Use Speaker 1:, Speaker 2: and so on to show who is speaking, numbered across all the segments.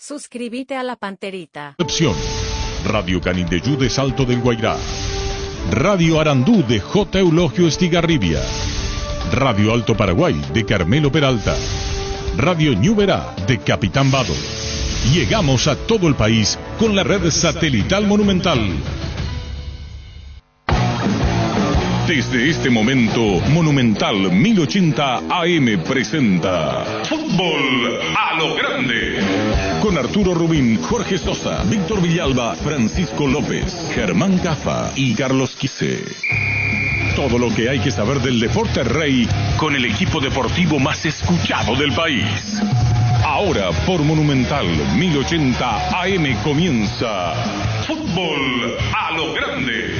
Speaker 1: Suscríbete a La Panterita.
Speaker 2: Opción. Radio Canindeyú de Salto del Guairá. Radio Arandú de J. Eulogio Estigarribia. Radio Alto Paraguay de Carmelo Peralta. Radio Ñuberá de Capitán Vado. Llegamos a todo el país con la red satelital Monumental. Desde este momento, Monumental 1080 AM presenta Fútbol a lo Grande. Con Arturo Rubín, Jorge Sosa, Víctor Villalba, Francisco López, Germán Cafa y Carlos Quise. Todo lo que hay que saber del deporte rey con el equipo deportivo más escuchado del país. Ahora por Monumental 1080 AM comienza Fútbol a lo Grande.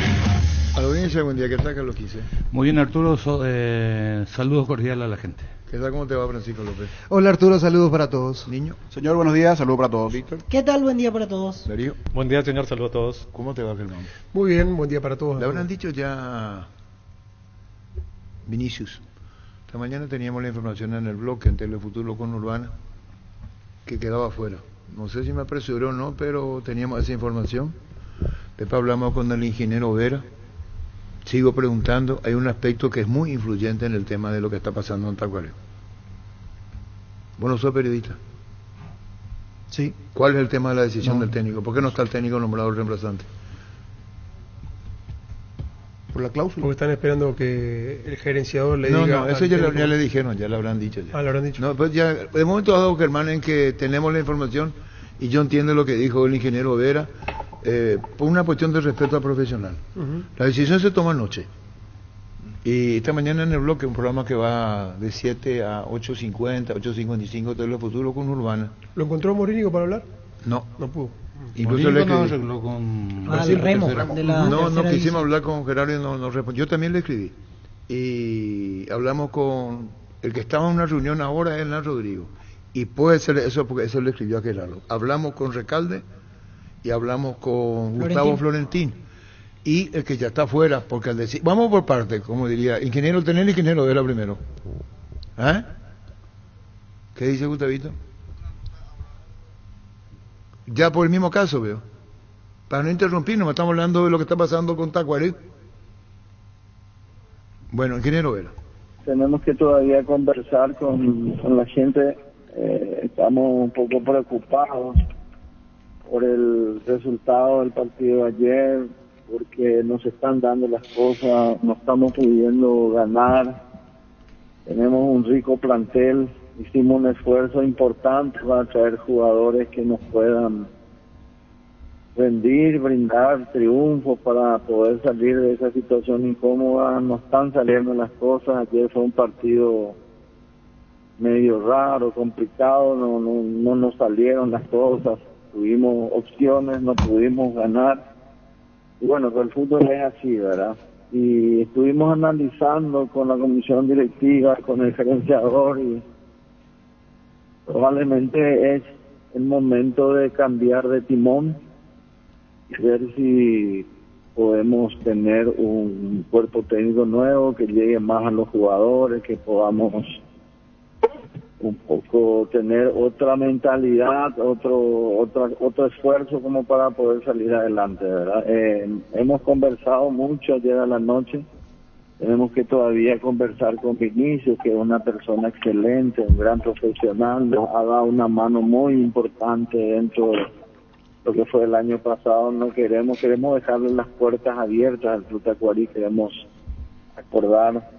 Speaker 3: A la audiencia, buen día, ¿qué tal, Carlos Quise?
Speaker 4: Muy bien, Arturo, saludos cordiales a la gente.
Speaker 3: ¿Qué tal, cómo te va, Francisco López?
Speaker 5: Hola, Arturo, saludos para todos.
Speaker 3: Niño.
Speaker 6: Señor, buenos días, saludos para todos.
Speaker 3: Víctor.
Speaker 7: ¿Qué tal? Buen día para todos.
Speaker 3: Darío.
Speaker 8: Buen día, señor, saludos a todos.
Speaker 3: ¿Cómo te va, Germán?
Speaker 5: Muy bien, buen día para todos.
Speaker 3: Le habrán dicho ya Vinicius. Esta mañana teníamos la información en el blog en Telefuturo con Urbana que quedaba afuera. No sé si me apresuró o no, pero teníamos esa información. Después hablamos con el ingeniero Vera. Sigo preguntando, hay un aspecto que es muy influyente en el tema de lo que está pasando en Tacuarembó. Vos no sos periodista.
Speaker 5: Sí.
Speaker 3: ¿Cuál es el tema de la decisión del técnico? ¿Por qué no está el técnico nombrado el reemplazante?
Speaker 5: Por la cláusula.
Speaker 8: Porque están esperando que el gerenciador le
Speaker 3: diga...
Speaker 8: diga...
Speaker 3: No, eso ya le dijeron, ya lo habrán dicho. Ya.
Speaker 8: Ah, lo habrán dicho.
Speaker 3: No, pues ya, de momento dado, Germán, en que tenemos la información y yo entiendo lo que dijo el ingeniero Vera, por una cuestión de respeto al profesional. La decisión se toma anoche. Y esta mañana en el bloque, un programa que va de 7 a 8:50, 8:55, Telefuturo con Urbana.
Speaker 8: ¿Lo encontró Morínigo para hablar?
Speaker 3: No.
Speaker 8: No pudo.
Speaker 3: Incluso le
Speaker 4: no arregló con...
Speaker 7: Remo.
Speaker 3: No quisimos hablar con Gerardo y no respondió. Yo también le escribí. Y hablamos con el que estaba en una reunión ahora, es Hernán Rodrigo. Y puede ser eso, porque eso le escribió a Gerardo. Hablamos con Recalde y hablamos con Gustavo Florentín. Y el que ya está afuera, porque al decir... Vamos por parte, como diría, ingeniero tener, ingeniero Vera primero. ¿Eh? ¿Qué dice Gustavito? Ya por el mismo caso, veo. Para no interrumpirnos, estamos hablando de lo que está pasando con Tacuarembó. Bueno, ingeniero Vera.
Speaker 9: Tenemos que todavía conversar con la gente. Estamos un poco preocupados por el resultado del partido de ayer, porque no se están dando las cosas, no estamos pudiendo ganar. Tenemos un rico plantel, hicimos un esfuerzo importante para traer jugadores que nos puedan rendir, brindar triunfos para poder salir de esa situación incómoda. No están saliendo las cosas. Ayer fue un partido medio raro, complicado, no nos salieron las cosas. Tuvimos opciones, no pudimos ganar. Y bueno, pues el fútbol es así, ¿verdad? Y estuvimos analizando con la comisión directiva, con el gerenciador, y probablemente es el momento de cambiar de timón y ver si podemos tener un cuerpo técnico nuevo que llegue más a los jugadores, que podamos un poco tener otra mentalidad, otro esfuerzo como para poder salir adelante, ¿verdad? Hemos conversado mucho ayer a la noche. Tenemos que todavía conversar con Vinicius, que es una persona excelente, un gran profesional, nos ha dado una mano muy importante dentro de lo que fue el año pasado. No queremos dejarle las puertas abiertas al Club Tacuarí, queremos acordar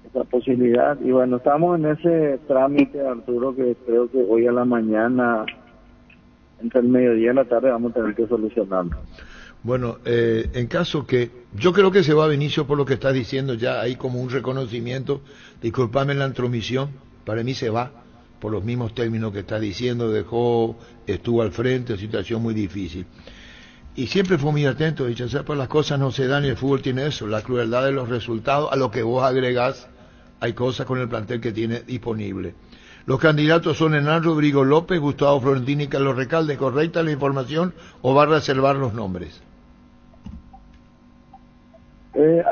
Speaker 9: esa posibilidad. Y bueno, estamos en ese trámite, Arturo, que creo que hoy a la mañana, entre el mediodía y la tarde, vamos a tener que solucionarlo.
Speaker 3: Bueno, en caso que... Yo creo que se va a Vinicius por lo que está diciendo, ya hay como un reconocimiento, disculpame la intromisión, para mí se va, por los mismos términos que está diciendo, estuvo al frente, situación muy difícil. Y siempre fue muy atento, dicho sea, pues las cosas no se dan y el fútbol tiene eso, la crueldad de los resultados, a lo que vos agregás, hay cosas con el plantel que tiene disponible. Los candidatos son Hernán Rodrigo López, Gustavo Florentín y Carlos Recalde. ¿Correcta la información o va a reservar los nombres?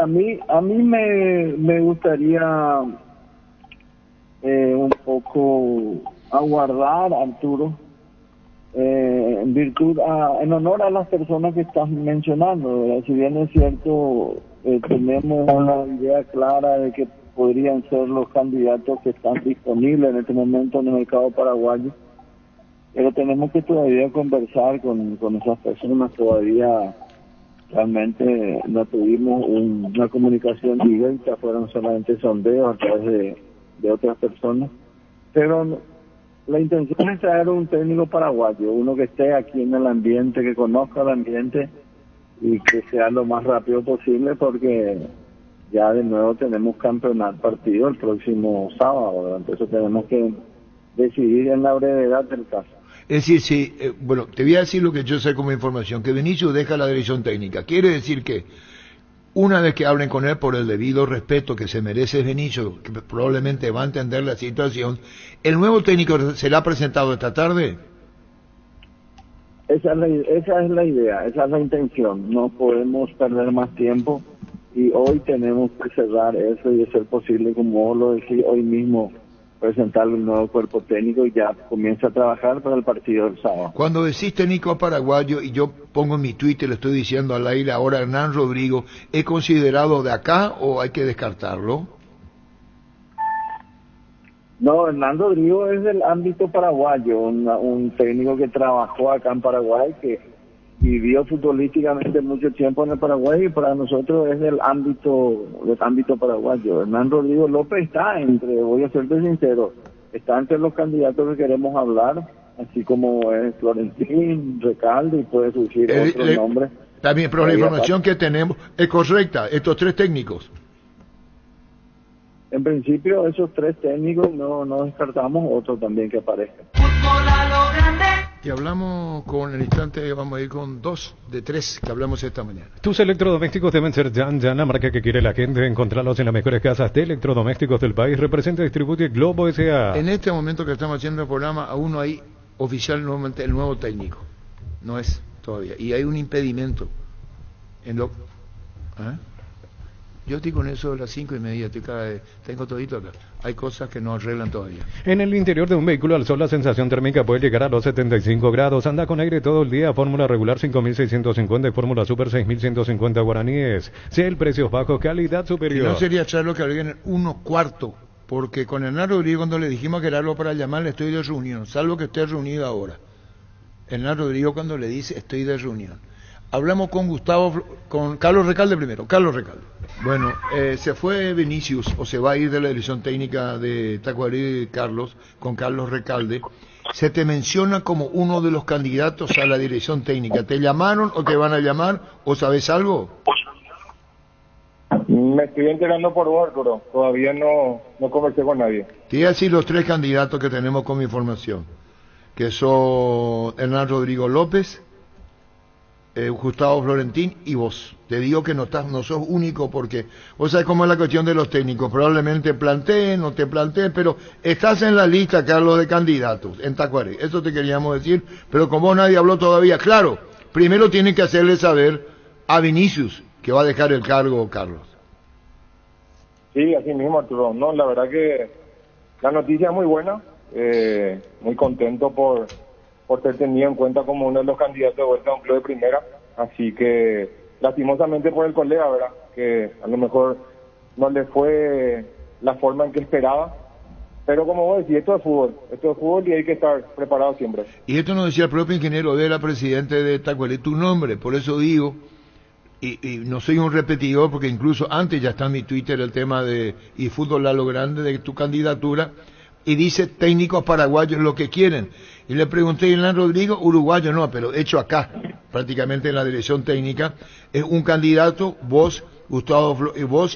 Speaker 9: A mí me gustaría un poco aguardar, Arturo, en virtud, en honor a las personas que estás mencionando, ¿verdad? Si bien es cierto, tenemos una idea clara de que podrían ser los candidatos que están disponibles en este momento en el mercado paraguayo, pero tenemos que todavía conversar con esas personas. Todavía realmente no tuvimos una comunicación directa, fueron solamente sondeos a través de otras personas, pero la intención es traer un técnico paraguayo, uno que esté aquí en el ambiente, que conozca el ambiente y que sea lo más rápido posible, porque ya de nuevo tenemos campeonato partido el próximo sábado, ¿verdad? Entonces tenemos que decidir en la brevedad del caso.
Speaker 3: Es decir, sí, bueno, te voy a decir lo que yo sé como información, que Vinicius deja la dirección técnica. Quiere decir que una vez que hablen con él por el debido respeto que se merece Vinicius, que probablemente va a entender la situación, ¿el nuevo técnico será presentado esta tarde?
Speaker 9: Esa es la idea, esa es la intención. No podemos perder más tiempo y hoy tenemos que cerrar eso y de ser posible, como vos lo decís, hoy mismo presentarle un nuevo cuerpo técnico y ya comienza a trabajar para el partido del sábado.
Speaker 3: Cuando decís técnico paraguayo, y yo pongo en mi Twitter, le estoy diciendo al aire ahora, Hernán Rodrigo, ¿es considerado de acá o hay que descartarlo?
Speaker 9: No, Hernán Rodrigo es del ámbito paraguayo, un técnico que trabajó acá en Paraguay, que vivió futbolísticamente mucho tiempo en el Paraguay y para nosotros es del ámbito paraguayo. Hernán Rodrigo López está voy a serte sincero, está entre los candidatos que queremos hablar, así como es Florentín, Recalde y puede surgir otro nombre.
Speaker 3: También, pero la información que tenemos es correcta, estos tres técnicos.
Speaker 9: En principio esos tres técnicos no descartamos otro también que aparezca.
Speaker 3: Y hablamos con el instante, vamos a ir con 2 de 3 que hablamos esta mañana.
Speaker 8: Tus electrodomésticos deben ser Yan, la marca que quiere la gente. Encontrarlos en las mejores casas de electrodomésticos del país. Representa y distribuye Globo S.A.
Speaker 3: En este momento que estamos haciendo el programa, aún no hay oficialmente el nuevo técnico. No es todavía. Y hay un impedimento. Yo estoy con eso de las 5:30, tengo todito acá. Hay cosas que no arreglan todavía.
Speaker 8: En el interior de un vehículo al sol la sensación térmica puede llegar a los 75 grados. Anda con aire todo el día. Fórmula regular 5.650 y fórmula super 6.150 guaraníes. Sea el precio bajo, calidad superior.
Speaker 3: Y no sería charlo que agreguen 1/4, porque con Hernán Rodrigo cuando le dijimos que era algo para llamarle estoy de reunión, salvo que esté reunido ahora. Hernán Rodrigo cuando le dice estoy de reunión. Hablamos con Carlos Recalde primero. Carlos Recalde. Bueno, se fue Vinicius, o se va a ir de la dirección técnica de Tacuarí, Carlos, con Carlos Recalde. Se te menciona como uno de los candidatos a la dirección técnica. ¿Te llamaron o te van a llamar o sabes algo?
Speaker 6: Me estoy enterando por vos, Arturo. Todavía no conversé con nadie.
Speaker 3: Te voy a decir los tres candidatos que tenemos como información, que son Hernán Rodrigo López, Gustavo Florentín y vos. Te digo que no sos único porque vos sabés cómo es la cuestión de los técnicos. Probablemente planteen, no te planteen, pero estás en la lista, Carlos, de candidatos en Tacuaré. Eso te queríamos decir, pero con vos nadie habló todavía. Claro, primero tienen que hacerle saber a Vinicius que va a dejar el cargo, Carlos.
Speaker 6: Sí, así mismo, Arturo. No, la verdad que la noticia es muy buena. Muy contento por ser tenido en cuenta como uno de los candidatos de vuelta a un club de primera, así que lastimosamente por el colega, ¿verdad? Que a lo mejor no le fue la forma en que esperaba, pero como vos decís, esto es fútbol y hay que estar preparado siempre.
Speaker 3: Y esto nos decía el propio ingeniero Vela, presidente de Tacuaré, tu nombre, por eso digo, y no soy un repetidor, porque incluso antes ya está en mi Twitter el tema de y fútbol a lo grande de tu candidatura, y dice técnicos paraguayos lo que quieren. Y le pregunté a Hernán Rodrigo, uruguayo no, pero hecho acá, prácticamente en la dirección técnica, es un candidato, vos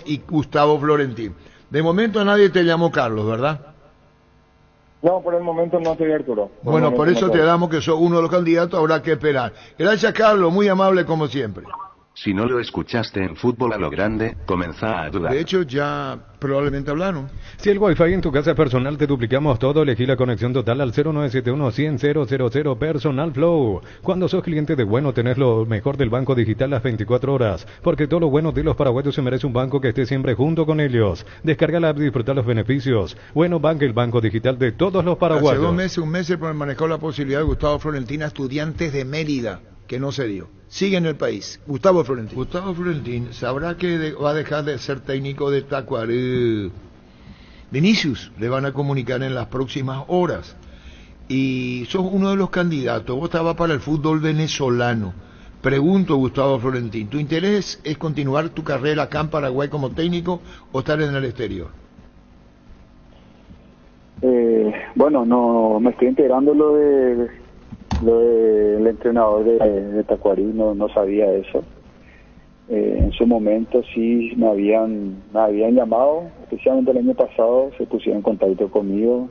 Speaker 3: y Gustavo Florentín. De momento nadie te llamó Carlos, ¿verdad?
Speaker 6: No, por el momento no estoy, Arturo.
Speaker 3: Bueno, por eso te damos que sos uno de los candidatos, habrá que esperar. Gracias, Carlos, muy amable como siempre.
Speaker 7: Si no lo escuchaste en Fútbol a lo Grande, comenzá a dudar.
Speaker 3: De hecho, ya probablemente hablaron.
Speaker 8: Si el Wi-Fi en tu casa es personal, te duplicamos todo. Elegí la conexión total al 0971-100-000 Personal Flow. Cuando sos cliente de Bueno, tenés lo mejor del banco digital las 24 horas. Porque todo lo bueno de los paraguayos se merece un banco que esté siempre junto con ellos. Descarga la app y disfruta los beneficios. Bueno Bank, el banco digital de todos los paraguayos.
Speaker 3: Hace un mes, manejó la posibilidad de Gustavo Florentín a Estudiantes de Mérida, que no se dio. Sigue en el país. Gustavo Florentín sabrá que va a dejar de ser técnico de Tacuarembó. Vinicius le van a comunicar en las próximas horas. Y sos uno de los candidatos. Vos estabas para el fútbol venezolano. Pregunto, Gustavo Florentín, ¿tu interés es continuar tu carrera acá en Paraguay como técnico o estar en el exterior?
Speaker 9: Bueno, no me estoy enterando lo del entrenador de Tacuarí, no sabía eso. En su momento sí me habían llamado, especialmente el año pasado se pusieron en contacto conmigo.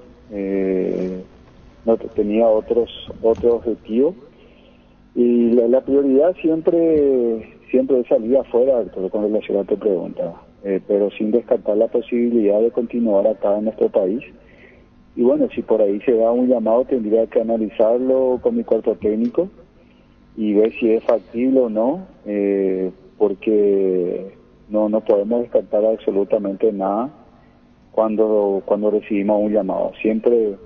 Speaker 9: No tenía otro objetivo y la prioridad siempre es salir afuera, con relación a tu pregunta, pero sin descartar la posibilidad de continuar acá en nuestro país. Y bueno, si por ahí se da un llamado, tendría que analizarlo con mi cuerpo técnico y ver si es factible o no, porque no podemos descartar absolutamente nada cuando recibimos un llamado. Siempre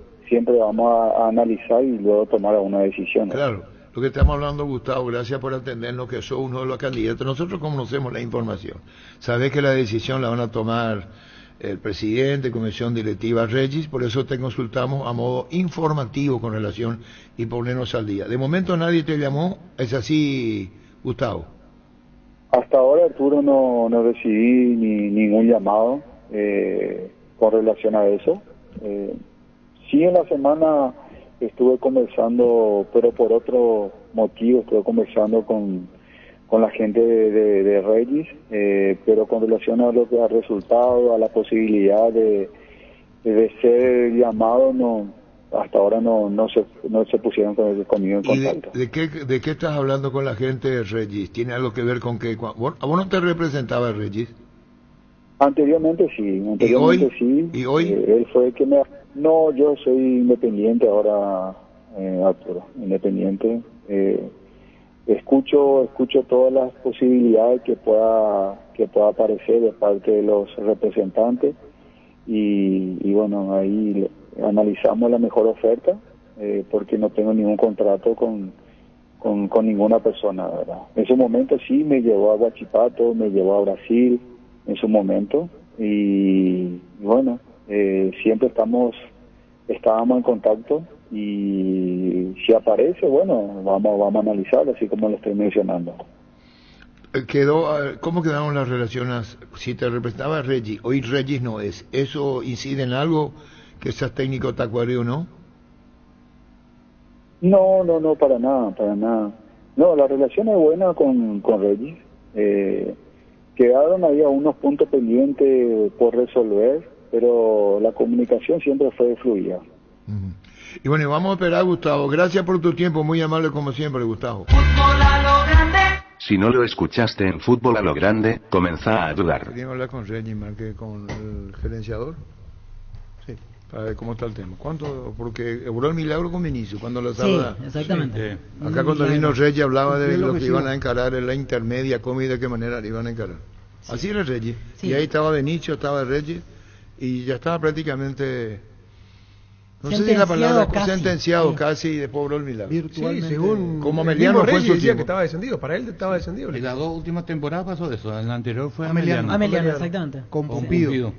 Speaker 9: vamos a analizar y luego tomar alguna decisión.
Speaker 3: Claro, lo que estamos hablando, Gustavo, gracias por atendernos, que sos uno de los candidatos. Nosotros conocemos la información. Sabés que la decisión la van a tomar el presidente, comisión directiva Regis, por eso te consultamos a modo informativo con relación y ponernos al día. De momento nadie te llamó, ¿es así, Gustavo?
Speaker 9: Hasta ahora, Arturo, no recibí ningún llamado con relación a eso. Sí, en la semana estuve conversando, pero por otro motivo, estuve conversando con la gente de Regis, pero con relación a lo que ha resultado, a la posibilidad de ser llamado, hasta ahora no se pusieron conmigo en contacto.
Speaker 3: ¿De qué estás hablando con la gente de Regis? ¿Tiene algo que ver con que a vos no te representaba Regis?
Speaker 9: Anteriormente sí.
Speaker 3: ¿Y hoy?
Speaker 9: Él fue el que me... No, yo soy independiente ahora, Arturo, independiente. Escucho todas las posibilidades que pueda aparecer de parte de los representantes y bueno, ahí analizamos la mejor oferta, porque no tengo ningún contrato con ninguna persona, ¿verdad? En su momento sí me llevó a Huachipato, me llevó a Brasil en su momento y bueno, siempre estábamos en contacto. Y si aparece, bueno, vamos a analizarlo, así como lo estoy mencionando.
Speaker 3: ¿Cómo quedaron las relaciones? Si te representaba Regis, hoy Regis no es, ¿eso incide en algo que seas técnico Tacuarí o no?
Speaker 9: No, para nada. No, la relación es buena con Regis. Quedaron, había unos puntos pendientes por resolver, pero la comunicación siempre fue fluida.
Speaker 3: Uh-huh. Y bueno, vamos a esperar, Gustavo. Gracias por tu tiempo, muy amable como siempre, Gustavo.
Speaker 10: Fútbol a lo grande.
Speaker 7: Si no lo escuchaste en Fútbol a lo Grande, comenzá a dudar.
Speaker 3: Queríamos hablar con Regis más que con el gerenciador. Sí. Para ver cómo está el tema. ¿Cuánto? Porque obró el milagro con Vinicius cuando lo estaba.
Speaker 11: Sí, exactamente.
Speaker 3: Sí. Acá cuando vino Regis hablaba de lo que iban a encarar en la intermedia, cómo y de qué manera le iban a encarar. Sí. Así era Regis. Sí. Y ahí estaba Vinicius, estaba Regis y ya estaba prácticamente... No sé si la palabra sentenciado casi y después obró el milagro.
Speaker 5: Virtualmente. Sí, según
Speaker 3: como Meliano fue su
Speaker 5: decía que estaba descendido, para él estaba descendido.
Speaker 4: En las dos últimas temporadas pasó eso, en la anterior fue
Speaker 11: Ameliano, exactamente.
Speaker 5: Con Pumpido.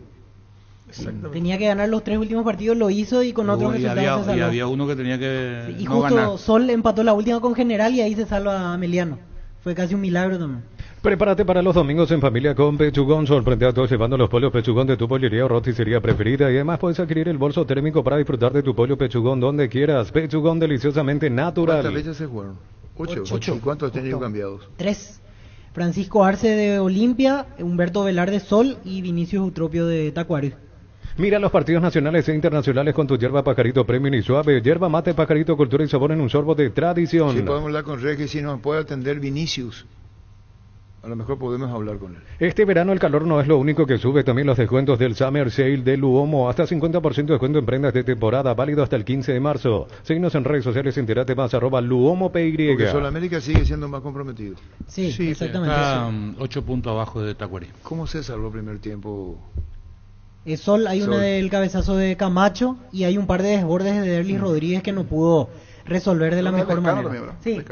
Speaker 11: Tenía que ganar los 3 últimos partidos, lo hizo y con otros resultados se salvó.
Speaker 4: Y había uno que tenía que
Speaker 11: sí, y no justo ganar. Sol empató la última con General y ahí se salva a Ameliano. Fue casi un milagro también.
Speaker 8: Prepárate para los domingos en familia con Pechugón. Sorprende a todos llevando los pollos Pechugón de tu pollería o roticería preferida. Y además puedes adquirir el bolso térmico para disfrutar de tu pollo Pechugón donde quieras. Pechugón deliciosamente natural.
Speaker 3: ¿Cuántas veces se jugaron? 8. ¿Y cuántos han tenido cambiados?
Speaker 11: 3. Francisco Arce de Olimpia, Humberto Velarde Sol y Vinicius Eutropio de Tacuarí.
Speaker 8: Mira los partidos nacionales e internacionales con tu yerba Pajarito Premium y Suave. Yerba mate Pajarito, cultura y sabor en un sorbo de tradición.
Speaker 3: Si podemos hablar con Regis, si nos puede atender Vinicius. A lo mejor podemos hablar con él.
Speaker 8: Este verano el calor no es lo único que sube, también los descuentos del Summer Sale de Luomo, hasta 50% de descuento en prendas de temporada, válido hasta el 15 de marzo. Seguinos en redes sociales, enterate más, @LuomoPY.
Speaker 3: Porque Solamérica sigue siendo más comprometido.
Speaker 11: Sí, exactamente.
Speaker 4: Está 8 puntos abajo de Tacuarí.
Speaker 3: ¿Cómo se salvó el primer tiempo?
Speaker 11: Sol, hay una del cabezazo de Camacho y hay un par de desbordes de Derlis Rodríguez que no pudo resolver de la mejor manera. Sí,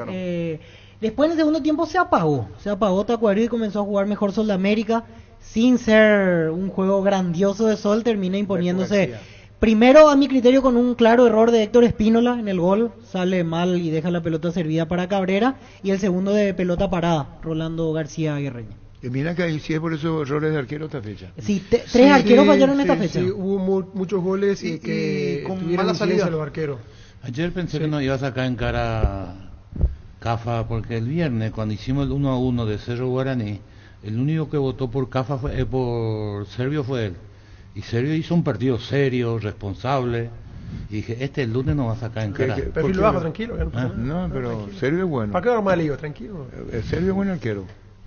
Speaker 11: después en el segundo tiempo se apagó Tacuarí y comenzó a jugar mejor Sol de América, sin ser un juego grandioso de Sol, termina imponiéndose primero a mi criterio con un claro error de Héctor Espínola en el gol, sale mal y deja la pelota servida para Cabrera, y el segundo de pelota parada, Rolando García Guerreña.
Speaker 3: Y mira que ahí sí es por esos errores de arquero esta fecha.
Speaker 11: Sí, tres arqueros fallaron esta fecha.
Speaker 5: Sí, hubo muchos goles y que
Speaker 3: con mala salida
Speaker 5: los arqueros.
Speaker 4: Ayer pensé que nos iba a sacar en cara Cafa, porque el viernes cuando hicimos el 1-1 de Cerro Guaraní, el único que votó por Cafa por Servio fue él. Y Servio hizo un partido serio, responsable. Y dije, el lunes nos va a sacar en cara.
Speaker 5: Perfil bajo, tranquilo.
Speaker 3: No, pero Servio es bueno.
Speaker 5: ¿Para qué normal digo? Tranquilo.
Speaker 3: Servio es buen arquero.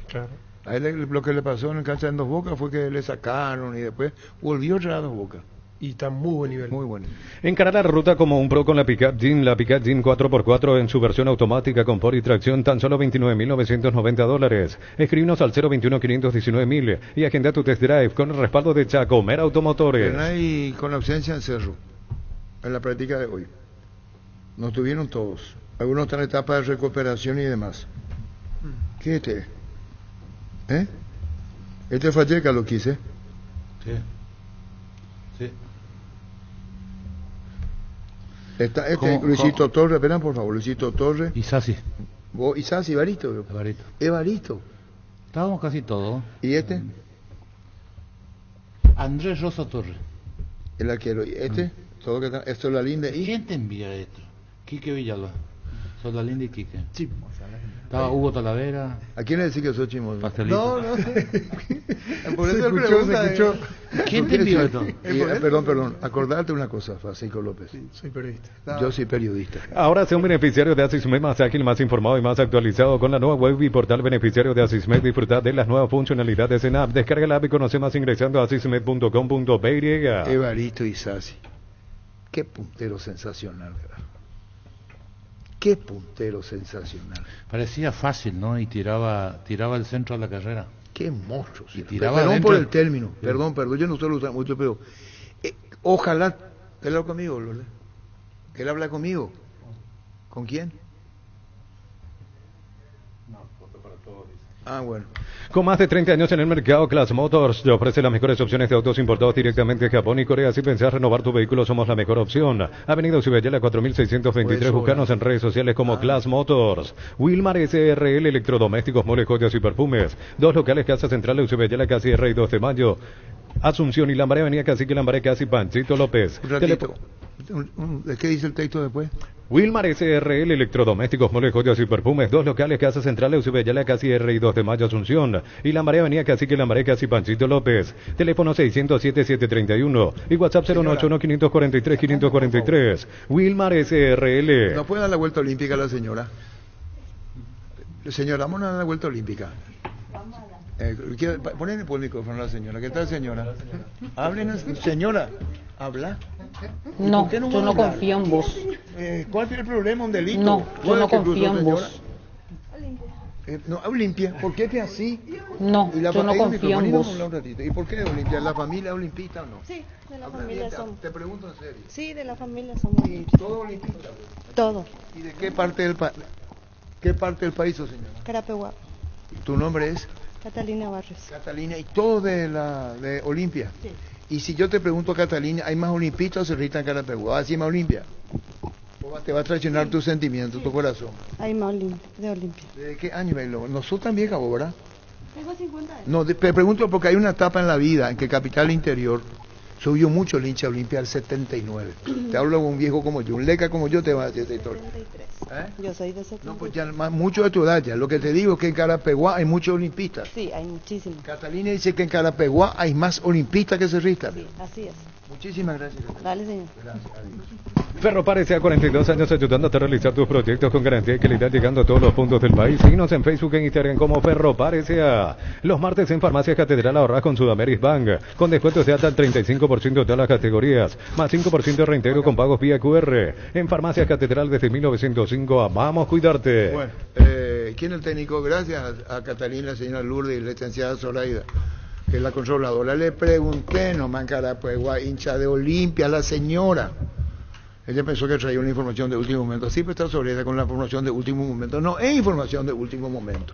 Speaker 5: Claro.
Speaker 3: A él lo que le pasó en el cancha de Dos Bocas fue que le sacaron y después volvió otra a Dos Bocas.
Speaker 5: Y está muy buen nivel.
Speaker 3: Muy bueno.
Speaker 8: Encarar la ruta como un pro con la Pickup Jean 4x4 en su versión automática con por y tracción, tan solo $29,990. Escríbenos al 021-519,000 y agenda tu test drive con el respaldo de Chacomer Automotores.
Speaker 3: Y con la ausencia en Cerro, en la práctica de hoy. No tuvieron todos. Algunos están en etapa de recuperación y demás. ¿Qué es este? Este Falleca lo quise.
Speaker 4: Sí.
Speaker 3: Está Luisito Torres, esperan por favor, Luisito Torres.
Speaker 4: Isasi.
Speaker 3: ¿Vos, Isasi, Evaristo? Evaristo.
Speaker 4: Estábamos casi todos.
Speaker 3: ¿Y este?
Speaker 4: Andrés Rosa Torres.
Speaker 3: El arquero. ¿Y este? Todo que está, esto es la linda. ¿Y
Speaker 4: quién te envía esto? Quique Villalba. Sos la linda y Quique. Sí. Estaba Hugo Talavera.
Speaker 3: ¿A quién le decís que sos chimoso?
Speaker 4: Pastelito.
Speaker 5: No.
Speaker 3: Por eso se escuchó.
Speaker 4: ¿Quién te envió esto?
Speaker 3: Perdón. Acordate una cosa, Francisco López.
Speaker 5: Sí, soy periodista.
Speaker 3: Yo soy periodista.
Speaker 8: Ahora sea un beneficiario de Asismed más ágil, más informado y más actualizado con la nueva web y portal beneficiario de Asismed. Disfruta de las nuevas funcionalidades en app. Descarga la app y conoce más ingresando a asismed.com.py.
Speaker 3: Evaristo Isasi. Qué puntero sensacional, ¿verdad? Qué puntero sensacional.
Speaker 4: Parecía fácil, ¿no? Y tiraba el centro a la carrera.
Speaker 3: Qué monstruo.
Speaker 4: Y tiraba
Speaker 3: perdón
Speaker 4: adentro.
Speaker 3: por el término. Sí. Perdón. Yo no suelo usar mucho, pero ojalá. Él habla conmigo, ¿verdad? Él habla conmigo. ¿Con quién? Bueno.
Speaker 8: Con más de 30 años en el mercado, Class Motors te ofrece las mejores opciones de autos importados directamente de Japón y Corea. Si pensás renovar tu vehículo, somos la mejor opción. Avenida Ucibeyela 4623, búscanos en redes sociales como Class Motors. Wilmar SRL, electrodomésticos, moles, joyas y perfumes. 2 locales, Casa Central, Ucibeyela, casi R y 2 de Mayo. Asunción y Lambaré, Avenida Cacique Lambaré, casi Panchito López.
Speaker 3: ¿Qué dice el texto después?
Speaker 8: Wilmar SRL, electrodomésticos, moles, joyas y perfumes. 2 locales, Casa Central, Ucibeyala, casi R y 2 de Mayo, Asunción. Y Lambaré, Avenida Cacique Lambaré, casi Panchito López. Teléfono 607-731 y WhatsApp 091-543-543. Wilmar SRL.
Speaker 3: ¿No puede dar la vuelta olímpica a la señora? Señora, vamos a dar la vuelta olímpica. Ponle por el micrófono a la señora. ¿Qué tal, señora? Hablen, señora. ¿Habla?
Speaker 10: No, yo no confío en vos.
Speaker 3: ¿Cuál es el problema? ¿Un delito?
Speaker 10: No, yo no confío en vos.
Speaker 3: Olimpia, ¿por qué te así?
Speaker 10: No, yo no confío en vos.
Speaker 3: ¿Y por qué Olimpia? ¿La familia olimpista o no?
Speaker 12: Sí, de la familia somos.
Speaker 3: Te pregunto en serio.
Speaker 12: Sí, de la familia somos.
Speaker 3: ¿Y todo olimpista?
Speaker 12: Todo.
Speaker 3: ¿Y de qué parte del país sos, señora?
Speaker 12: Carapeguá.
Speaker 3: ¿Tu nombre es?
Speaker 12: Catalina Barrios.
Speaker 3: Catalina, ¿y todo de Olimpia?
Speaker 12: Sí.
Speaker 3: Y si yo te pregunto, Catalina, ¿hay más olimpistas o se registran en Carapeguá? ¿Así más Olimpia? ¿O te va a traicionar tu sentimiento, tu corazón?
Speaker 12: Hay más de Olimpia.
Speaker 3: ¿De qué año, Bailo? No sos tan vieja vos, ¿verdad?
Speaker 12: Tengo 50 años.
Speaker 3: No, te pregunto porque hay una etapa en la vida en que Capital Interior subió mucho el hincha Olimpia al 79. Te hablo de un viejo como yo, un leca como yo te va a decir esta historia.
Speaker 12: 73. Yo soy de 73.
Speaker 3: No, pues ya mucho de tu edad ya. Lo que te digo es que en Carapeguá hay muchos olimpistas.
Speaker 12: Sí, hay muchísimos.
Speaker 3: Catalina dice que en Carapeguá hay más olimpistas que cerristas.
Speaker 12: Sí, así es.
Speaker 3: Muchísimas gracias.
Speaker 12: Dale, señor.
Speaker 3: Gracias, adiós.
Speaker 8: Ferropar S.A. 42 años ayudándote a realizar tus proyectos con garantía y calidad llegando a todos los puntos del país. Síguenos en Facebook e Instagram como Ferropar S.A. Los martes en Farmacia Catedral ahorras con Sudameric Bank, con descuentos de hasta el 35% de todas las categorías, más 5% de reintegro con pagos vía QR. En Farmacia Catedral desde 1905, amamos cuidarte.
Speaker 3: Bueno, ¿quién es el técnico? Gracias a Catalina, señora Lourdes y la licenciada Zoraida, que es la controladora. Le pregunté, no mancara, pues, hincha de Olimpia, la señora. Ella pensó que traía una información de último momento. Siempre está sobre con la información de último momento. No es información de último momento.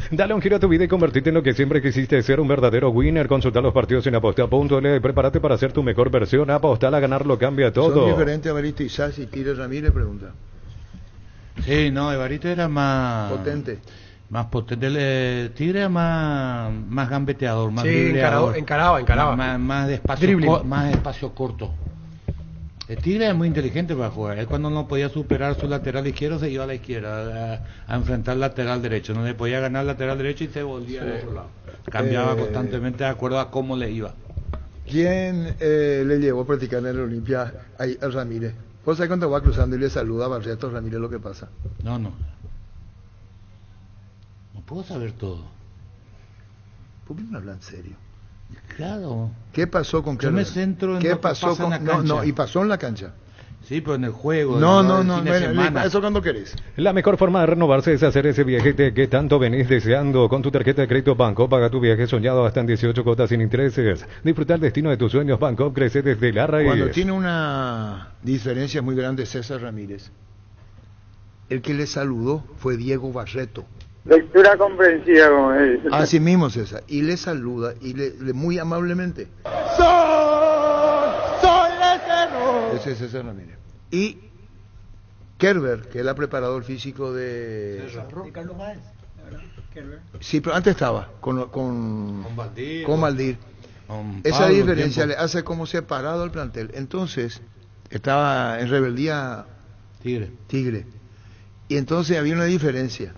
Speaker 8: Dale un giro a tu vida y convertirte en lo que siempre quisiste ser, un verdadero winner. Consulta los partidos en aposta.l y prepárate para ser tu mejor versión. Apostar a ganar lo cambia todo.
Speaker 3: ¿Son diferentes Evaristo Isás y Tigre Ramírez? Pregunta.
Speaker 4: Sí, no, Evaristo era más...
Speaker 3: Potente.
Speaker 4: Más potente. El Tigre era más gambeteador, más
Speaker 5: sí,
Speaker 4: dribleador.
Speaker 5: encaraba.
Speaker 4: Más de espacio corto. El Tigre es muy inteligente para jugar. Él cuando no podía superar su lateral izquierdo se iba a la izquierda a enfrentar el lateral derecho. No le podía ganar el lateral derecho y se volvía al otro lado. Cambiaba constantemente de acuerdo a cómo le iba.
Speaker 3: ¿Quién le llevó a practicar en el Olimpia a Ramírez? ¿Vos sabés cuando va cruzando y le saluda a Barreto Ramírez lo que pasa?
Speaker 4: No. No puedo saber todo.
Speaker 3: ¿Por qué no hablan en serio?
Speaker 4: Claro.
Speaker 3: ¿Qué pasó con
Speaker 4: Yo me centro en
Speaker 3: ¿Qué
Speaker 4: lo que
Speaker 3: pasó
Speaker 4: pasa
Speaker 3: con
Speaker 4: en la cancha.
Speaker 3: No, y pasó en la cancha.
Speaker 4: Sí, pero en el juego.
Speaker 3: No, eso cuando querés.
Speaker 8: La mejor forma de renovarse es hacer ese viaje que tanto venís deseando. Con tu tarjeta de crédito Banco, paga tu viaje soñado hasta en 18 cuotas sin intereses. Disfruta el destino de tus sueños. Banco crece desde la raíz.
Speaker 3: Cuando tiene una diferencia muy grande César Ramírez, el que le saludó fue Diego Barreto.
Speaker 13: Lectura comprensiva, como él.
Speaker 3: Así mismo, César. Y le saluda y le muy amablemente.
Speaker 13: Soy eterno.
Speaker 3: Ese es César Ramírez. Y Kerber, que es el preparador físico de
Speaker 11: Carlos Báez.
Speaker 3: Sí, pero antes estaba con
Speaker 4: Valdir.
Speaker 3: Con Valdir. Esa
Speaker 4: Pablo,
Speaker 3: diferencia le hace como separado al plantel. Entonces, estaba en rebeldía Tigre. Y entonces había una diferencia.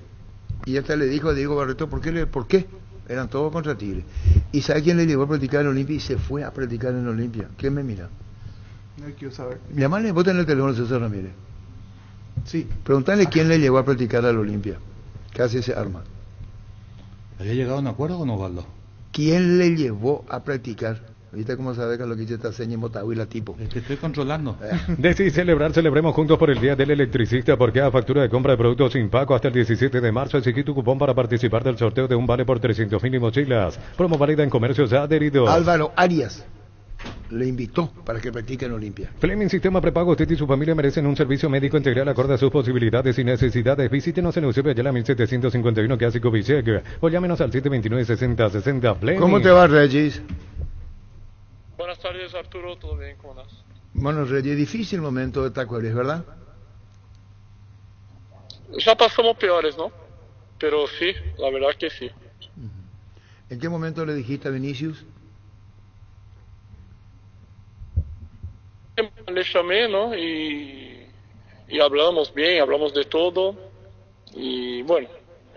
Speaker 3: Y hasta le dijo a Diego Barreto, ¿por qué? Eran todos contra Tigre. ¿Y sabe quién le llevó a practicar en Olimpia? Y se fue a practicar en Olimpia. ¿Quién me mira?
Speaker 5: No quiero saber.
Speaker 3: Llamale, vos tenés el teléfono de César Ramírez.
Speaker 5: Sí.
Speaker 3: Preguntale quién le llevó a practicar al Olimpia. Casi se arma.
Speaker 4: ¿Había llegado a un acuerdo con Osvaldo?
Speaker 3: ¿Quién le llevó a practicar? ¿Viste cómo sabe que lo que dice esta seña Motahuila tipo?
Speaker 4: Es que estoy controlando.
Speaker 8: Decidí celebrar, celebremos juntos por el Día del Electricista, por cada factura de compra de productos sin pago hasta el 17 de marzo. Exigí tu cupón para participar del sorteo de un vale por 300.000 y mochilas. Promo válida en comercios adheridos.
Speaker 3: Álvaro Arias le invitó para que practique en Olimpia.
Speaker 8: Fleming Sistema Prepago. Usted y su familia merecen un servicio médico integral acorde a sus posibilidades y necesidades. Visítenos en Eusebio Ayala 1751 Clásico Villec o llámenos al 729-6060. Fleming.
Speaker 3: ¿Cómo te va, Regis?
Speaker 14: Buenas tardes, Arturo, ¿todo bien? ¿Cómo estás?
Speaker 3: Bueno, Regis, difícil momento de Tacuares, ¿verdad?
Speaker 14: Ya pasamos peores, ¿no? Pero sí, la verdad que sí.
Speaker 3: ¿En qué momento le dijiste a Vinicius?
Speaker 14: Le llamé, ¿no? Y hablamos bien, hablamos de todo. Y bueno,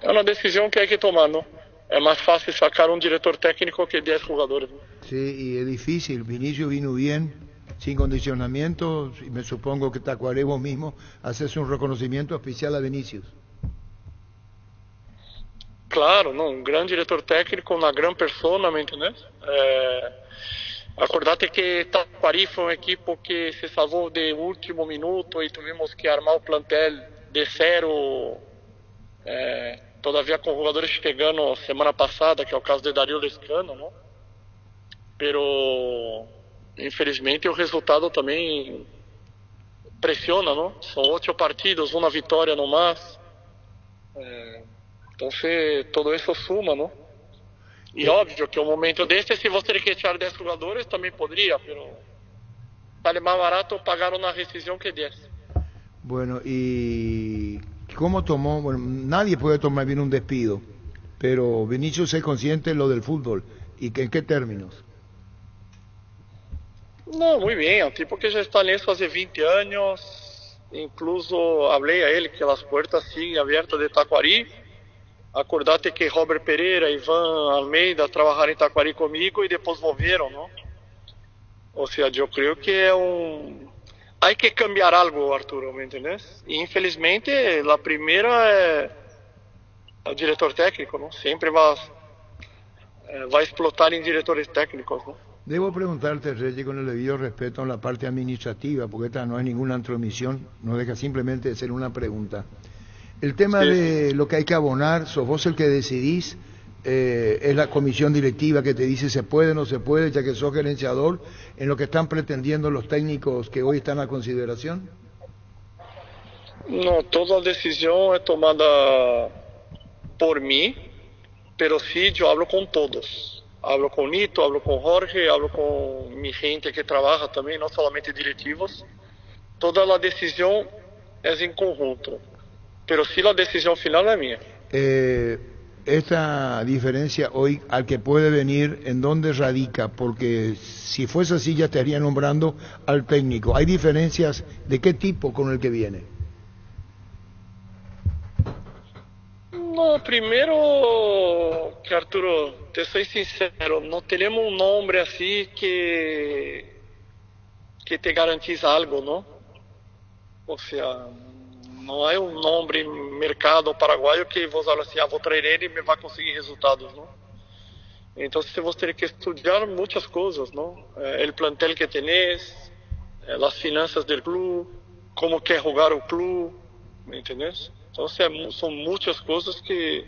Speaker 14: es una decisión que hay que tomar, ¿no? Es más fácil sacar un director técnico que 10 jugadores, ¿no?
Speaker 3: Sí, y es difícil. Vinicius vino bien, sin condicionamiento, y me supongo que Tacuaré vos mismo haces un reconocimiento especial a Vinicius.
Speaker 14: Claro, ¿no? Un gran director técnico, una gran persona, ¿me entendés? Acordate que Tacuarí fue un equipo que se salvó de último minuto y tuvimos que armar o plantel de cero, todavía con jugadores chegando semana passada, que é o caso de Dario Lescano, ¿no? Pero infelizmente o resultado também pressiona, ¿no? São 8 partidos, uma vitória no más. Então todo isso suma, ¿no? E óbvio que um momento desse, se você ter que echar 10 jogadores, também poderia, pero sale mais barato pagar uma rescisão que 10.
Speaker 3: Bueno, y ¿cómo tomó? Bueno, nadie puede tomar bien un despido, pero Vinicius es consciente de lo del fútbol. ¿Y en qué términos?
Speaker 14: Não, muito bem, é um tipo que já está nisso há 20 anos, incluso falei a ele que as portas siguen abertas de Tacuarí. Acordate que Robert Pereira, Ivan Almeida trabalharam em Tacuarí comigo e depois volveram, não? O sea, yo creo que hay que cambiar algo, Arturo, ¿me entiendes? Y infelizmente la primera es el director técnico, ¿no? Siempre va a explotar en directores técnicos, ¿no?
Speaker 3: Debo preguntarte, Reggie, con el debido respeto en la parte administrativa, porque esta no es ninguna intromisión, no deja simplemente de ser una pregunta. El tema de lo que hay que abonar, sos vos el que decidís, es la comisión directiva que te dice se puede o no se puede, ya que sos gerenciador, en lo que están pretendiendo los técnicos que hoy están a consideración.
Speaker 14: No, toda decisión es tomada por mí, pero sí yo hablo con todos. Hablo con Nito, hablo con Jorge, hablo con mi gente que trabaja también, no solamente directivos. Toda la decisión es en conjunto, pero sí la decisión final es mía.
Speaker 3: Esta diferencia hoy al que puede venir, ¿en dónde radica? Porque si fuese así ya estaría nombrando al técnico. ¿Hay diferencias de qué tipo con el que viene?
Speaker 14: No, primero que Arturo, te soy sincero, no tenemos un nombre así que te garantiza algo, ¿no? O sea, no hay un nombre en mercado paraguayo que vos hablas así, vou traer ele y me va a conseguir resultados, ¿no? Entonces vos tenés que estudiar muchas cosas, ¿no? El plantel que tenés, las finanzas del club, cómo quer jugar el club, ¿me entendés? Entonces son muchas cosas que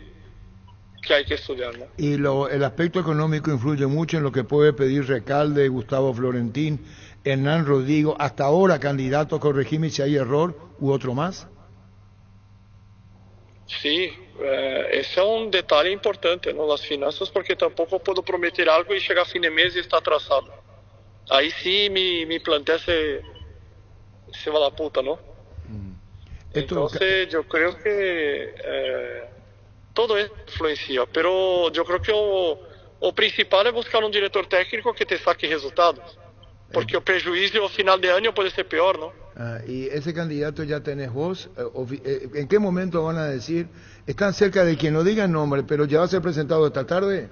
Speaker 14: hay que estudiar, ¿no?
Speaker 3: Y el aspecto económico influye mucho en lo que puede pedir Recalde, Gustavo Florentín, Hernán Rodrigo, hasta ahora candidato, corregime si hay error, u otro más.
Speaker 14: Sí, ese es un detalle importante, ¿no? Las finanzas, porque tampoco puedo prometer algo y llegar a fin de mes y está atrasado. Ahí sí mi plantel se va a la puta, ¿no? Entonces yo creo que todo eso influencia, pero yo creo que o principal es buscar un director técnico que te saque resultados, porque el prejuicio al final de año puede ser peor, ¿no?
Speaker 3: Y ese candidato ya tenés vos, ¿en qué momento van a decir? Están cerca de quien no diga el nombre, pero ya va a ser presentado esta tarde.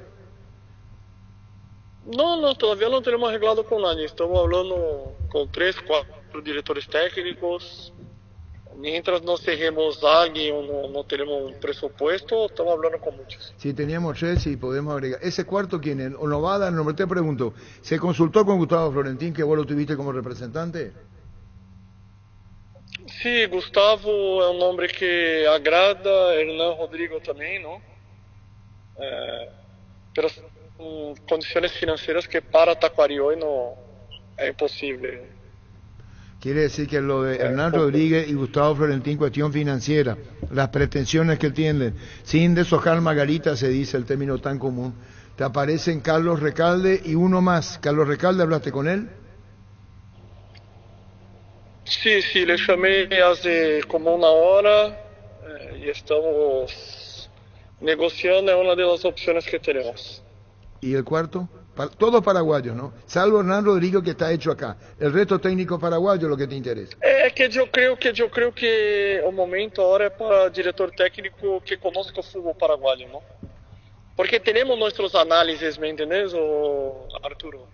Speaker 14: No, todavía no tenemos arreglado con nadie, estamos hablando con 3, 4 directores técnicos. Mientras no cerremos alguien o no tenemos un presupuesto, estamos hablando con muchos.
Speaker 3: Si teníamos 3 y podemos agregar. ¿Ese cuarto quién es? ¿O no va a dar el nombre? Te pregunto, ¿se consultó con Gustavo Florentín, que vos lo tuviste como representante?
Speaker 14: Sí, Gustavo es un nombre que agrada, Hernán Rodrigo también, ¿no? Pero condiciones financieras que para Tacuari hoy no es imposible.
Speaker 3: Quiere decir que lo de Hernán Rodríguez y Gustavo Florentín, cuestión financiera, las pretensiones que tienen, sin deshojar margarita, se dice el término tan común, te aparecen Carlos Recalde y uno más. Carlos Recalde, ¿hablaste con él?
Speaker 14: Sí, le llamé hace como una hora y estamos negociando, es una de las opciones que tenemos.
Speaker 3: ¿Y el cuarto? Todos paraguayos, ¿no? Salvo Hernán Rodrigo, que está hecho acá. El resto técnico paraguayo, lo que te interesa.
Speaker 14: Es que yo creo que el momento ahora es para director técnico que conozca el fútbol paraguayo, ¿no? Porque tenemos nuestros análisis, ¿me entiendes, Arturo?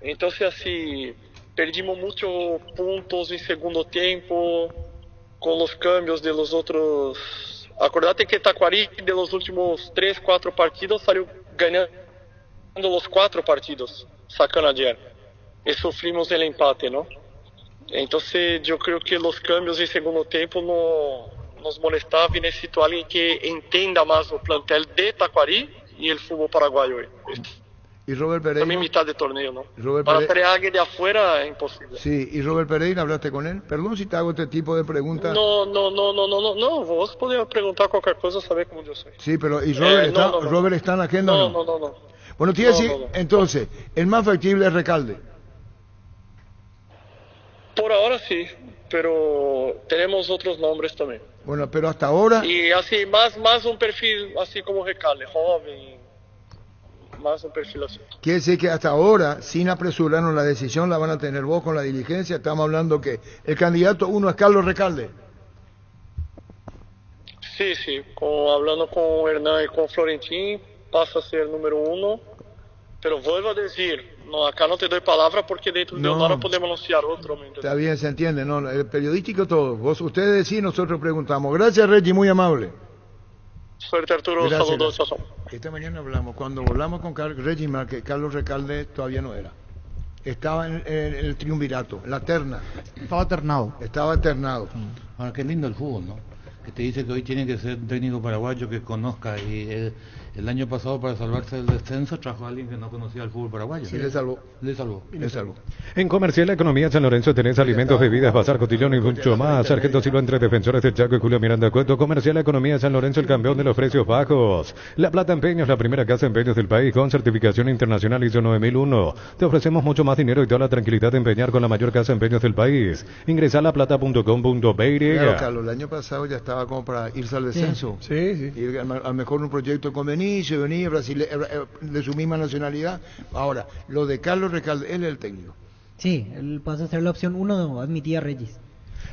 Speaker 14: Entonces, así, perdimos muchos puntos en segundo tiempo con los cambios de los otros. Acordate que Tacuari, de los últimos 3, 4 partidos, salió ganando los 4 partidos, sacando ayer. Y sufrimos el empate, ¿no? Entonces yo creo que los cambios en segundo tiempo nos molestaban y necesito alguien que entienda más el plantel de Tacuari y el fútbol paraguayo hoy.
Speaker 3: ¿Y Robert Pereira?
Speaker 14: También mitad de torneo, ¿no?
Speaker 3: Robert
Speaker 14: Para traer a alguien de afuera es imposible.
Speaker 3: Sí, ¿y Robert Pereira, hablaste con él? Perdón si te hago este tipo de preguntas.
Speaker 14: No, vos podés preguntar cualquier cosa, saber cómo yo soy.
Speaker 3: Sí, pero ¿y Robert, Robert está en la agenda o no?
Speaker 14: No.
Speaker 3: Bueno, te iba a decir, entonces, el más factible es Recalde.
Speaker 14: Por ahora sí, pero tenemos otros nombres también.
Speaker 3: Bueno, pero hasta ahora...
Speaker 14: Y así, más un perfil así como Recalde, joven, más un perfil así.
Speaker 3: Quiere decir que hasta ahora, sin apresurarnos la decisión, la van a tener vos con la diligencia. Estamos hablando que el candidato uno es Carlos Recalde.
Speaker 14: Sí, hablando con Hernán y con Florentín, pasa a ser el número 1, pero vuelvo a decir, No, acá no te doy palabra porque dentro de una hora podemos anunciar otro.
Speaker 3: Está bien, se entiende, no, el periodístico todo. Ustedes decís, nosotros preguntamos. Gracias, Reggie, muy amable.
Speaker 14: Suerte, Arturo.
Speaker 3: Gracias,
Speaker 14: Saludos.
Speaker 3: gracias. Esta mañana hablamos, cuando hablamos con Reggie Márquez, Carlos Recalde todavía no era. Estaba en el triunvirato, en la terna.
Speaker 5: Estaba ternado.
Speaker 3: Estaba ternado.
Speaker 4: Ahora, qué lindo el fútbol, ¿no? Que te dice que hoy tiene que ser un técnico paraguayo que conozca. Y el año pasado, para salvarse del descenso, trajo a alguien que no conocía el fútbol paraguayo.
Speaker 3: Sí, le salvó.
Speaker 4: Le salvó.
Speaker 3: Le salvó.
Speaker 8: En Comercial Economía San Lorenzo tenés alimentos, bebidas, bazar, cotillón y mucho más. Sargento Silva entre defensores del Chaco y Julio Miranda Cueto. Comercial Economía San Lorenzo, el campeón de los precios bajos. La Plata Empeños, la primera casa de empeños del país con certificación internacional ISO 9001. Te ofrecemos mucho más dinero y toda la tranquilidad de empeñar con la mayor casa de empeños del país. Ingresa a laplata.com.py.
Speaker 3: Claro, Carlos, el año pasado ya estaba como para irse al descenso.
Speaker 5: Sí.
Speaker 3: Ir a lo mejor un proyecto de conveniencia, venir de su misma nacionalidad. Ahora, lo de Carlos Recalde, él es el técnico.
Speaker 11: Sí, él pasa a ser la opción 1, admitía Regis.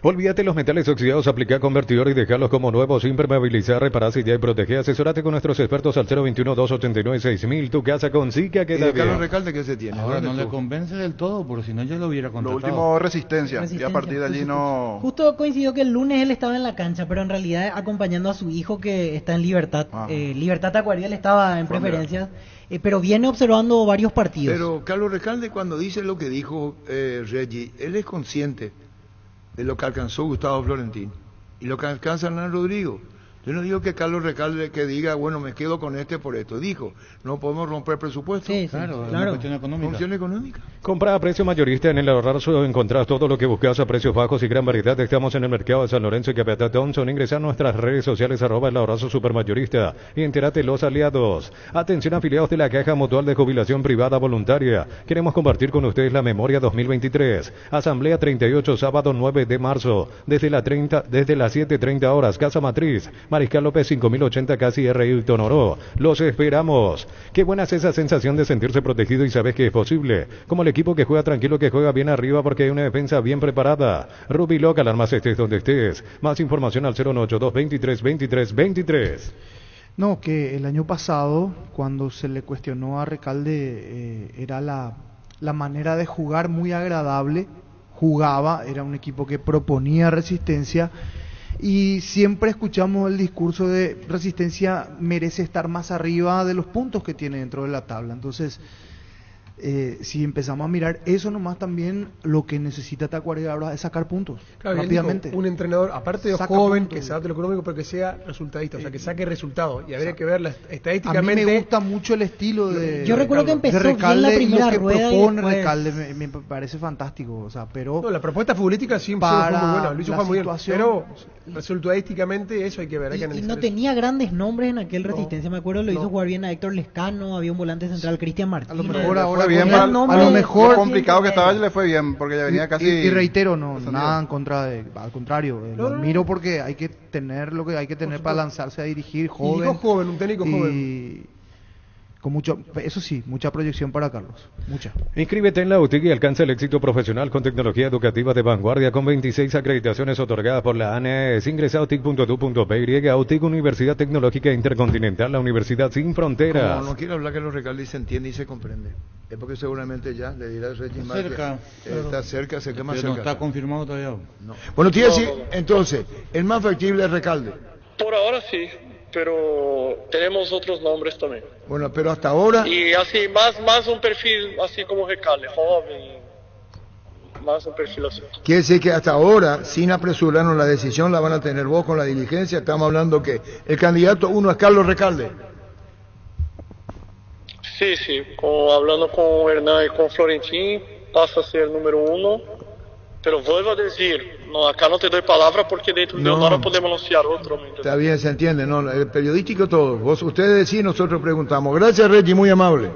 Speaker 8: Olvídate los metales oxidados, aplica convertidor y dejarlos como nuevos, impermeabilizar, reparar, sellar y protege. Asesorate con nuestros expertos al 021-289-6000. Tu casa con Zika queda bien.
Speaker 3: Carlos Recalde, ¿qué se tiene?
Speaker 4: Ahora no le convence del todo, porque si no ya lo hubiera contratado.
Speaker 5: Lo último, resistencia. Y a partir de allí no...
Speaker 11: Justo coincidió que el lunes él estaba en la cancha, pero en realidad acompañando a su hijo que está en Libertad. Libertad Acuarial estaba en preferencias. Pero viene observando varios partidos.
Speaker 3: Pero Carlos Recalde, cuando dice lo que dijo Reggie, él es consciente de lo que alcanzó Gustavo Florentín y lo que alcanza Hernán Rodrigo. Yo no digo que Carlos Recalde que diga, bueno, me quedo con este por esto. Dijo, no podemos romper presupuesto.
Speaker 11: Sí,
Speaker 4: claro.
Speaker 3: Cuestión económica.
Speaker 8: Compra a precio mayorista en el Ahorrazo, encontrás todo lo que buscas a precios bajos y gran variedad. Estamos en el mercado de San Lorenzo y Capitán Thompson. Ingresa a nuestras redes sociales @ el Ahorrazo Supermayorista y entérate los aliados. Atención, afiliados de la Caja Mutual de Jubilación Privada Voluntaria. Queremos compartir con ustedes la memoria 2023. Asamblea 38, sábado 9 de marzo, desde las 7:30 horas, Casa Matriz, Mariscal López 5080, casi R. Hilton Oro. Los esperamos. Qué buena es esa sensación de sentirse protegido y sabes que es posible. Como el equipo que juega tranquilo, que juega bien arriba porque hay una defensa bien preparada. Ruby Local, armas estés donde estés. Más información al 092-23-23-23.
Speaker 5: No, que el año pasado, cuando se le cuestionó a Recalde, era la manera de jugar muy agradable. Jugaba, era un equipo que proponía resistencia. Y siempre escuchamos el discurso de Resistencia merece estar más arriba de los puntos que tiene dentro de la tabla. Entonces, si empezamos a mirar eso nomás, también lo que necesita Tacuary ahora es sacar puntos rápidamente.
Speaker 15: Un entrenador, aparte de joven, que se adapte a lo económico, pero que sea resultadista, o sea, que saque resultados. Y habría que ver estadísticamente.
Speaker 5: A mí me gusta mucho el estilo de...
Speaker 11: Yo recuerdo que empezó bien la primera
Speaker 5: lo que
Speaker 11: rueda.
Speaker 5: Propone Recalde me parece fantástico, o sea, pero...
Speaker 15: No, la propuesta futbolística siempre fue muy buena, lo hizo Juan muy bien, pero resultadísticamente eso hay que ver, hay que analizar.
Speaker 11: Y no tenía grandes nombres en aquel Resistencia, me acuerdo, lo hizo jugar bien a Héctor Lescano, había un volante central, Cristian Martínez.
Speaker 5: A lo mejor ahora
Speaker 16: bien, a lo mejor lo complicado que estaba le fue bien, porque ya venía casi...
Speaker 5: Y reitero, nada en contra al contrario, lo admiro porque hay que tener lo que hay que tener para lanzarse a dirigir, joven.
Speaker 15: Un técnico joven.
Speaker 5: Con mucho, eso sí, mucha proyección para Carlos, mucha.
Speaker 8: Inscríbete en la UTIC y alcanza el éxito profesional con tecnología educativa de vanguardia con 26 acreditaciones otorgadas por la ANES. Ingresa a utic.edu.py, UTIC, Universidad Tecnológica Intercontinental, la Universidad sin fronteras.
Speaker 3: No quiero hablar que los Recalde se entiende y se comprende. Es porque seguramente ya le dirá Reggie Márquez. Está cerca, se quema cerca.
Speaker 4: No está confirmado todavía.
Speaker 3: No. Bueno, te iba a decir, entonces, el más factible es Recalde.
Speaker 14: Por ahora sí, pero tenemos otros nombres también.
Speaker 3: Bueno, pero hasta ahora...
Speaker 14: Y así, más un perfil así como Recalde, joven, más un perfil así.
Speaker 3: Quiere decir que hasta ahora, sin apresurarnos la decisión, la van a tener vos con la diligencia. Estamos hablando que el candidato 1 es Carlos Recalde.
Speaker 14: Sí, hablando con Hernán y con Florentín, pasa a ser el número 1. Pero vuelvo a decir, acá no te doy palabra porque dentro de una hora podemos anunciar otro.
Speaker 3: Está bien, se entiende, el periodístico todo. Ustedes decís, nosotros preguntamos. Gracias, Reggie, muy amable.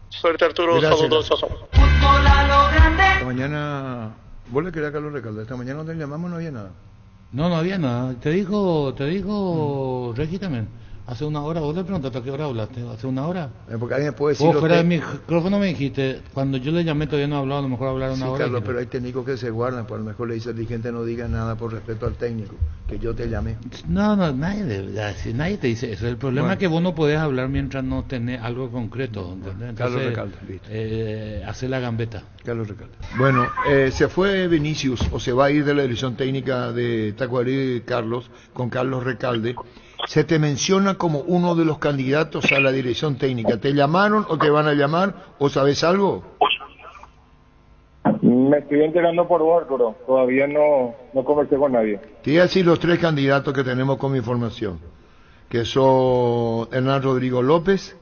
Speaker 14: Suerte, Arturo.
Speaker 3: Gracias.
Speaker 14: Saludos.
Speaker 3: Esta mañana, vos le querías a Carlos Recalde. Esta mañana cuando le llamamos no había nada.
Speaker 4: No había nada. Te dijo Reggie también. Hace una hora, vos le preguntaste a qué hora hablaste, hace una hora.
Speaker 3: Porque alguien puede decir...
Speaker 4: Vos fuera del micrófono me dijiste, cuando yo le llamé todavía no hablaba, a lo mejor hablar una hora.
Speaker 3: Carlos, pero hay técnicos que se guardan, por lo mejor le dice al dirigente no diga nada por respeto al técnico, que yo te llamé.
Speaker 4: No, nadie te dice eso. El problema es que vos no podés hablar mientras no tenés algo concreto, ¿entendés? Entonces,
Speaker 3: Carlos Recalde, listo.
Speaker 4: Hace la gambeta.
Speaker 3: Carlos Recalde. Bueno, se fue Vinicius, o se va a ir de la dirección técnica de Tacuarí, Carlos, con Carlos Recalde. Se te menciona como uno de los candidatos a la dirección técnica. ¿Te llamaron o te van a llamar o sabes algo?
Speaker 6: Me estoy enterando por vos, Arturo. Todavía no conversé con nadie.
Speaker 3: Te voy a decir los 3 candidatos que tenemos como información, que son Hernán Rodrigo López,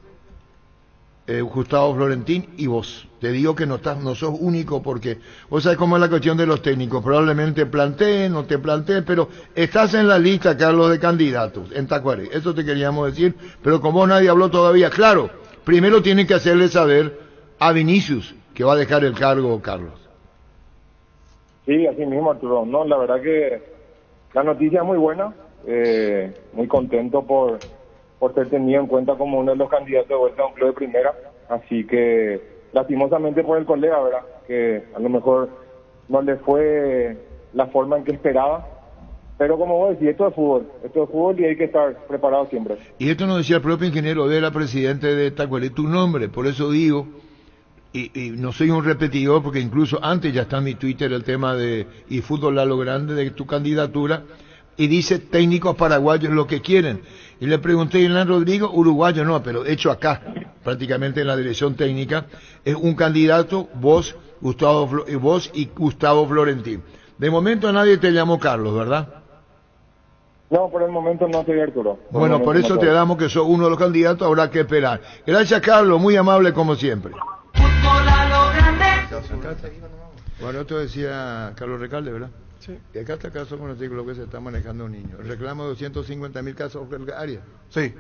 Speaker 3: Gustavo Florentín y vos. Te digo que no sos único porque vos sabés cómo es la cuestión de los técnicos. Probablemente planteen, no te planteen, pero estás en la lista, Carlos, de candidatos en Tacuaré. Eso te queríamos decir, pero como nadie habló todavía, claro, primero tienen que hacerle saber a Vinicius que va a dejar el cargo, Carlos.
Speaker 6: Sí, así mismo, Arturo. No, la verdad que la noticia es muy buena. Muy contento por ser tenido en cuenta como uno de los candidatos de vuelta a un club de primera. Así que, lastimosamente por el colega, ¿verdad? Que a lo mejor no le fue la forma en que esperaba. Pero como vos decís, esto es fútbol y hay que estar preparado siempre.
Speaker 3: Y esto nos decía el propio ingeniero Vera, presidente de Tacuaré, tu nombre. Por eso digo, y no soy un repetidor, porque incluso antes ya está en mi Twitter el tema de y fútbol a lo grande de tu candidatura, y dice técnicos paraguayos lo que quieren. Y le pregunté a Hernán Rodrigo, uruguayo no, pero hecho acá, prácticamente en la dirección técnica, es un candidato, vos y Gustavo Florentín. De momento nadie te llamó Carlos, ¿verdad?
Speaker 6: No, por el momento no estoy, Arturo.
Speaker 3: Bueno, por eso te damos que sos uno de los candidatos, habrá que esperar. Gracias, Carlos, muy amable como siempre. Bueno, esto decía Carlos Recalde, ¿verdad? Sí. Y acá está el caso con lo que se está manejando un niño. El reclamo de 250.000 casos por Arias.
Speaker 16: Sí,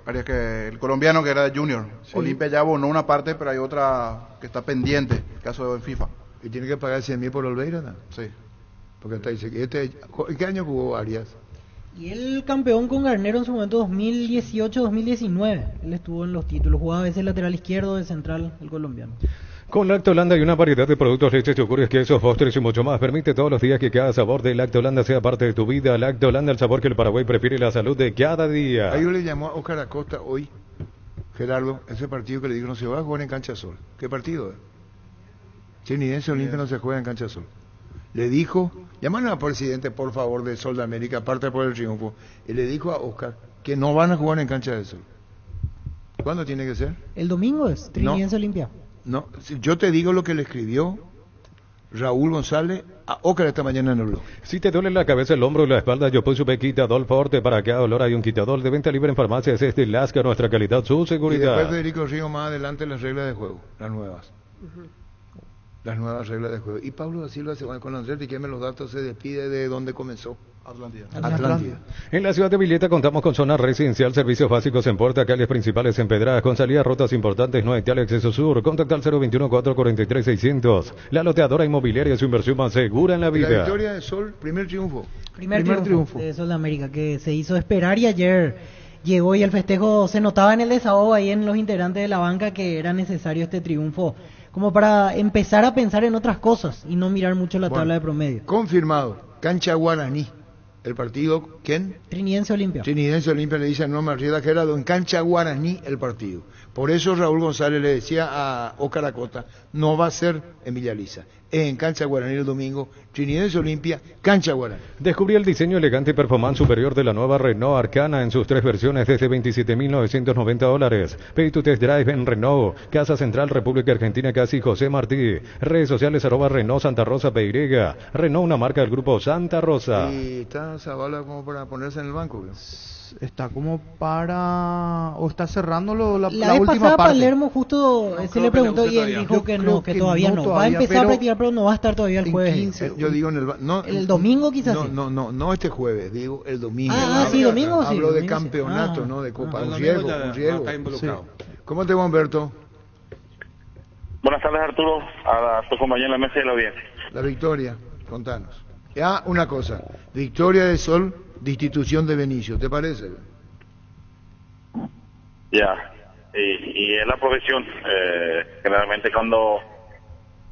Speaker 16: Arias, que el colombiano que era Junior. Sí. Olimpia ya abonó una parte, pero hay otra que está pendiente, el caso de FIFA.
Speaker 3: ¿Y tiene que pagar 100.000 por Olveira, no?
Speaker 16: Sí.
Speaker 3: Porque está dice ¿qué año jugó Arias?
Speaker 11: Y el campeón con Garnero en su momento 2018-2019. Él estuvo en los títulos, jugaba a veces lateral izquierdo de central, el colombiano.
Speaker 8: Con Lactolanda hay una variedad de productos, leches, yogures, quesos, postres y mucho más. Permite todos los días que cada sabor de Lactolanda sea parte de tu vida. Lactolanda, el sabor que el Paraguay prefiere, la salud de cada día.
Speaker 3: Ahí yo le llamó a Oscar Acosta hoy, Gerardo, ese partido que le dijo no se va a jugar en Cancha Sol. ¿Qué partido es? Trinidense Olimpia no se juega en Cancha Sol. Le dijo, llamaron al presidente, por favor, de Sol de América, aparte por el triunfo, y le dijo a Oscar que no van a jugar en Cancha de Sol. ¿Cuándo tiene que ser?
Speaker 11: El domingo es, Trinidense Olimpia.
Speaker 3: No, yo te digo lo que le escribió Raúl González a Ócar esta mañana en el blog.
Speaker 8: Si te duele la cabeza, el hombro y la espalda, yo puse Quitadol Forte. Para cada dolor hay un Quitadol de venta libre en farmacias. Lasca, nuestra calidad, su seguridad.
Speaker 3: Y después Federico Río más adelante las reglas de juego, las nuevas. Las nuevas reglas de juego. Y Pablo da Silva, con Andrés Riquelme los datos, se despide de donde comenzó. Atlántida.
Speaker 8: En la ciudad de Villeta contamos con zona residencial, servicios básicos en puerta, calles principales empedradas, con salidas rutas importantes, no hay tal acceso sur. Contacta al 021-443-600. La loteadora inmobiliaria es su inversión más segura en la vida.
Speaker 3: La victoria de Sol, primer triunfo.
Speaker 11: Primer triunfo de Sol de América, que se hizo esperar y ayer llegó y el festejo se notaba en el desahogo ahí en los integrantes de la banca que era necesario este triunfo como para empezar a pensar en otras cosas y no mirar mucho la tabla de promedio.
Speaker 3: Confirmado, cancha Guaraní. El partido, ¿quién?
Speaker 11: Trinidense Olimpia.
Speaker 3: Trinidense Olimpia le dice a Norma Rieda Gerardo, en cancha Guaraní el partido. Por eso Raúl González le decía a Óscar Acosta, no va a ser en Villaliza, es en cancha Guaraní el domingo, Trinidense Olimpia, cancha Guaraní.
Speaker 8: Descubrí el diseño elegante y performance superior de la nueva Renault Arcana en sus 3 versiones desde $27,990. Pay to test drive en Renault, Casa Central, República Argentina, casi José Martí. Redes sociales @Renault Santa Rosa PY. Renault, una marca del grupo Santa Rosa.
Speaker 3: Y está Zavala como para ponerse en el banco, ¿no?
Speaker 5: Está como para... o está cerrando la
Speaker 11: vez
Speaker 5: última
Speaker 11: pasada
Speaker 5: parte.
Speaker 11: Palermo justo se le preguntó y él dijo que no, que todavía no. Va a empezar a practicar, pero no va a estar todavía el jueves.
Speaker 3: 15, yo digo el
Speaker 11: domingo quizás.
Speaker 3: No este jueves, digo el domingo.
Speaker 11: Sí, domingo sí.
Speaker 3: Hablo de campeonato, no de Copa. Un riesgo. Sí. ¿Cómo te va, Humberto?
Speaker 17: Buenas tardes, Arturo, a tu compañero en la mesa de la audiencia.
Speaker 3: La victoria, contanos. Una cosa, victoria de Sol, de institución de Benicio, ¿te parece?
Speaker 17: Ya, y es la profesión. Generalmente cuando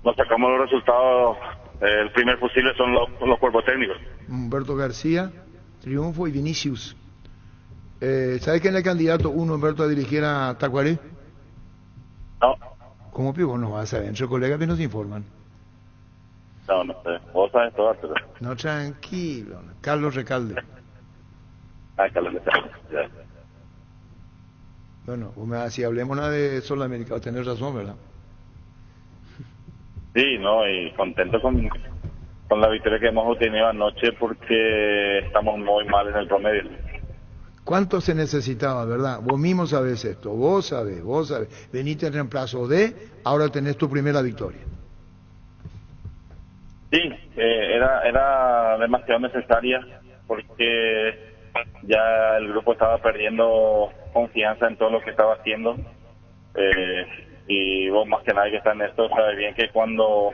Speaker 17: nos sacamos los resultados, el primer fusible son los cuerpos técnicos.
Speaker 3: Humberto García, Triunfo y Vinicius. ¿Sabes quién es el candidato uno, Humberto, a dirigir a Tacuarí?
Speaker 17: No.
Speaker 3: ¿Cómo pivo? No vas a saber, entre colegas que nos informan.
Speaker 17: No sé. Vos sabes todo, Arturo.
Speaker 3: No, tranquilo. Carlos Recalde.
Speaker 17: Carlos Recalde, ya.
Speaker 3: Bueno, si hablemos nada de Sudamérica, tenés razón, ¿verdad?
Speaker 17: Sí, no, y contento con la victoria que hemos obtenido anoche porque estamos muy mal en el promedio.
Speaker 3: ¿Cuánto se necesitaba, verdad? Vos mismo sabés esto, vos sabés. Veniste en reemplazo de, ahora tenés tu primera victoria.
Speaker 17: Sí, era demasiado necesaria porque ya el grupo estaba perdiendo confianza en todo lo que estaba haciendo. Y vos más que nadie que está en esto sabe bien que cuando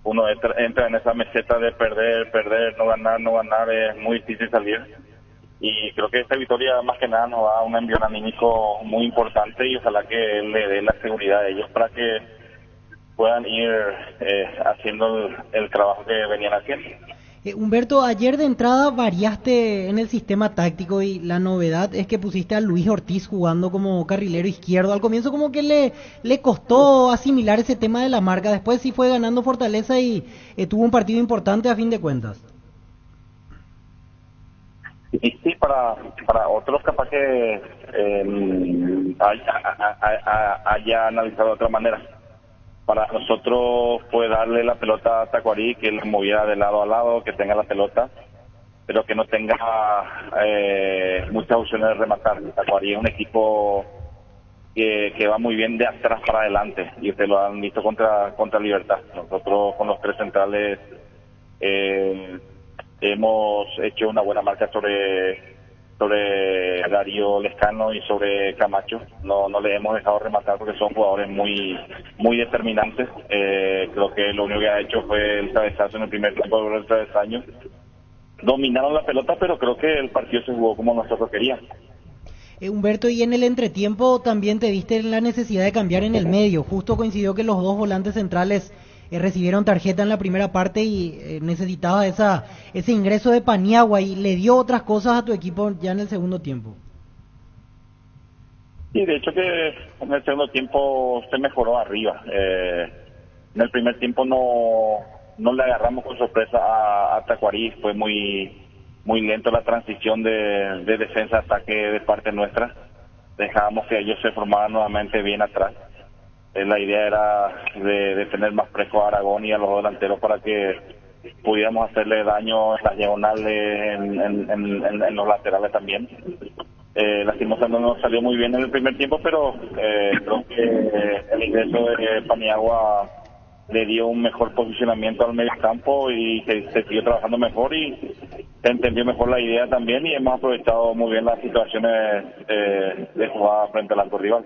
Speaker 17: uno entra en esa meseta de perder, no ganar, es muy difícil salir. Y creo que esta victoria más que nada nos da un envío anímico muy importante y ojalá que le dé la seguridad a ellos para que puedan ir haciendo el trabajo que venían haciendo.
Speaker 11: Humberto, ayer de entrada variaste en el sistema táctico y la novedad es que pusiste a Luis Ortiz jugando como carrilero izquierdo. Al comienzo como que le costó asimilar ese tema de la marca, después sí fue ganando fortaleza y tuvo un partido importante a fin de cuentas.
Speaker 17: Y sí, para otros capaz que haya analizado de otra manera. Para nosotros fue darle la pelota a Tacuarí, que la moviera de lado a lado, que tenga la pelota, pero que no tenga muchas opciones de rematar. Tacuarí es un equipo que va muy bien de atrás para adelante, y ustedes lo han visto contra Libertad. Nosotros con los tres centrales hemos hecho una buena marca sobre Darío Lescano y sobre Camacho. No le hemos dejado rematar porque son jugadores muy determinantes. Creo que lo único que ha hecho fue el cabezazo en el primer tiempo del travesaño. Dominaron la pelota, pero creo que el partido se jugó como nosotros queríamos.
Speaker 11: Humberto, y en el entretiempo también te viste la necesidad de cambiar en el medio. Justo coincidió que los dos volantes centrales recibieron tarjeta en la primera parte y necesitaba ese ingreso de Paniagua y le dio otras cosas a tu equipo ya en el segundo tiempo.
Speaker 17: Sí, de hecho que en el segundo tiempo se mejoró arriba. En el primer tiempo no le agarramos con sorpresa a Tacuarí, fue muy lento la transición de defensa a ataque de parte nuestra. Dejábamos que ellos se formaran nuevamente bien atrás. La idea era de tener más fresco a Aragón y a los delanteros para que pudiéramos hacerle daño en las diagonales, en los laterales también. Lastimosamente no nos salió muy bien en el primer tiempo, pero creo que el ingreso de Paniagua le dio un mejor posicionamiento al medio campo y se siguió trabajando mejor y se entendió mejor la idea también y hemos aprovechado muy bien las situaciones de jugada frente al arco rival.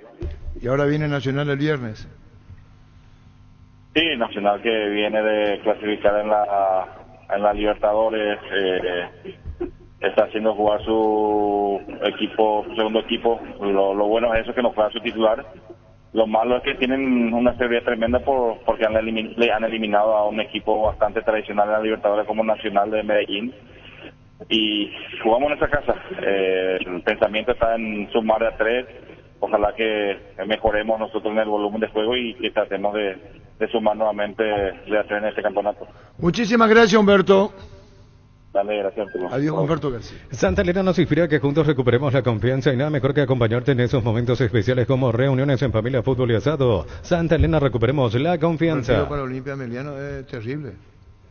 Speaker 3: Y ahora viene Nacional el viernes.
Speaker 17: Sí, Nacional que viene de clasificar en la Libertadores, está haciendo jugar su segundo equipo. Lo bueno es eso, que no juega su titular. Lo malo es que tienen una seguridad tremenda porque le han eliminado a un equipo bastante tradicional en la Libertadores como Nacional de Medellín. Y jugamos en esa casa. El pensamiento está en sumar a 3. Ojalá que mejoremos nosotros en el volumen de juego y que tratemos de sumar nuevamente de hacer en este campeonato.
Speaker 3: Muchísimas gracias, Humberto.
Speaker 17: Dale, gracias, Arturo.
Speaker 3: Adiós, Humberto García.
Speaker 8: Santa Elena nos inspira a que juntos recuperemos la confianza y nada mejor que acompañarte en esos momentos especiales como reuniones en familia, fútbol y asado. Santa Elena, recuperemos la confianza.
Speaker 3: El partido para Olimpia Emiliano es terrible.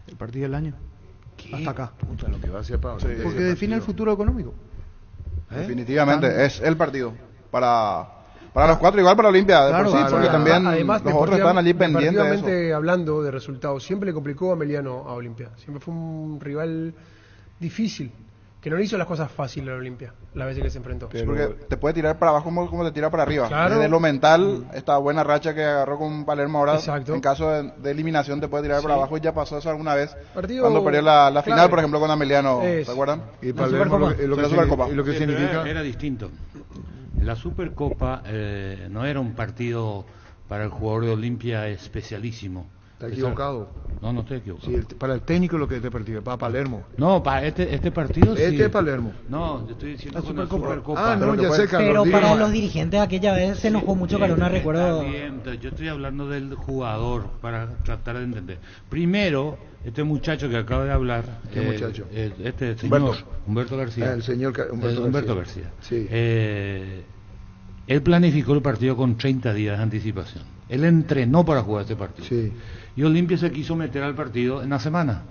Speaker 5: El partido del año.
Speaker 3: ¿Qué?
Speaker 5: Hasta acá.
Speaker 3: Puta, lo que va a hacer para
Speaker 5: Porque define el futuro económico.
Speaker 16: Definitivamente, es el partido. Para los cuatro, igual para Olimpia, de por sí, porque también
Speaker 15: además,
Speaker 16: los otros están allí pendientes de eso.
Speaker 15: Hablando de resultados, siempre le complicó a Emiliano a Olimpia. Siempre fue un rival difícil, que no le hizo las cosas fáciles a Olimpia, las veces que se enfrentó.
Speaker 16: Sí, porque te puede tirar para abajo como te tira para arriba.
Speaker 15: Claro.
Speaker 16: Desde lo mental, esta buena racha que agarró con Palermo ahora,
Speaker 15: exacto,
Speaker 16: en caso de eliminación te puede tirar para abajo, y ya pasó eso alguna vez.
Speaker 15: Partido
Speaker 16: cuando perdió la final, por ejemplo, con Emiliano, ¿se acuerdan?
Speaker 3: Y Palermo, lo que significa
Speaker 4: era distinto. La Supercopa no era un partido para el jugador de Olimpia especialísimo.
Speaker 3: Está equivocado.
Speaker 4: No estoy equivocado.
Speaker 3: Sí, para el técnico lo que es este partido, para Palermo.
Speaker 4: No, para este partido sí.
Speaker 3: Este es Palermo.
Speaker 4: No, yo estoy diciendo
Speaker 3: la
Speaker 4: Supercopa.
Speaker 3: No, ya sé,
Speaker 11: Carlos. Pero para los dirigentes aquella vez se enojó mucho Carona, recuerdo.
Speaker 4: Bien, yo estoy hablando del jugador para tratar de entender. Primero, este muchacho que acaba de hablar.
Speaker 3: ¿Qué muchacho?
Speaker 4: Este señor, Humberto García.
Speaker 3: El señor
Speaker 4: Humberto García.
Speaker 3: Sí.
Speaker 4: Él planificó el partido con 30 días de anticipación. Él entrenó para jugar este partido.
Speaker 3: Sí.
Speaker 4: Y Olimpia se quiso meter al partido en la semana.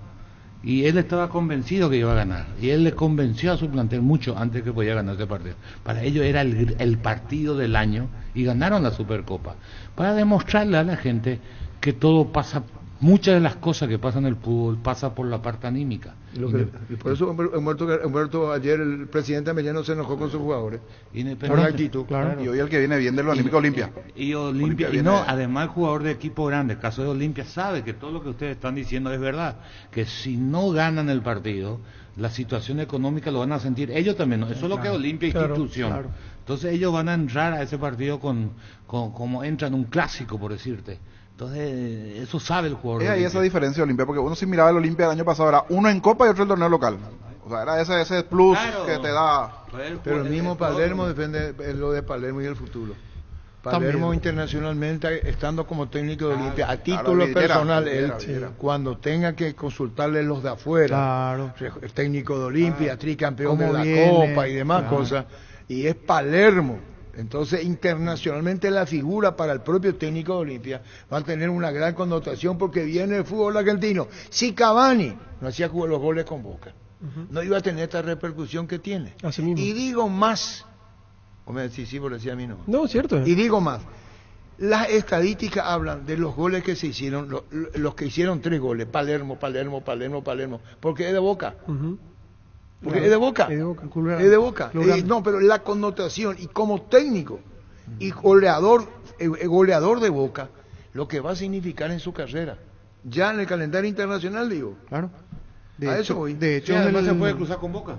Speaker 4: Y él estaba convencido que iba a ganar. Y él le convenció a su plantel mucho antes que podía ganar este partido. Para ellos era el partido del año y ganaron la Supercopa. Para demostrarle a la gente que todo pasa, muchas de las cosas que pasan en el fútbol pasa por la parte anímica.
Speaker 3: Y por eso Humberto ayer, el presidente Ameliano, se enojó con sus jugadores.
Speaker 4: Por
Speaker 3: actitud.
Speaker 16: Claro. Y hoy el que viene bien de lo anímico Olimpia.
Speaker 4: Y Olimpia, además el jugador de equipo grande, el caso de Olimpia, sabe que todo lo que ustedes están diciendo es verdad. Que si no ganan el partido, la situación económica lo van a sentir ellos también. ¿No? Eso es lo que es Olimpia institución. Claro. Entonces ellos van a entrar a ese partido como entran un clásico, por decirte. Entonces, eso sabe el jugador.
Speaker 16: Es ahí esa diferencia de Olimpia, porque uno si miraba el Olimpia del año pasado, era uno en Copa y otro en el torneo local. O sea, era ese plus que te da.
Speaker 3: Pero el mismo Palermo depende de lo de Palermo y el futuro. Palermo internacionalmente, estando como técnico de Olimpia, a título personal, él, cuando tenga que consultarle los de afuera, el técnico de Olimpia, tricampeón de la Copa y demás cosas, y es Palermo. Entonces, internacionalmente la figura para el propio técnico de Olimpia va a tener una gran connotación porque viene el fútbol argentino. Si Cavani no hacía los goles con Boca, no iba a tener esta repercusión que tiene. Y digo más, o me decís, sí, por decir a mí no.
Speaker 15: No, cierto.
Speaker 3: Y digo más, las estadísticas hablan de los goles que se hicieron, los que hicieron 3 goles, Palermo, porque es de Boca. Porque es de Boca. No, pero la connotación y como técnico y goleador de Boca, lo que va a significar en su carrera, ya en el calendario internacional, digo.
Speaker 5: Claro.
Speaker 4: De hecho, además se puede cruzar con Boca.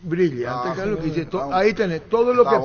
Speaker 3: Brillante, Carlos, que dice, ahí tenés todo lo que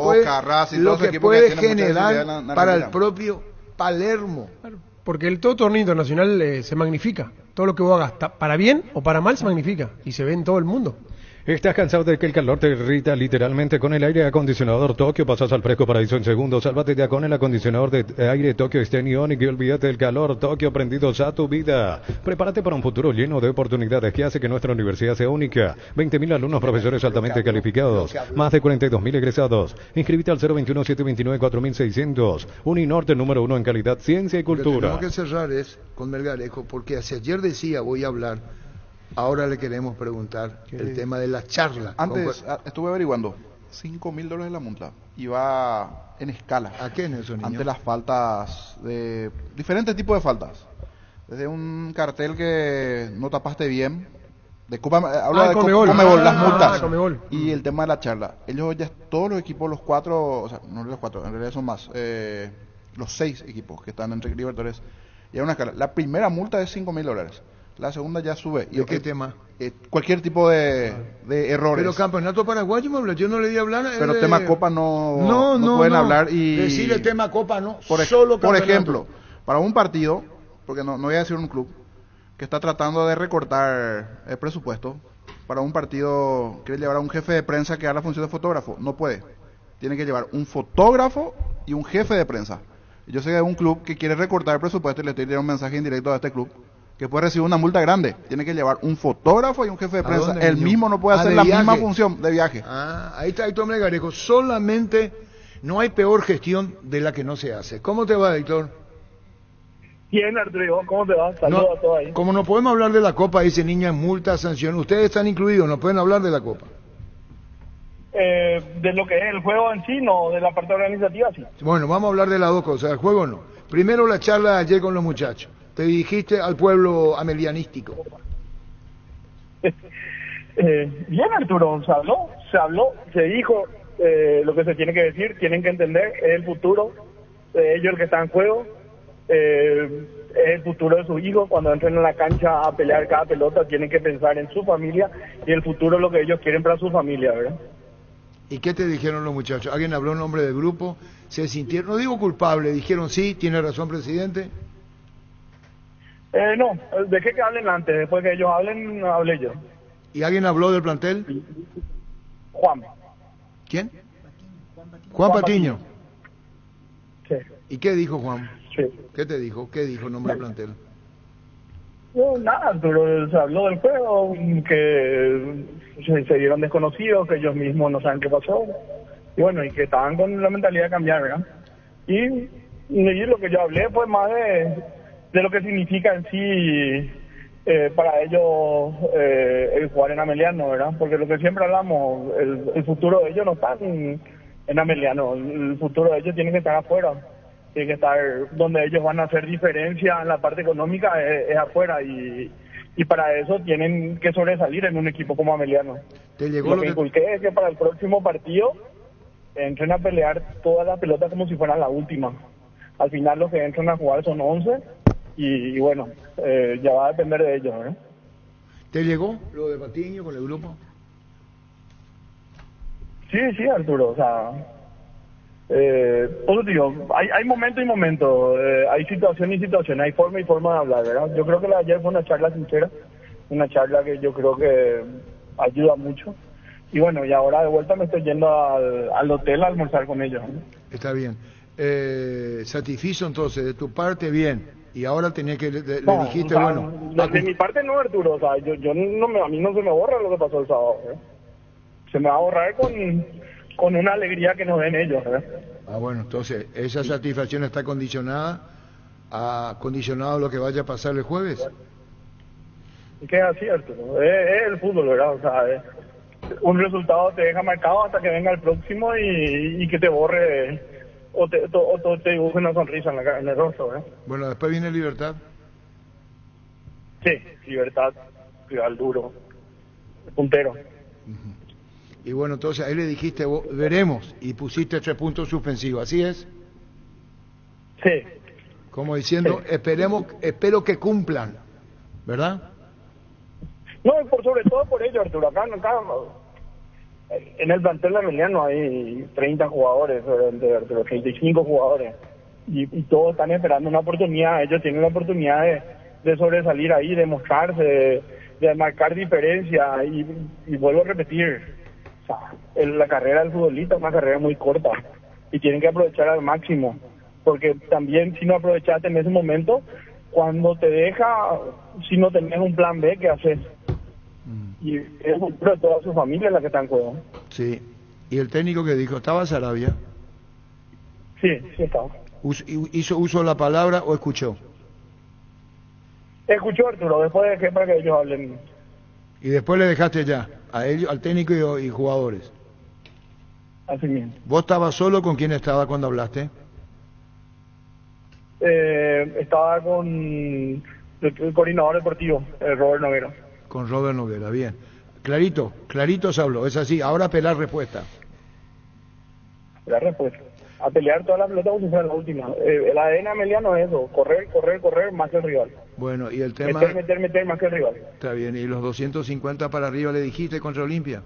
Speaker 3: puede generar para el propio Palermo.
Speaker 15: Claro, porque todo torneo internacional se magnifica. Todo lo que vos hagas, para bien o para mal, se magnifica y se ve en todo el mundo.
Speaker 8: ¿Estás cansado de que el calor te irrita literalmente? Con el aire acondicionador Tokio pasas al fresco paraíso en segundos. Sálvate ya con el acondicionador de aire Tokio Stenionic y olvídate del calor. Tokio, prendidos a tu vida. Prepárate para un futuro lleno de oportunidades que hace que nuestra universidad sea única. 20.000 alumnos, profesores altamente calificados. Más de 42.000 egresados. Inscríbete al 021-729-4600. Uninorte, número 1 en calidad, ciencia y cultura.
Speaker 3: Lo que tenemos que cerrar es con Melgarejo, porque hace ayer decía, voy a hablar. Ahora le queremos preguntar el tema de la charla.
Speaker 16: Antes estuve averiguando, $5.000 la multa. Y va en escala.
Speaker 3: ¿A qué en eso, niño?
Speaker 16: Ante las faltas, de diferentes tipos de faltas. Desde un cartel que no tapaste bien, de Copa, habla de Conmebol, las multas. Y el tema de la charla. Ellos ya, todos los equipos, los 4, o sea, no los 4, en realidad son más, los 6 equipos que están entre Libertadores, y hay una escala. La primera multa es $5.000. La segunda ya sube.
Speaker 3: ¿Y qué tema?
Speaker 16: Cualquier tipo de errores.
Speaker 3: Pero campeonato paraguayo, yo no le di a hablar.
Speaker 16: Pero tema Copa no pueden hablar. Y
Speaker 3: decir el tema Copa no,
Speaker 16: por ejemplo, para un partido, porque no voy a decir un club, que está tratando de recortar el presupuesto, para un partido quiere llevar a un jefe de prensa que haga la función de fotógrafo. No puede. Tiene que llevar un fotógrafo y un jefe de prensa. Yo sé que hay un club que quiere recortar el presupuesto y le estoy dando un mensaje indirecto a este club, que puede recibir una multa grande. Tiene que llevar un fotógrafo y un jefe de prensa. El mismo no puede hacer la misma función de viaje.
Speaker 3: Ahí está Héctor Melgarejo. Solamente no hay peor gestión de la que no se hace. ¿Cómo te va, Héctor?
Speaker 18: Bien, Arturo, ¿cómo te va? Saludos a todos ahí.
Speaker 3: Como no podemos hablar de la Copa, dice niña, multa, sanción. Ustedes están incluidos, no pueden hablar de la Copa.
Speaker 18: De lo que es el juego en sí, no, de la parte organizativa, sí.
Speaker 3: Bueno, vamos a hablar de las dos cosas. El juego no. Primero la charla de ayer con los muchachos. Te dirigiste al pueblo amelianístico.
Speaker 18: Bien, Arturo, se habló, se dijo lo que se tiene que decir, tienen que entender, es el futuro de ellos el que está en juego, es el futuro de sus hijos. Cuando entren en la cancha a pelear cada pelota, tienen que pensar en su familia y el futuro es lo que ellos quieren para su familia, ¿verdad?
Speaker 3: ¿Y qué te dijeron los muchachos? ¿Alguien habló en nombre del grupo? ¿Se sintieron, no digo culpable, dijeron sí, tiene razón, presidente?
Speaker 18: No, dejé que hablen antes, después que ellos hablen, hablé yo.
Speaker 3: ¿Y alguien habló del plantel?
Speaker 18: Juan.
Speaker 3: ¿Quién? Juan Patiño.
Speaker 18: Sí.
Speaker 3: ¿Y qué dijo Juan?
Speaker 18: Sí.
Speaker 3: ¿Qué te dijo? ¿Qué dijo en nombre del plantel?
Speaker 18: No, nada, pero se habló del juego, que se dieron desconocidos, que ellos mismos no saben qué pasó. Y bueno, y que estaban con la mentalidad de cambiar, ¿verdad? Y lo que yo hablé fue más de lo que significa en sí para ellos el jugar en Ameliano, ¿verdad? Porque lo que siempre hablamos, el futuro de ellos no está en Ameliano, el futuro de ellos tiene que estar afuera, tiene que estar donde ellos van a hacer diferencia en la parte económica, es afuera, y para eso tienen que sobresalir en un equipo como Ameliano. Lo que inculqué es que para el próximo partido entren a pelear todas las pelotas como si fueran la última. Al final los que entran a jugar son 11 y bueno, ya va a depender de ellos, ¿eh?
Speaker 3: ¿Te llegó lo de Patiño con el grupo?
Speaker 18: Sí, Arturo, o sea, pues digo, hay momento y momento, hay situación y situación, hay forma y forma de hablar, ¿verdad? Yo creo que la de ayer fue una charla sincera, una charla que yo creo que ayuda mucho. Y bueno, y ahora de vuelta me estoy yendo al hotel a almorzar con ellos, ¿no?
Speaker 3: Está bien. Satisfizo entonces, de tu parte, bien. Y ahora tenía que, le dijiste,
Speaker 18: o sea,
Speaker 3: bueno...
Speaker 18: De mi parte no, Arturo, o sea, yo no a mí no se me borra lo que pasó el sábado, ¿eh? Se me va a borrar con una alegría que nos den ellos, ¿eh?
Speaker 3: Bueno, entonces, ¿esa satisfacción está condicionada a lo que vaya a pasar el jueves?
Speaker 18: Y que es así, Arturo, es el fútbol, ¿verdad? O sea, un resultado te deja marcado hasta que venga el próximo y que te borre o te dibuje una sonrisa en el rostro, ¿eh?
Speaker 3: Bueno, después viene Libertad.
Speaker 18: Sí, Libertad, rival duro, puntero.
Speaker 3: Y bueno, entonces ahí le dijiste, veremos, y pusiste 3 puntos suspensivos, ¿así es?
Speaker 18: Sí.
Speaker 3: Como diciendo, sí. Espero que cumplan, ¿verdad?
Speaker 18: No, sobre todo por ello, Arturo. Acá en el plantel de Ameliano hay 30 jugadores, Arturo, 35 jugadores, y todos están esperando una oportunidad. Ellos tienen la oportunidad de sobresalir ahí, de mostrarse, de marcar diferencia, y vuelvo a repetir, o sea, la carrera del futbolista es una carrera muy corta, y tienen que aprovechar al máximo, porque también si no aprovechaste en ese momento, cuando te deja, si no tenés un plan B, ¿qué haces? Y es el futuro de toda su familia la que está en juego.
Speaker 3: Sí. ¿Y el técnico que dijo? ¿Estaba Sarabia?
Speaker 18: Sí estaba.
Speaker 3: ¿Hizo uso de la palabra o escuchó?
Speaker 18: Escuchó, Arturo, después dejé para que ellos hablen.
Speaker 3: ¿Y después le dejaste ya a ellos, al técnico y jugadores?
Speaker 18: Así mismo.
Speaker 3: ¿Vos estabas solo? ¿Con quién estaba cuando hablaste?
Speaker 18: Estaba con el coordinador deportivo, Robert Noguera.
Speaker 3: Con Robert Noguera, bien. Clarito se habló, es así. Ahora apelar respuesta.
Speaker 18: La respuesta. A pelear toda la pelota como si fuera la última. El ADN ameliano es eso, correr más que el rival.
Speaker 3: Bueno, y el tema...
Speaker 18: Meter más que el rival.
Speaker 3: Está bien, ¿y los 250 para arriba le dijiste contra Olimpia?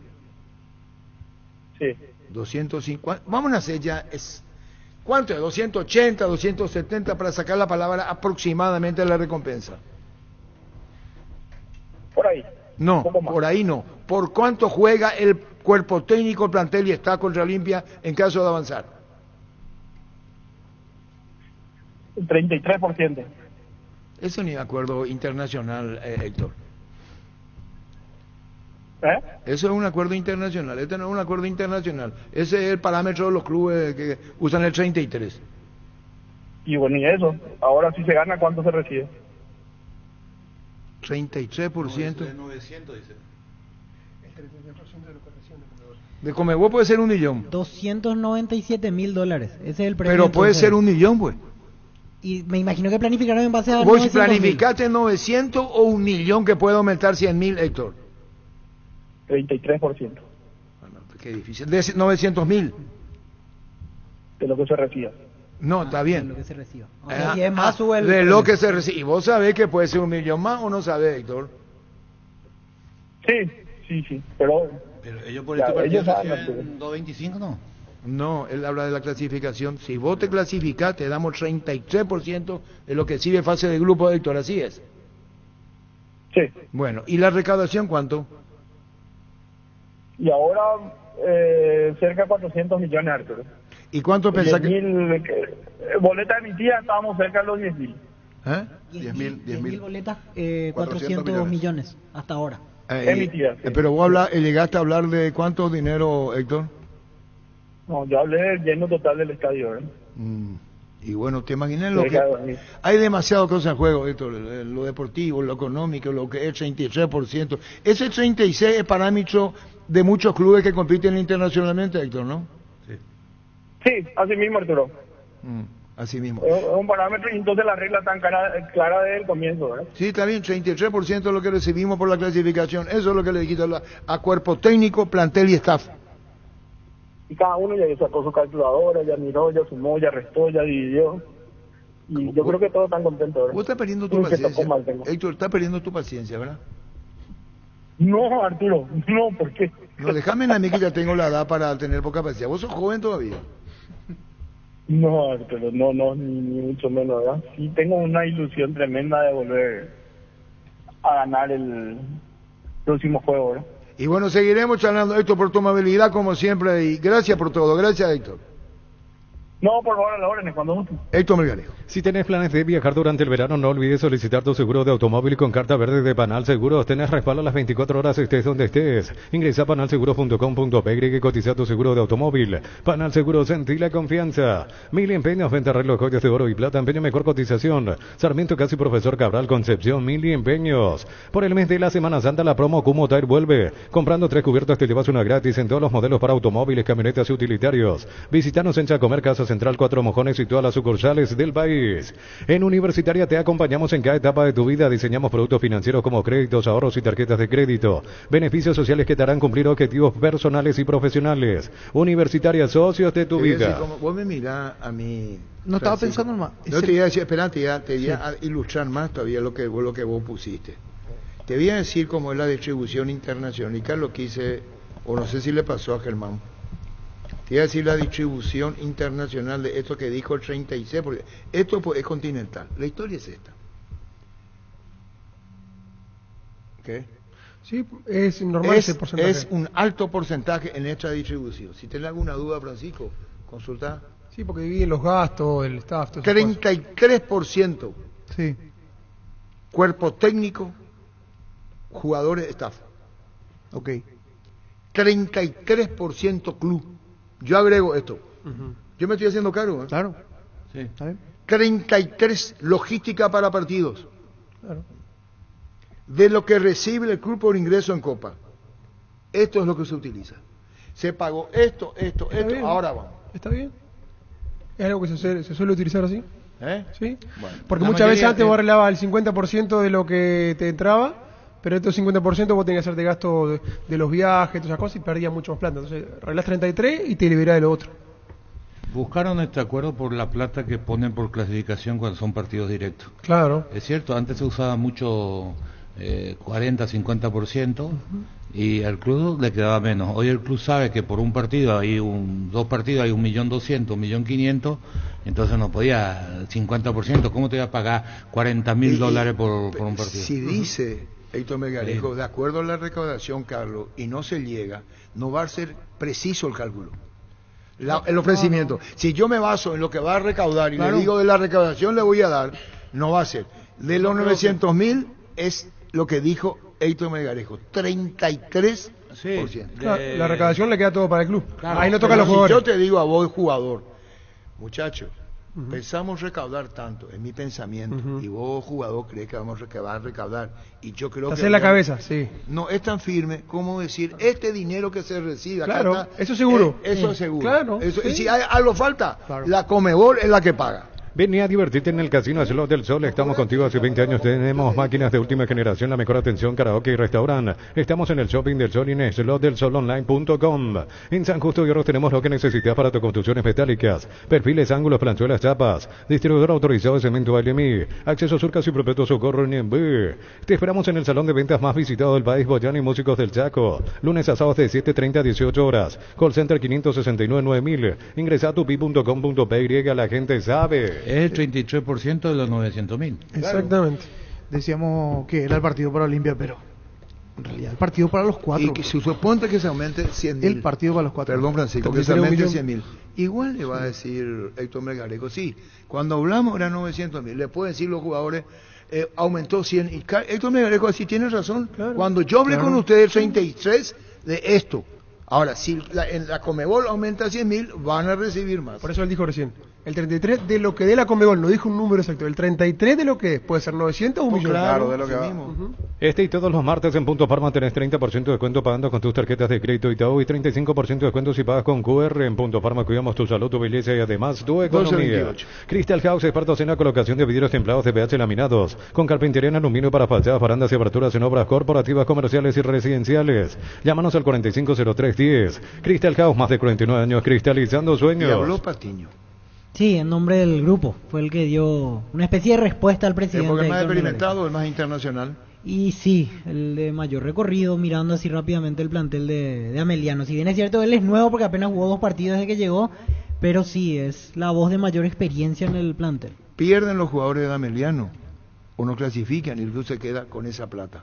Speaker 18: Sí.
Speaker 3: 250, vamos a hacer ya, ¿cuánto es? 280, 270 para sacar la palabra aproximadamente de la recompensa.
Speaker 18: Por ahí.
Speaker 3: No, por ahí no. ¿Por cuánto juega el cuerpo técnico, el plantel y está contra Olimpia en caso de avanzar?
Speaker 18: 33%.
Speaker 3: Eso ni acuerdo internacional, Héctor. Eso es un acuerdo internacional, este no es un acuerdo internacional. Ese es el parámetro de los clubes que usan el 33.
Speaker 18: Y bueno, y eso, ahora si se gana, ¿cuánto se recibe?
Speaker 3: 33%.
Speaker 4: De 900, dice.
Speaker 15: El 33% de lo que reciben de Comebol.
Speaker 3: De Comebol puede ser $1.000.000.
Speaker 11: $297.000. Ese es el premio.
Speaker 3: Pero puede
Speaker 11: entonces
Speaker 3: ser $1.000.000, pues.
Speaker 11: Y me imagino que planificaron en base a
Speaker 3: ¿Vos planificaste 900 o $1.000.000 que puede aumentar 100.000, Héctor?
Speaker 18: 33%.
Speaker 3: Bueno, qué difícil. De 900.000.
Speaker 18: De lo que se recibe.
Speaker 3: No, está bien.
Speaker 11: De lo que se reciba. O sea, si es más, sube el...
Speaker 3: De lo que se recibe. ¿Y vos sabés que puede ser $1.000.000 más o no sabés, Héctor?
Speaker 18: Sí. Pero
Speaker 4: Pero ellos por
Speaker 18: Claro,
Speaker 4: este
Speaker 18: ellos
Speaker 4: partido
Speaker 18: saben,
Speaker 4: hacían 2.25, ¿no?
Speaker 3: No, él habla de la clasificación. Si vos te clasificás, te damos 33% de lo que sirve fase de grupo, Héctor, así es.
Speaker 18: Sí.
Speaker 3: Bueno, ¿y la recaudación cuánto?
Speaker 18: Y ahora cerca de 400 millones, Arturo.
Speaker 3: ¿Y cuánto pensás que...?
Speaker 18: 10.000 boleta emitida, estábamos cerca de los 10.000.
Speaker 3: ¿Eh?
Speaker 11: 10.000 boletas, 400
Speaker 16: 400
Speaker 11: millones hasta ahora.
Speaker 18: Emitidas, sí.
Speaker 3: Pero vos llegaste a hablar de cuánto dinero, Héctor.
Speaker 18: No, yo hablé del lleno total del estadio.
Speaker 3: Y bueno, te imaginas lo que...
Speaker 18: Cerca de 2.000.
Speaker 3: Hay demasiadas cosas en juego, Héctor, lo deportivo, lo económico, lo que es 33%. Ese 36% es parámetro de muchos clubes que compiten internacionalmente, Héctor, ¿no?
Speaker 18: Sí, así mismo, Arturo.
Speaker 3: Así mismo.
Speaker 18: Es un parámetro y entonces la regla tan clara desde el comienzo, ¿verdad?
Speaker 3: Sí, está bien, 33% es lo que recibimos por la clasificación. Eso es lo que le dijiste a cuerpo técnico, plantel y staff.
Speaker 18: Y cada uno ya sacó su calculadora, ya miró, ya sumó, ya restó, ya dividió. Y yo creo que todos están contentos, ¿verdad?
Speaker 3: Vos estás perdiendo tu paciencia. Héctor, estás perdiendo tu paciencia, ¿verdad?
Speaker 18: No, Arturo, no, ¿por qué?
Speaker 3: No, déjame a mí que ya tengo la edad para tener poca paciencia. Vos sos joven todavía.
Speaker 18: No, Arturo, no, ni mucho menos, ¿verdad? Sí tengo una ilusión tremenda de volver a ganar el próximo juego, ¿verdad?
Speaker 3: Y bueno, seguiremos charlando, Héctor, por tu amabilidad como siempre, y gracias por todo. Gracias, Héctor.
Speaker 18: No, por favor, a las órdenes, cuando guste.
Speaker 3: Héctor Melgarejo.
Speaker 8: Si tenés planes de viajar durante el verano, no olvides solicitar tu seguro de automóvil con carta verde de Panal Seguros. Tenés respaldo las 24 horas, estés donde estés. Ingresa a panalseguros.com.py y cotiza tu seguro de automóvil. Panal Seguros, sentí la confianza. Mil empeños, venta reloj, joyas de oro y plata, empeño mejor cotización. Sarmiento Casi Profesor Cabral, Concepción, Mil empeños. Por el mes de la Semana Santa, la promo Kumo Tire vuelve. Comprando 3 cubiertas te llevas una gratis en todos los modelos para automóviles, camionetas y utilitarios. Visítanos en Chacomer, Casa Central, 4 Mojones y todas las sucursales del país. En Universitaria te acompañamos en cada etapa de tu vida. Diseñamos productos financieros como créditos, ahorros y tarjetas de crédito. Beneficios sociales que te harán cumplir objetivos personales y profesionales. Universitaria, socios de tu vida.
Speaker 3: Decir, como vos me mirás a mí...
Speaker 5: No estaba pensando más.
Speaker 3: No te iba a decir, esperate, te voy a ilustrar más todavía lo que vos pusiste. Te voy a decir cómo es la distribución internacional. Y Carlos quise, o no sé si le pasó a Germán. Te iba a decir la distribución internacional de esto que dijo el 36, porque esto es continental. La historia es esta. ¿Qué?
Speaker 15: Sí, es normal ese porcentaje.
Speaker 3: Es un alto porcentaje en esta distribución. Si tenés alguna duda, Francisco, consulta.
Speaker 15: Sí, porque dividen los gastos, el staff.
Speaker 3: 33%.
Speaker 15: Sí.
Speaker 3: Cuerpo técnico, jugadores, staff.
Speaker 15: Ok.
Speaker 3: 33% club. Yo agrego esto. Yo me estoy haciendo cargo, ¿eh?
Speaker 15: Claro.
Speaker 4: Sí.
Speaker 15: ¿Está bien?
Speaker 3: 33 logística para partidos.
Speaker 15: Claro.
Speaker 3: De lo que recibe el club por ingreso en Copa. Esto es lo que se utiliza. Se pagó esto,
Speaker 15: Bien.
Speaker 3: ahora vamos.
Speaker 15: ¿Está bien? ¿Es algo que se suele utilizar así? Sí.
Speaker 3: Bueno,
Speaker 15: porque muchas veces antes vos arreglabas el 50% de lo que te entraba, pero estos 50% vos tenías que hacerte gasto de los viajes, todas esas cosas, y perdías mucho más plata. Entonces arreglás 33 y te liberás de lo otro.
Speaker 4: Buscaron este acuerdo por la plata que ponen por clasificación cuando son partidos directos.
Speaker 15: Claro.
Speaker 4: Es cierto, antes se usaba mucho 40-50%, y al club le quedaba menos. Hoy el club sabe que por un partido, dos partidos hay 1.200.000, 1.500.000, entonces no podía 50%. ¿Cómo te iba a pagar $40.000 por un partido?
Speaker 3: Si dice Héctor Melgarejo, de acuerdo a la recaudación, Carlos, y no se llega, no va a ser preciso el cálculo. El ofrecimiento. Si yo me baso en lo que va a recaudar y le digo de la recaudación le voy a dar, no va a ser. De los 900.000 es lo que dijo Héctor Melgarejo, 33%.
Speaker 15: Sí, la recaudación le queda todo para el club. Claro, ahí no toca a los jugadores.
Speaker 3: Si yo te digo a vos, jugador, muchacho, pensamos recaudar tanto, es mi pensamiento, y vos, jugador, crees que vamos a recaudar, y yo creo que...
Speaker 15: Hacer la cabeza, sí.
Speaker 3: No es tan firme como decir, este dinero que se recibe acá
Speaker 15: claro,
Speaker 3: está,
Speaker 15: eso es seguro.
Speaker 3: Eso es seguro.
Speaker 15: Claro.
Speaker 3: Eso,
Speaker 15: sí.
Speaker 3: Y si hay algo falta, la Conmebol es la que paga.
Speaker 8: Vení a divertirte en el Casino Slot del Sol. Estamos contigo hace 20 años. Tenemos máquinas de última generación, la mejor atención, karaoke y restaurante. Estamos en el Shopping del Sol y en slotdelsolonline.com. En San Justo y Oro tenemos lo que necesitas para tus construcciones metálicas. Perfiles, ángulos, planchuelas, chapas. Distribuidor autorizado de cemento LMI. Acceso Surcas y Propeto Socorro NB. Te esperamos en el salón de ventas más visitado del país, Boyani Músicos del Chaco. Lunes a sábados de 7:30 a 18 horas. Call Center 569-9000. Ingresa a tupi.com.py, la gente sabe.
Speaker 4: Es el 33% de los 900.000.
Speaker 15: Exactamente.
Speaker 5: Decíamos que era el partido para Olimpia, pero en realidad el partido para los cuatro.
Speaker 3: Y que se supone que se aumente 100.000.
Speaker 5: El partido para los cuatro.
Speaker 3: Perdón, Francisco, que se aumente 100.000. Igual le va a decir Héctor Melgarejo, sí, cuando hablamos era 900.000. Le pueden decir los jugadores, aumentó 100. Y Héctor Melgarejo así tiene razón.
Speaker 15: Claro,
Speaker 3: cuando yo hablé con ustedes 33 de esto. Ahora, si en la Conmebol aumenta 100.000, van a recibir más.
Speaker 15: Por eso él dijo recién, el 33 de lo que dé la Conmebol, no dijo un número exacto, el 33 de lo que es, puede ser 900 o 1 millón.
Speaker 16: Claro, de lo que va.
Speaker 8: Este y todos los martes en Punto Farma tenés 30% de descuento pagando con tus tarjetas de crédito Itaú y 35% de descuento si pagas con QR. En Punto Farma cuidamos tu salud, tu belleza y además tu economía.
Speaker 3: 1228.
Speaker 8: Crystal House, expertos en la colocación de vidrios templados de pH laminados, con carpintería en aluminio para fachadas, barandas y aberturas en obras corporativas, comerciales y residenciales. Llámanos al 450310. Crystal House, más de 49 años cristalizando sueños.
Speaker 3: Y habló Patiño.
Speaker 11: Sí, en nombre del grupo. Fue el que dio una especie de respuesta al presidente.
Speaker 3: Porque el más
Speaker 11: Héctor
Speaker 3: experimentado,
Speaker 11: Melgarejo.
Speaker 3: el más internacional.
Speaker 11: Y sí, el de mayor recorrido, mirando así rápidamente el plantel de Ameliano. Si bien es cierto, él es nuevo porque apenas jugó 2 partidos desde que llegó, pero sí, es la voz de mayor experiencia en el plantel.
Speaker 3: Pierden los jugadores de Ameliano, o no clasifican y el club se queda con esa plata.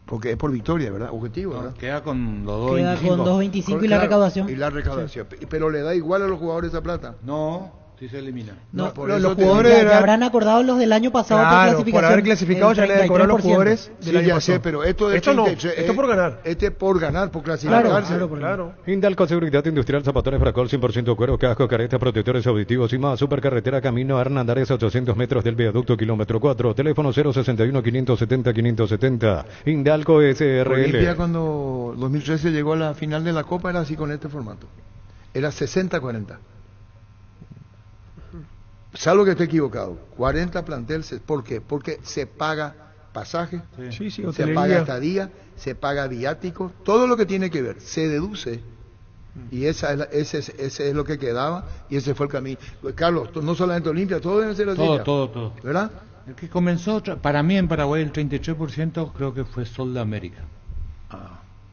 Speaker 3: Porque es por victoria, ¿verdad? Objetivo, ¿verdad?
Speaker 4: Queda con los 2.25.
Speaker 11: Queda con 2.25 y la recaudación.
Speaker 3: Y la recaudación. Pero le da igual a los jugadores esa plata.
Speaker 4: No, sí se elimina.
Speaker 11: No,
Speaker 3: por
Speaker 15: los
Speaker 3: eso te
Speaker 15: jugadores
Speaker 3: digo.
Speaker 15: de
Speaker 11: ya habrán acordado los del año pasado por
Speaker 15: Claro,
Speaker 11: clasificación.
Speaker 15: por haber clasificado ya le decoraron los
Speaker 11: 33%.
Speaker 15: jugadores
Speaker 3: Sí,
Speaker 15: del año
Speaker 3: ya
Speaker 15: pasado.
Speaker 3: sé, pero esto de
Speaker 15: Esto no,
Speaker 3: 33,
Speaker 15: esto por ganar.
Speaker 3: Este por ganar, por clasificarse.
Speaker 15: Claro.
Speaker 8: Indalco Seguridad Industrial, Zapatones Fracol, 100% cuero, casco, careta, protectores auditivos y más. Supercarretera Camino Hernandares, 800 metros del viaducto, kilómetro 4. Teléfono 061-570-570. Indalco SRL.
Speaker 3: Olimpia cuando 2013 llegó a la final de la Copa era así con este formato. Era 60-40. Salvo que esté equivocado. 40 planteles. ¿Por qué? Porque se paga pasaje,
Speaker 15: Sí,
Speaker 3: se
Speaker 15: hotelería.
Speaker 3: paga estadía, se paga viático, todo lo que tiene que ver, se deduce. Y ese es lo que quedaba y ese fue el camino. Carlos, no solamente Olimpia, todo debe ser así.
Speaker 4: Todo.
Speaker 3: ¿Verdad?
Speaker 4: El que comenzó, para mí en Paraguay el 33% creo que fue Sol de América.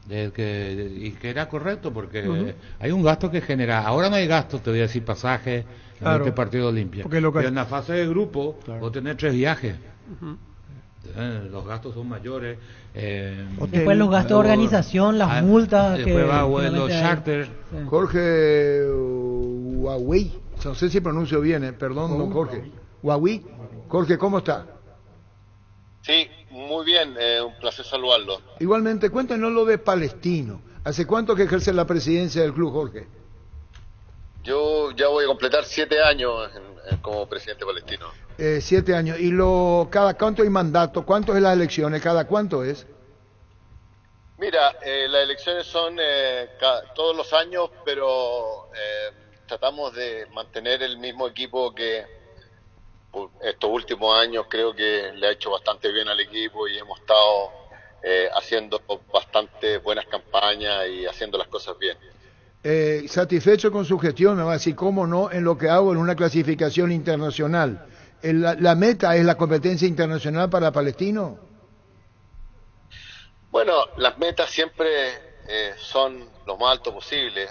Speaker 4: Y que era correcto porque hay un gasto que genera. Ahora no hay gasto, te voy a decir pasaje en
Speaker 15: Claro.
Speaker 4: este partido de Olimpia.
Speaker 15: Porque lo que-
Speaker 4: Pero en la fase de grupo vos tenés 3 viajes. Los gastos son mayores.
Speaker 11: Después los gastos de organización, las multas.
Speaker 4: Después va los
Speaker 11: finalmente hay.
Speaker 4: charters.
Speaker 11: Sí.
Speaker 3: Jorge Huawei, no sé si pronuncio bien, perdón, don Jorge. Huawei, Jorge, ¿cómo está?
Speaker 19: Sí, muy bien, un placer saludarlo.
Speaker 3: Igualmente, cuéntenos lo de Palestino. ¿Hace cuánto que ejerce la presidencia del club, Jorge?
Speaker 19: Yo ya voy a completar 7 años como presidente palestino.
Speaker 3: 7 años. ¿Y cada cuánto hay mandato? ¿Cuánto es las elecciones? ¿Cada cuánto es?
Speaker 19: Mira, las elecciones son todos los años, pero tratamos de mantener el mismo equipo que por estos últimos años creo que le ha hecho bastante bien al equipo y hemos estado haciendo bastante buenas campañas y haciendo las cosas bien.
Speaker 3: Satisfecho con su gestión, me va a decir, cómo no, en lo que hago en una clasificación internacional. La meta es la competencia internacional para Palestino.
Speaker 19: Bueno, las metas siempre son lo más alto posible,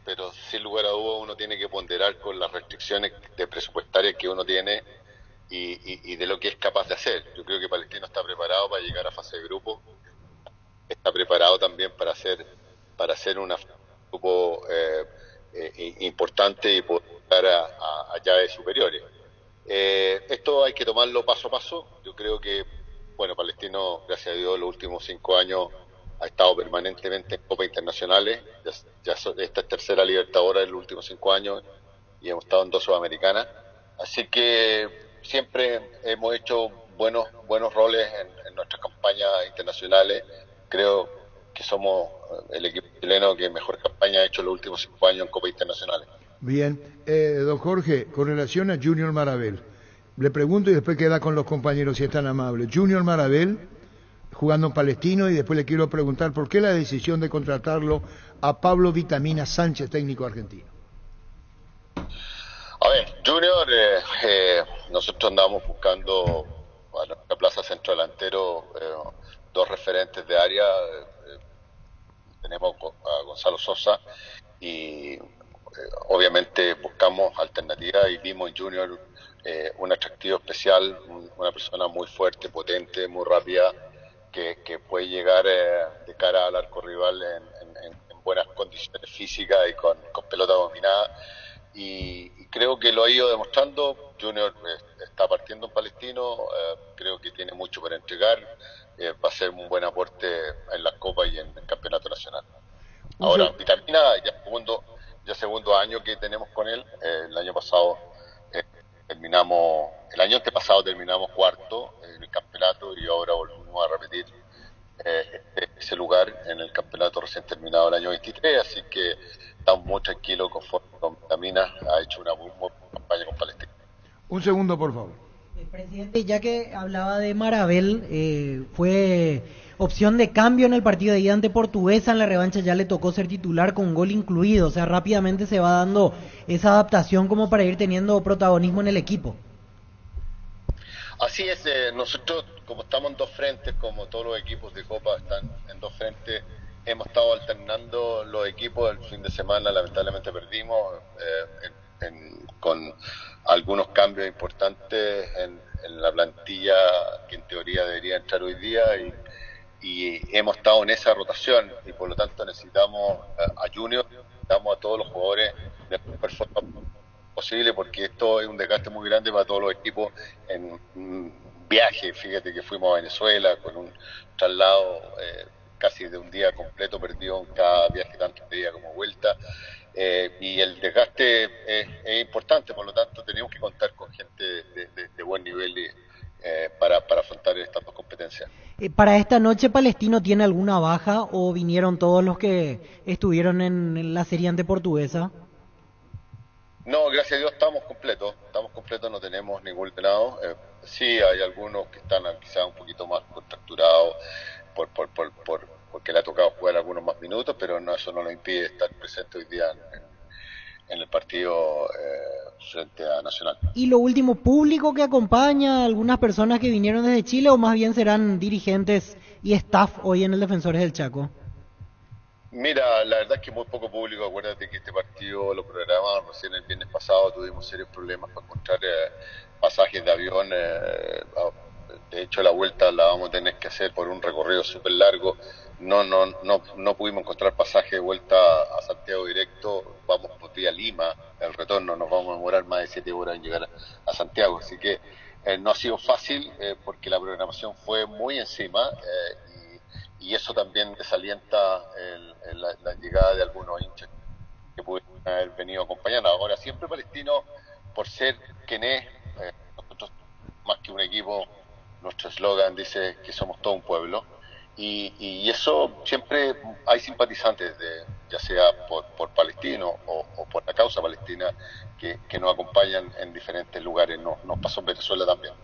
Speaker 19: pero sin lugar a dudas uno tiene que ponderar con las restricciones de presupuestarias que uno tiene y de lo que es capaz de hacer. Yo creo que Palestino está preparado para llegar a fase de grupo, está preparado también para hacer una grupo importante y poder llegar a llaves superiores. Esto hay que tomarlo paso a paso. Yo creo que, bueno, Palestino, gracias a Dios, los últimos 5 años ha estado permanentemente en copas internacionales. Esta es tercera Libertadores en los últimos 5 años y hemos estado en 2 Sudamericanas. Así que siempre hemos hecho buenos roles en nuestras campañas internacionales. Creo que somos el equipo chileno que mejor campaña ha hecho los últimos 5 años en copas internacionales.
Speaker 3: Bien, don Jorge, con relación a Junior Marabel, le pregunto y después queda con los compañeros si es tan amable. Junior Marabel, jugando en Palestino, y después le quiero preguntar por qué la decisión de contratarlo a Pablo Vitamina Sánchez, técnico argentino.
Speaker 19: A ver, Junior, nosotros andamos buscando a la plaza centro delantero dos referentes de área. Tenemos a Gonzalo Sosa y obviamente buscamos alternativas y vimos en Junior un atractivo especial, una persona muy fuerte, potente, muy rápida, que puede llegar de cara al arco rival en buenas condiciones físicas y con pelota dominada. Y creo que lo ha ido demostrando. Junior está partiendo en Palestino, creo que tiene mucho para entregar, va a ser un buen aporte en las copas y en el campeonato nacional. Ahora, Vitamina, ya segundo año que tenemos con él. El año pasado el año antepasado terminamos cuarto en el campeonato y ahora volvimos a repetir ese lugar en el campeonato recién terminado el año 23, así que estamos muy tranquilos conforme con Vitamina ha hecho una muy buena campaña con Palestina.
Speaker 3: Un segundo, por favor.
Speaker 11: Presidente, ya que hablaba de Marabel, fue opción de cambio en el partido de ida ante Portuguesa, en la revancha ya le tocó ser titular con gol incluido, o sea, rápidamente se va dando esa adaptación como para ir teniendo protagonismo en el equipo.
Speaker 19: Así es, nosotros como estamos en dos frentes, como todos los equipos de Copa están en dos frentes, hemos estado alternando los equipos. El fin de semana lamentablemente perdimos con algunos cambios importantes en la plantilla que en teoría debería entrar hoy día y hemos estado en esa rotación y por lo tanto necesitamos a Junior, necesitamos a todos los jugadores de la mejor forma posible, porque esto es un desgaste muy grande para todos los equipos en viaje. Fíjate que fuimos a Venezuela con un traslado casi de un día completo perdido en cada viaje, tanto de ida como vuelta, y el desgaste es importante, por lo tanto tenemos que contar con gente de buen nivel para afrontar estas dos competencias.
Speaker 11: ¿Para esta noche Palestino tiene alguna baja o vinieron todos los que estuvieron en la serie ante Portuguesa?
Speaker 19: No, gracias a Dios estamos completos, no tenemos ningún lesionado. Sí hay algunos que están quizás un poquito más contracturados porque le ha tocado jugar algunos más minutos, pero no, eso no le impide estar presente hoy día en el partido frente a Nacional.
Speaker 11: ¿Y lo último, público que acompaña, algunas personas que vinieron desde Chile o más bien serán dirigentes y staff hoy en el Defensores del Chaco?
Speaker 19: Mira, la verdad es que muy poco público. Acuérdate que este partido lo programamos recién el viernes pasado, tuvimos serios problemas para encontrar pasajes de avión. De hecho, la vuelta la vamos a tener que hacer por un recorrido súper largo. No pudimos encontrar pasaje de vuelta a Santiago directo. Vamos por vía Lima, el retorno nos vamos a demorar más de 7 horas en llegar a Santiago. Así que no ha sido fácil porque la programación fue muy encima y eso también desalienta la llegada de algunos hinchas que pudieron haber venido acompañando. Ahora, siempre Palestino, por ser quien es, nosotros más que un equipo, nuestro eslogan dice que somos todo un pueblo y eso siempre hay simpatizantes, ya sea por Palestino o por la causa palestina que nos acompañan en diferentes lugares. Nos pasó en Venezuela también.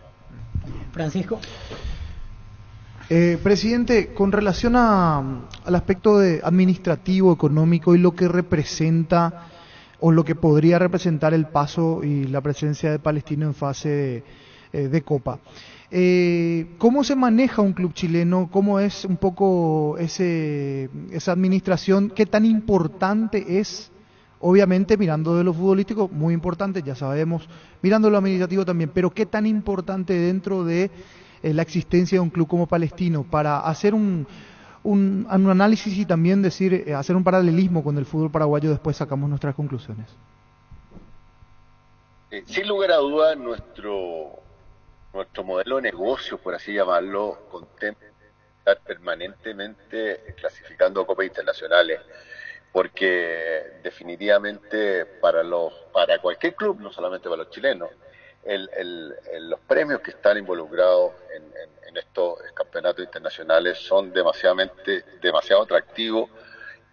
Speaker 11: Francisco.
Speaker 5: Presidente, con relación al aspecto administrativo, económico y lo que representa o lo que podría representar el paso y la presencia de Palestino en fase de Copa, ¿cómo se maneja un club chileno? ¿Cómo es un poco esa administración? ¿Qué tan importante es? Obviamente mirando de lo futbolístico, muy importante, ya sabemos, mirando lo administrativo también, pero ¿qué tan importante dentro de la existencia de un club como Palestino para hacer un análisis y también decir, hacer un paralelismo con el fútbol paraguayo? Después sacamos nuestras conclusiones.
Speaker 19: Sin lugar a dudas, nuestro modelo de negocio, por así llamarlo, contempla estar permanentemente clasificando a copas internacionales, porque definitivamente para cualquier club, no solamente para los chilenos, los premios que están involucrados en estos campeonatos internacionales son demasiado atractivos,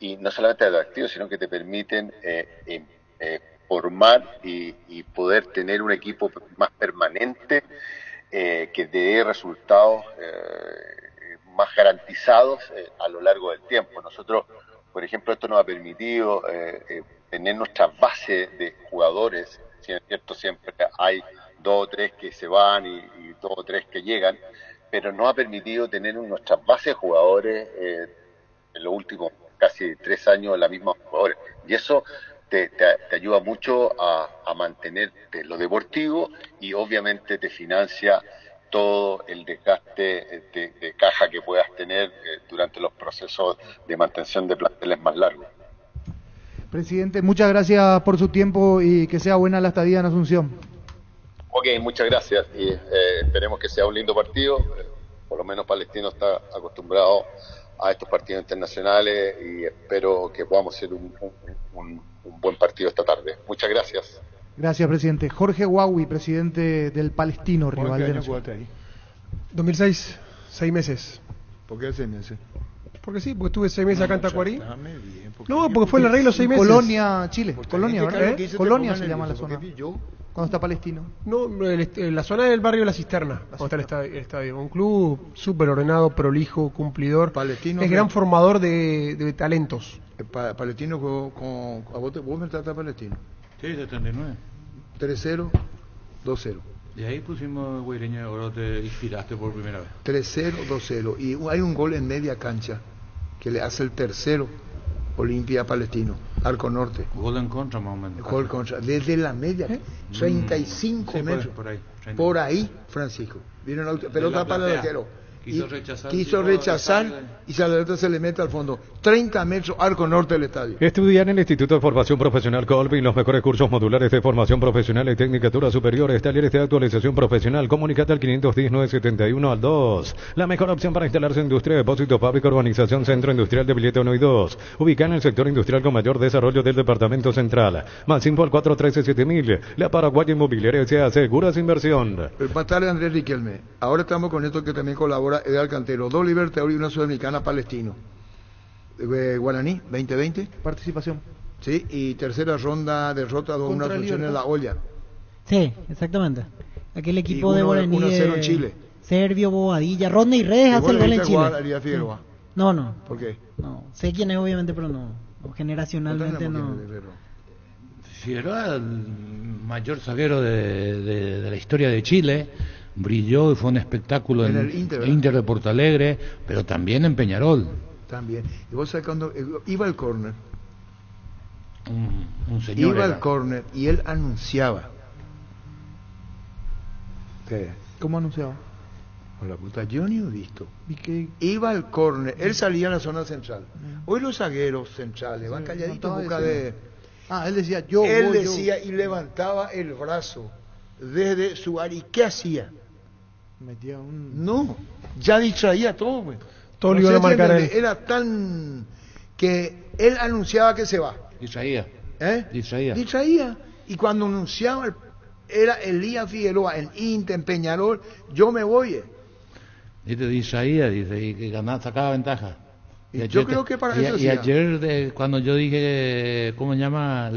Speaker 19: y no solamente atractivos, sino que te permiten formar y poder tener un equipo más permanente que dé resultados más garantizados a lo largo del tiempo. Nosotros, por ejemplo, esto nos ha permitido tener nuestra base de jugadores, si es cierto, siempre hay 2 o 3 que se van y 2 o 3 que llegan, pero nos ha permitido tener nuestra base de jugadores en los últimos casi 3 años la misma jugadores, y eso te ayuda mucho a mantenerte lo deportivo y obviamente te financia todo el desgaste de caja que puedas tener durante los procesos de mantención de planteles más largos.
Speaker 5: Presidente, muchas gracias por su tiempo y que sea buena la estadía en Asunción.
Speaker 19: Ok, muchas gracias y esperemos que sea un lindo partido. Por lo menos Palestino está acostumbrado a estos partidos internacionales y espero que podamos hacer un buen partido esta tarde. Muchas gracias.
Speaker 5: Gracias, presidente. Jorge Huawi, presidente del Palestino, rival de Nacional.
Speaker 15: 2006, 6 meses.
Speaker 3: ¿Por qué 6 meses?
Speaker 15: Porque sí, porque estuve 6 meses acá en Tacuarí. No, porque fue el arreglo 6 meses.
Speaker 5: Colonia, Chile. Colonia,
Speaker 3: gente,
Speaker 5: ¿verdad?
Speaker 3: claro,
Speaker 5: Colonia se llama la zona. Cuando está Palestino.
Speaker 15: No, la zona del barrio La Cisterna, cuando está el estadio. Un club súper ordenado, prolijo, cumplidor.
Speaker 3: Palestino
Speaker 15: es gran formador de talentos.
Speaker 3: Palestino jugó con... ¿Vos me tratás Palestino?
Speaker 4: Sí, 79.
Speaker 3: 3-0, 2-0.
Speaker 4: Y ahí pusimos Guaireña de Oro, te inspiraste por primera vez.
Speaker 3: 3-0, 2-0. Y hay un gol en media cancha que le hace el tercero Olimpia Palestino, Arco Norte.
Speaker 4: Gol en contra más o menos.
Speaker 3: Gol contra, desde la media, 35
Speaker 4: sí,
Speaker 3: metros. Por ahí, Francisco. Vino una pelota para el arquero. Quiso rechazar y Saladeta se le mete al fondo. 30 metros, Arco Norte del estadio.
Speaker 8: Estudia en el Instituto de Formación Profesional Colby los mejores cursos modulares de formación profesional y tecnicatura superiores, talleres de actualización profesional. Comunicate al 510-971 al 2. La mejor opción para instalarse en industria, depósito, fábrica, urbanización, centro industrial de billete 1 y 2. Ubicada en el sector industrial con mayor desarrollo del departamento central. Más info al 413-7000. La Paraguaya Inmobiliaria se asegura su inversión.
Speaker 3: El patal de Andrés Riquelme. Ahora estamos con esto que también colabora Edgar Cantero, 2 Libertadores y una Sudamericana Palestino. Guaraní, 2020.
Speaker 5: Participación.
Speaker 3: Sí, y tercera ronda, derrota 2-1 Asunción en La Olla.
Speaker 11: Sí, exactamente. Aquel equipo de Guaraní
Speaker 3: 1-0 en Chile.
Speaker 11: Servio, Bobadilla, Rodney Redes hace el gol en Chile.
Speaker 3: Figueroa?
Speaker 11: No.
Speaker 3: ¿Por qué?
Speaker 11: No, sé quién es obviamente, pero no. Generacionalmente no.
Speaker 4: Figueroa, el mayor zaguero de la historia de Chile, brilló y fue un espectáculo en el Inter de Porto Alegre, pero también en Peñarol.
Speaker 3: También. Y vos sabés cuando iba al córner.
Speaker 4: Un señor
Speaker 3: iba al córner y él anunciaba. ¿Qué?
Speaker 5: ¿Cómo anunciaba?
Speaker 3: Por la puta, yo ni he visto. Iba al córner, él salía a la zona central. Hoy los zagueros centrales van calladitos en busca de...
Speaker 5: él decía
Speaker 3: Él decía y levantaba el brazo desde su área. ¿Y qué hacía?
Speaker 5: Metía un...
Speaker 3: No, ya distraía todo, güey.
Speaker 15: Todo lo iba a marcar él.
Speaker 3: Era tan que él anunciaba que se va.
Speaker 4: Distraía.
Speaker 3: Distraía. Y cuando anunciaba, era Elías Figueroa en Inter, en Peñarol, yo me voy.
Speaker 4: Y te distraía, dice, y que sacaba ventaja.
Speaker 3: Y yo creo que para eso
Speaker 4: y ayer cuando yo dije, ¿cómo se llama?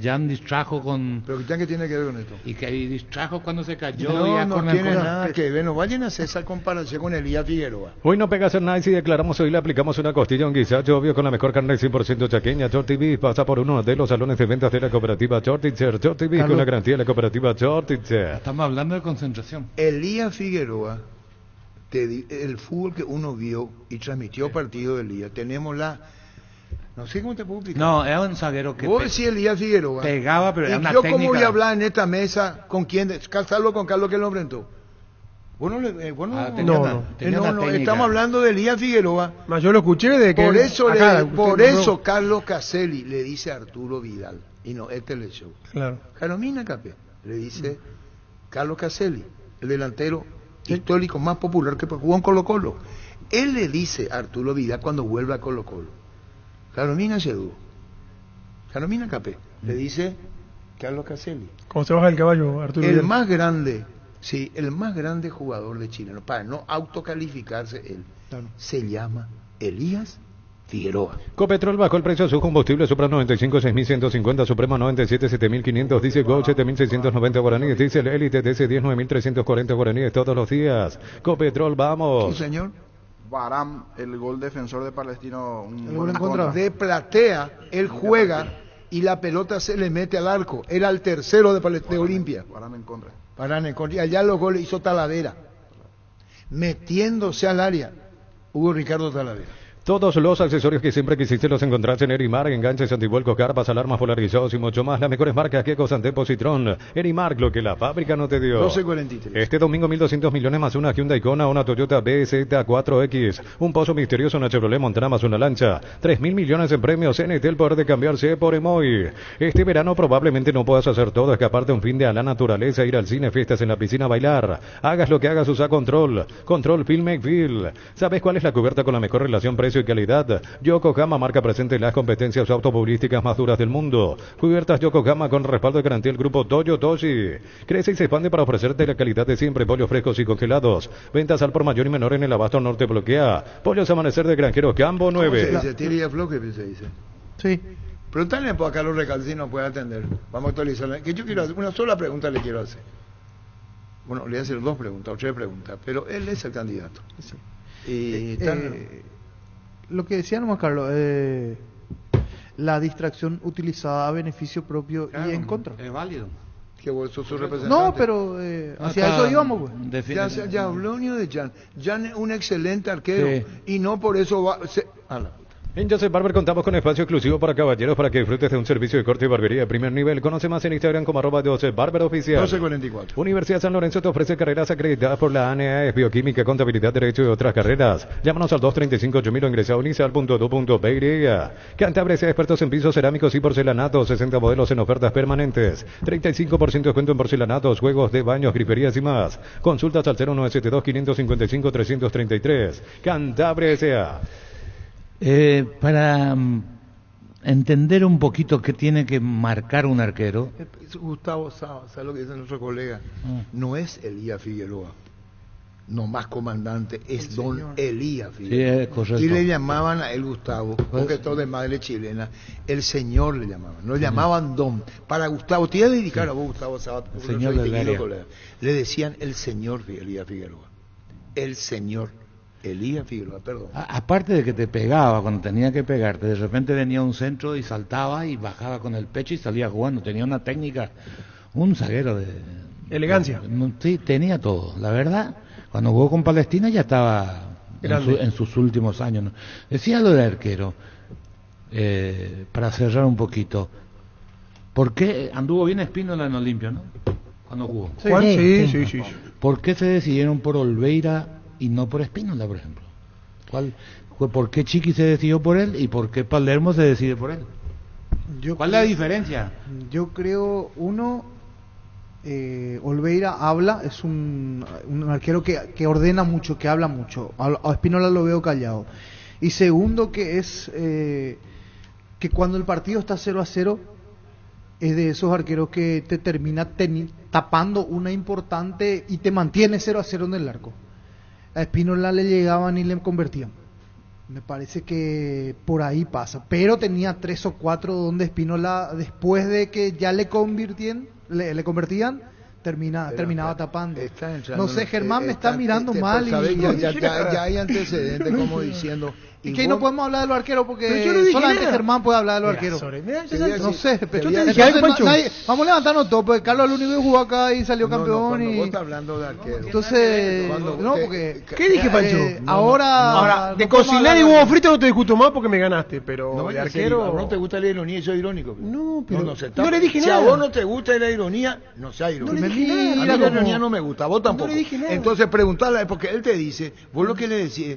Speaker 4: Jan distrajo con...
Speaker 3: ¿Pero qué tiene que ver con esto?
Speaker 4: Y que distrajo cuando se cayó.
Speaker 3: No tiene nada que ver. No vayan a hacer esa comparación con Elías Figueroa.
Speaker 8: Hoy no pega ser nice y declaramos hoy le aplicamos una costilla a un guisacho obvio con la mejor carne 100% chaqueña. Shorty Beef pasa por uno de los salones de ventas de la cooperativa Shortitzer. Shorty Beef con la garantía de la cooperativa Shortitzer.
Speaker 4: Estamos hablando de concentración.
Speaker 3: Elías Figueroa, el fútbol que uno vio y transmitió partido del día, tenemos no sé cómo te puedo explicar.
Speaker 4: No, era un zaguero que
Speaker 3: vos decís Elías Figueroa
Speaker 4: pegaba, pero era una
Speaker 3: yo
Speaker 4: técnica.
Speaker 3: ¿Cómo voy a hablar en esta mesa con quién? Casarlo con Carlos que lo enfrentó. No, estamos hablando de Elías Figueroa.
Speaker 15: Yo lo escuché de que
Speaker 3: por eso Carlos Caselli le dice a Arturo Vidal, y no, este es el show.
Speaker 15: Claro.
Speaker 3: Jaromina Capé le dice Carlos Caselli, el delantero histórico más popular que jugó en Colo Colo. Él le dice a Arturo Vidal cuando vuelve a Colo Colo, Jaromina Sedú, Jaromina Capé, le dice Carlos Caselli.
Speaker 15: ¿Cómo se baja el caballo, Arturo Vidal?
Speaker 3: El más grande jugador de Chile, para no autocalificarse él, se llama Elías Figueroa.
Speaker 8: Copetrol bajó el precio de sus combustibles, Supra 95, 6.150, Suprema 97, 7.500, Diesel Go 7.690 guaraníes, Diesel Elite DC10, 9.340 guaraníes todos los días. Copetrol, vamos.
Speaker 16: Sí, señor. Baram, el gol defensor de Palestino.
Speaker 3: El gol en contra. De platea, él juega y la pelota se le mete al arco. Era el tercero de Olimpia.
Speaker 16: Baram en contra.
Speaker 3: Baram en contra. Y allá los goles hizo Talavera. Metiéndose al área. Hugo Ricardo Talavera.
Speaker 8: Todos los accesorios que siempre quisiste los encontrás en Erimark, enganches, antivuelcos, carpas, alarmas polarizados y mucho más. Las mejores marcas que Ecosante, Positrón. Erimark, lo que la fábrica no te dio.
Speaker 3: 12.43.
Speaker 8: Este domingo 1.200 millones más una Hyundai Kona, una Toyota BZ4X, un pozo misterioso, una Chevrolet Montana más una lancha. 3.000 millones en premios. NT, el poder de cambiarse por Emoy. Este verano probablemente no puedas hacer todo, escaparte un fin de a la naturaleza, ir al cine, fiestas en la piscina, bailar. Hagas lo que hagas, usa Control. Control Feel Make Feel. ¿Sabes cuál es la cubierta con la mejor relación precio y calidad? Yokohama, marca presente en las competencias automovilísticas más duras del mundo. Cubiertas Yokohama con respaldo de garantía del grupo Toyo Toshi. Crece y se expande para ofrecerte la calidad de siempre. Pollos frescos y congelados. Ventas al por mayor y menor en el abasto norte bloquea. Pollos Amanecer de Granjeros Campo 9.
Speaker 3: ¿Cómo se dice? Tira y afloje, se dice.
Speaker 5: Sí.
Speaker 3: Pregúntale a Carlos Recalcino, puede atender. Vamos a actualizarla. Que yo quiero hacer una sola pregunta, le quiero hacer. Bueno, le voy a hacer 2 preguntas o 3 preguntas, pero él es el candidato.
Speaker 5: Sí.
Speaker 3: Y
Speaker 5: lo que decía nomás Carlos, la distracción utilizada a beneficio propio y en contra.
Speaker 4: Es válido.
Speaker 3: Que vos sos su representante.
Speaker 5: No, pero hacia eso íbamos, pues.
Speaker 3: Ya habló de Jan. Jan es un excelente arquero y no por eso va...
Speaker 8: En Joseph Barber contamos con espacio exclusivo para caballeros para que disfrutes de un servicio de corte y barbería de primer nivel. Conoce más en Instagram como @JosephBarberOficial.
Speaker 3: 12.44.
Speaker 8: Universidad San Lorenzo te ofrece carreras acreditadas por la ANEAES, Bioquímica, Contabilidad, Derecho y otras carreras. Llámanos al 235-8000 o ingresa a unicel.edu.py. Cantabria sea expertos en pisos cerámicos y porcelanatos. 60 modelos en ofertas permanentes. 35% descuento en porcelanatos, juegos de baños, griferías y más. Consultas al 0972-555-333. Cantabria sea.
Speaker 4: Para entender un poquito qué tiene que marcar un arquero.
Speaker 3: Gustavo, ¿sabes lo que dice nuestro colega? No es Elías Figueroa, no más comandante, es don Elías Figueroa.
Speaker 4: Sí, es correcto.
Speaker 3: Y le llamaban a él Gustavo, porque todo de madre chilena, el señor le llamaban, no le llamaban don. Para Gustavo, te iba a dedicar a vos, Gustavo Sabat,
Speaker 4: señor del área.
Speaker 3: Le decían el señor Elías Figueroa, el señor Elías Figueroa, perdón.
Speaker 4: Aparte de que te pegaba cuando tenía que pegarte, de repente venía un centro y saltaba y bajaba con el pecho y salía jugando. Tenía una técnica, un zaguero de
Speaker 15: elegancia.
Speaker 4: Sí, tenía todo. La verdad, cuando jugó con Palestina ya estaba en sus últimos años, ¿no? Decía lo del arquero, para cerrar un poquito. ¿Por qué anduvo bien Espínola en Olimpia, no? Cuando jugó.
Speaker 15: Sí.
Speaker 4: ¿Por qué se decidieron por Olveira y no por Espínola, por ejemplo? ¿Por qué Chiqui se decidió por él y por qué Palermo se decide por él? ¿Cuál es la diferencia?
Speaker 5: Yo creo, Olveira habla, es un arquero que ordena mucho, que habla mucho. A Espínola lo veo callado. Y segundo, que es que cuando el partido está 0-0, es de esos arqueros que te termina tapando una importante y te mantiene 0-0 en el arco. A Espínola le llegaban y le convertían. Me parece que por ahí pasa. Pero tenía 3 o 4 donde Espínola, después de que ya le convertían, terminaba tapando. No sé, Germán me está mirando mal.
Speaker 3: Ya hay antecedentes como diciendo...
Speaker 5: Y que no podemos hablar de los arqueros porque solamente Germán puede hablar de los arqueros. No sé, pero vamos a levantarnos todos, porque Carlos es el único que jugó acá y salió campeón.
Speaker 3: Cuando vos estás hablando de arqueros.
Speaker 5: Entonces, porque...
Speaker 15: ¿Qué dije, Pancho?
Speaker 5: Ahora,
Speaker 15: de cocinar y huevo frito no te discuto más porque me ganaste, pero de arquero...
Speaker 3: No te gusta la ironía y soy irónico.
Speaker 15: No, pero
Speaker 3: no
Speaker 15: le dije
Speaker 3: nada.
Speaker 15: Si
Speaker 3: a vos no te gusta la ironía, no sea irónico.
Speaker 15: No le dije nada.
Speaker 3: A mí la ironía no me gusta, a vos tampoco.
Speaker 15: No le dije nada.
Speaker 3: Entonces preguntale, porque él te dice, vos lo que le decís...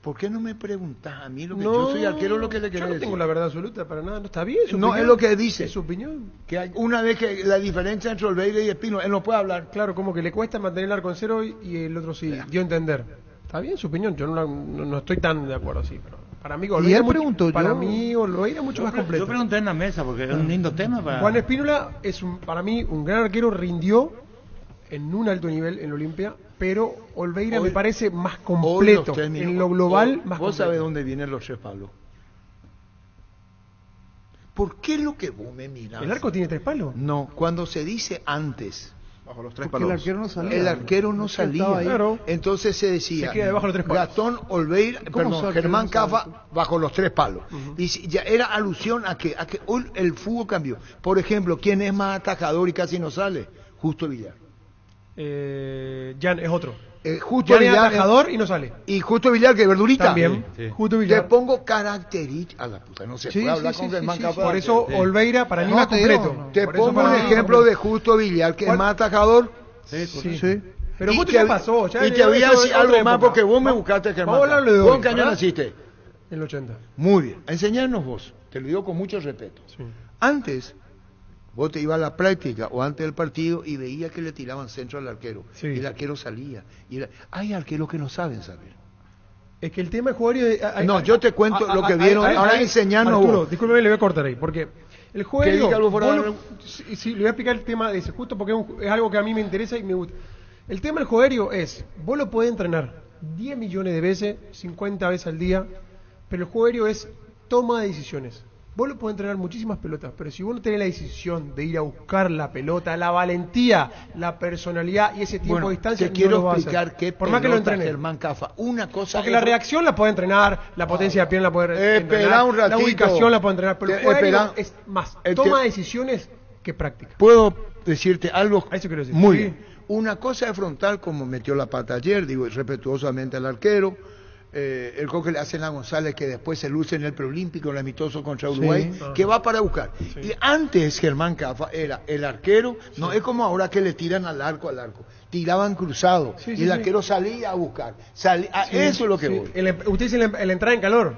Speaker 3: ¿Por qué no me preguntás a mí lo que yo soy arquero, lo que le querés decir?
Speaker 15: Yo no tengo la verdad absoluta para nada, no está bien.
Speaker 3: No, es lo que dice.
Speaker 15: Es su opinión.
Speaker 3: Que hay una vez que la diferencia entre Olveira y Espino, él no puede hablar.
Speaker 15: Claro, como que le cuesta mantener el arco en cero y el otro sí, dio a entender. Está bien su opinión, yo no estoy tan de acuerdo así, pero para mí Olveira es mucho más completo.
Speaker 4: Yo pregunté en la mesa porque es un lindo tema para...
Speaker 15: Juan Espínola es para mí un gran arquero, rindió en un alto nivel en Olimpia, pero Olveira me parece más completo, en lo global más completo.
Speaker 3: ¿Vos sabés dónde vienen los tres Pablo? ¿Por qué lo que vos me mirás?
Speaker 15: ¿El arco tiene 3 palos?
Speaker 3: No, cuando se dice antes...
Speaker 16: Bajo los 3
Speaker 5: Porque
Speaker 16: palos.
Speaker 5: el arquero no salía.
Speaker 3: El arquero no salía.
Speaker 15: Claro.
Speaker 3: Entonces se decía,
Speaker 15: Se queda debajo de los 3 palos.
Speaker 3: Gastón Olveira, perdón, Germán Cafa bajo los 3 palos. Y ya era alusión a que hoy el fútbol cambió. Por ejemplo, ¿quién es más atajador y casi no sale? Justo Villar.
Speaker 15: Jan es otro.
Speaker 3: Justo
Speaker 15: Jan es
Speaker 3: Villar
Speaker 15: atajador y no sale.
Speaker 3: Y Justo Villar, que es verdurita.
Speaker 15: También.
Speaker 4: Sí.
Speaker 15: Justo Villar.
Speaker 3: Te pongo características. A la puta, no se puede hablar con Germán Cafa.
Speaker 15: Por eso Olveira para mí más completo.
Speaker 3: Te
Speaker 15: Por eso
Speaker 3: pongo
Speaker 15: para
Speaker 3: un
Speaker 15: mí
Speaker 3: ejemplo de Justo Villar, que es más atajador.
Speaker 15: Sí. Pero
Speaker 3: Y
Speaker 15: justo
Speaker 3: te-
Speaker 15: ya pasó. Ya
Speaker 3: y te voy a
Speaker 15: eso es
Speaker 3: decir
Speaker 15: otra
Speaker 3: algo más
Speaker 15: época.
Speaker 3: porque vos me buscaste, Germán.
Speaker 15: Vamos a hablarle de
Speaker 3: ¿Vos
Speaker 15: hoy,
Speaker 3: en qué año
Speaker 15: ¿verdad?
Speaker 3: naciste?
Speaker 15: En el 80.
Speaker 3: Muy bien. Enseñarnos vos. Te lo digo con mucho respeto.
Speaker 15: Sí.
Speaker 3: Antes, vos te ibas a la práctica o antes del partido y veías que le tiraban centro al arquero.
Speaker 15: Sí.
Speaker 3: Y el arquero salía. Hay arqueros que no saben saber.
Speaker 15: Es que el tema del juego...
Speaker 3: No, yo te cuento lo que vieron. Ahora enseñarnos
Speaker 15: Arturo,
Speaker 3: vos.
Speaker 15: discúlpeme, le voy a cortar ahí, porque el juego...
Speaker 3: Que diga algo fuera de-
Speaker 15: sí, le voy a explicar el tema de ese, justo porque es algo que a mí me interesa y me gusta. El tema del juego aéreo es, vos lo podés entrenar 10 millones de veces, 50 veces al día, pero el juego aéreo es toma de decisiones. Vos lo podés entrenar muchísimas pelotas, pero si vos no tenés la decisión de ir a buscar la pelota, la valentía, la personalidad y ese tiempo
Speaker 3: Bueno,
Speaker 15: de distancia,
Speaker 3: te quiero
Speaker 15: no lo vas a
Speaker 3: explicar
Speaker 15: hacer.
Speaker 3: qué
Speaker 15: por más que lo
Speaker 3: pelota,
Speaker 15: entrenes.
Speaker 3: Germán Cafa. Una cosa
Speaker 15: Porque
Speaker 3: es-
Speaker 15: la reacción la podés entrenar, la potencia de pierna la podés entrenar,
Speaker 3: Esperá un
Speaker 15: la
Speaker 3: ratito.
Speaker 15: ubicación la podés entrenar, pero el juego aéreo
Speaker 3: Esperá.
Speaker 15: es más
Speaker 3: El
Speaker 15: toma
Speaker 3: que-
Speaker 15: decisiones que práctica.
Speaker 3: ¿Puedo decirte algo?
Speaker 15: A eso quiero decir.
Speaker 3: Muy
Speaker 15: Sí.
Speaker 3: bien. Una cosa es frontal, como metió la pata ayer, digo respetuosamente al arquero. El gol que le hacen a González, que después se luce en el preolímpico, el amistoso contra Uruguay,
Speaker 15: Sí.
Speaker 3: que va para buscar. Y antes Germán Cafa era el arquero, no es como ahora que le tiran al arco. Tiraban cruzado
Speaker 15: Sí,
Speaker 3: y
Speaker 15: sí,
Speaker 3: el
Speaker 15: sí.
Speaker 3: arquero salía a buscar.
Speaker 15: Sí,
Speaker 3: Eso es lo que
Speaker 15: sí.
Speaker 3: voy.
Speaker 15: Usted dice el entrar en calor.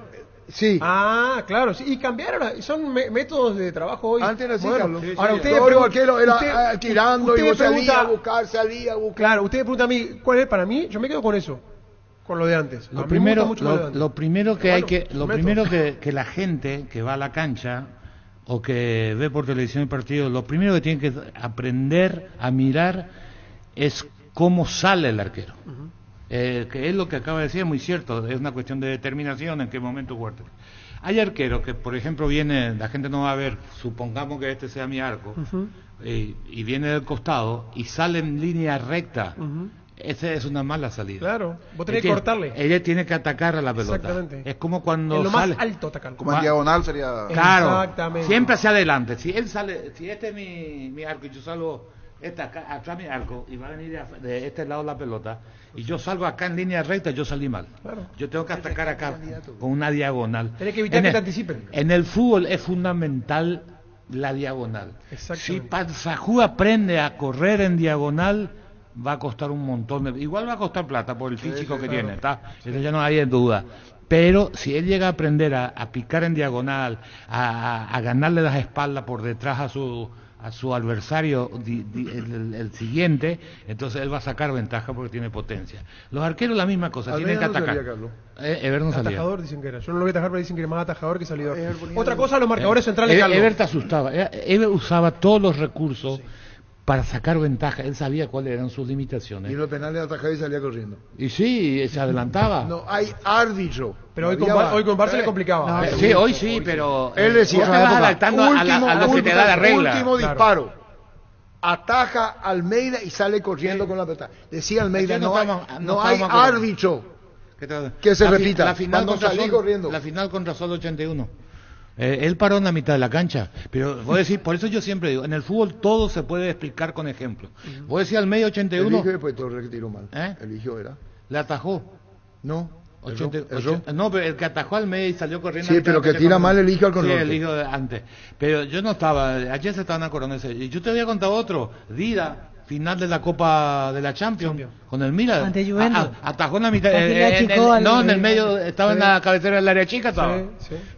Speaker 3: Sí.
Speaker 15: Ah, claro, sí. Y cambiaron, son métodos de trabajo hoy.
Speaker 3: Antes era así,
Speaker 15: modernos.
Speaker 3: Carlos.
Speaker 15: Ahora
Speaker 3: Sí,
Speaker 15: usted
Speaker 3: todo el arquero era tirando y
Speaker 15: usted
Speaker 3: vos salías
Speaker 15: pregunta-
Speaker 3: a buscar, salía a buscar.
Speaker 15: Claro, usted me pregunta a mí, ¿cuál es para mí? Yo me quedo con eso, con lo de antes. A mí
Speaker 4: Lo
Speaker 15: me
Speaker 4: primero,
Speaker 15: gusta mucho lo de antes.
Speaker 4: lo primero que
Speaker 15: Pero
Speaker 4: hay
Speaker 15: bueno,
Speaker 4: que, lo
Speaker 15: métodos.
Speaker 4: primero que la gente que va a la cancha o que ve por televisión el partido, lo primero que tiene que aprender a mirar es cómo sale el arquero. Que es lo que acaba de decir, es muy cierto, es una cuestión de determinación en qué momento jugarte. Hay arqueros que, por ejemplo, viene, la gente no va a ver, supongamos que este sea mi arco, y viene del costado y sale en línea recta. Esa es una mala salida.
Speaker 15: Claro, vos tenés que cortarle.
Speaker 4: Ella tiene que atacar a la pelota.
Speaker 15: Exactamente.
Speaker 4: Es como cuando
Speaker 15: En lo
Speaker 4: sale.
Speaker 15: más alto atacar.
Speaker 16: Como en diagonal sería...
Speaker 4: Claro,
Speaker 15: Exactamente.
Speaker 4: siempre hacia adelante. Si él sale, si este es mi arco y yo salgo acá mi arco y va a venir de este lado la pelota y yo salgo acá en línea recta, yo salí mal.
Speaker 15: Claro.
Speaker 4: Yo tengo que atacar acá con una diagonal.
Speaker 15: Tenés que evitar que te anticipen.
Speaker 4: En el fútbol es fundamental la diagonal.
Speaker 15: Exactamente.
Speaker 4: Si Panzajú aprende a correr en diagonal, va a costar un montón igual va a costar plata por el físico que tiene, ¿está? Eso ya no hay duda. Pero si él llega a aprender a picar en diagonal, a ganarle las espaldas por detrás a su adversario el siguiente, entonces él va a sacar ventaja porque tiene potencia. Los arqueros la misma cosa, tienen que atacar. Ever no salía.
Speaker 15: Atajador dicen que era. Yo no lo voy a atajar, pero dicen que era más atajador que salidor. Otra cosa, los marcadores centrales. Carlos.
Speaker 4: Ever te asustaba. Ever usaba todos los recursos para sacar ventaja. Él sabía cuáles eran sus limitaciones.
Speaker 3: Y los penales atajaba y salía corriendo.
Speaker 4: Y sí, se adelantaba.
Speaker 3: No, hay árbitro.
Speaker 15: Pero hoy con Barça le complicaba.
Speaker 4: Sí, hoy sí, pero
Speaker 3: él decía,
Speaker 4: vos te vas adaptando a lo que te da la regla.
Speaker 3: Último disparo. Ataja Almeida y sale corriendo con la pelota. Decía Almeida, no hay árbitro que se repita.
Speaker 4: La final
Speaker 3: cuando salí corriendo.
Speaker 4: La final contra Sol 81. Él paró en la mitad de la cancha, pero voy a decir, por eso yo siempre digo, en el fútbol todo se puede explicar con ejemplos. Voy a decir al medio 81.
Speaker 3: Eligió después todo el tiró mal. Eligió era.
Speaker 4: Le atajó.
Speaker 3: No.
Speaker 4: No, pero el que atajó al medio y salió corriendo.
Speaker 3: Sí, pero que tira mal eligió al contrario.
Speaker 4: Sí, eligió antes. Pero yo no estaba, ayer se estaban acordando de eso. Y yo te había contado otro, Dida, final de la Copa de la Champions, con el Milan.
Speaker 11: Ante Juventus.
Speaker 4: Atajó en la mitad,
Speaker 11: en
Speaker 4: el medio, estaba en la cabecera del área chica.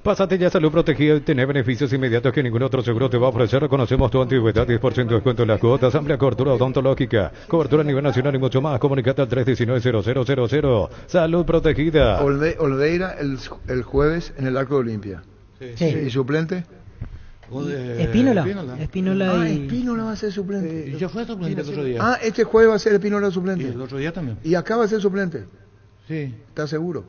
Speaker 8: Pásate ya a Salud Protegida y tener beneficios inmediatos que ningún otro seguro te va a ofrecer. Reconocemos tu antigüedad, 10% de descuento en las cuotas, amplia cobertura odontológica, cobertura a nivel nacional y mucho más. Comunicate al 319-0000. Salud Protegida.
Speaker 3: Olveira el jueves en el Arco de Olimpia.
Speaker 11: Sí.
Speaker 3: ¿Y suplente?
Speaker 11: Espínola
Speaker 3: Espínola va a ser suplente.
Speaker 4: Y yo fui suplente el otro día.
Speaker 3: Ah, este jueves va a ser Espínola suplente.
Speaker 4: Y el otro día también.
Speaker 3: ¿Y acá va a ser suplente?
Speaker 4: Sí.
Speaker 3: ¿Estás seguro?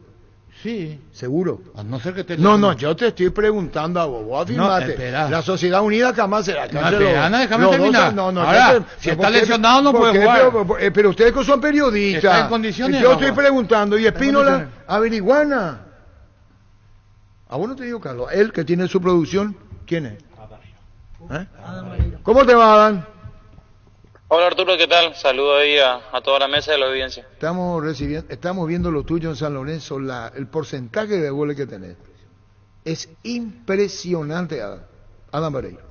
Speaker 4: Sí.
Speaker 3: ¿Seguro?
Speaker 4: A no ser que te...
Speaker 3: No, yo te estoy preguntando a vos. Vos afirmaste. La Sociedad Unida jamás será.
Speaker 4: Déjame terminar. Ahora, si está lesionado no puede jugar.
Speaker 3: Pero ustedes son periodistas.
Speaker 4: Está en condiciones.
Speaker 3: Yo estoy preguntando. ¿Y Espínola? Averiguana. A vos no te digo, Carlos. Él que tiene su producción, ¿quién es? ¿Cómo te va, Adán?
Speaker 20: Hola Arturo, ¿qué tal? Saludo ahí a toda la mesa de la audiencia.
Speaker 3: Estamos viendo lo tuyo en San Lorenzo, el porcentaje de goles que tenés. Es impresionante, Adán Vareiro.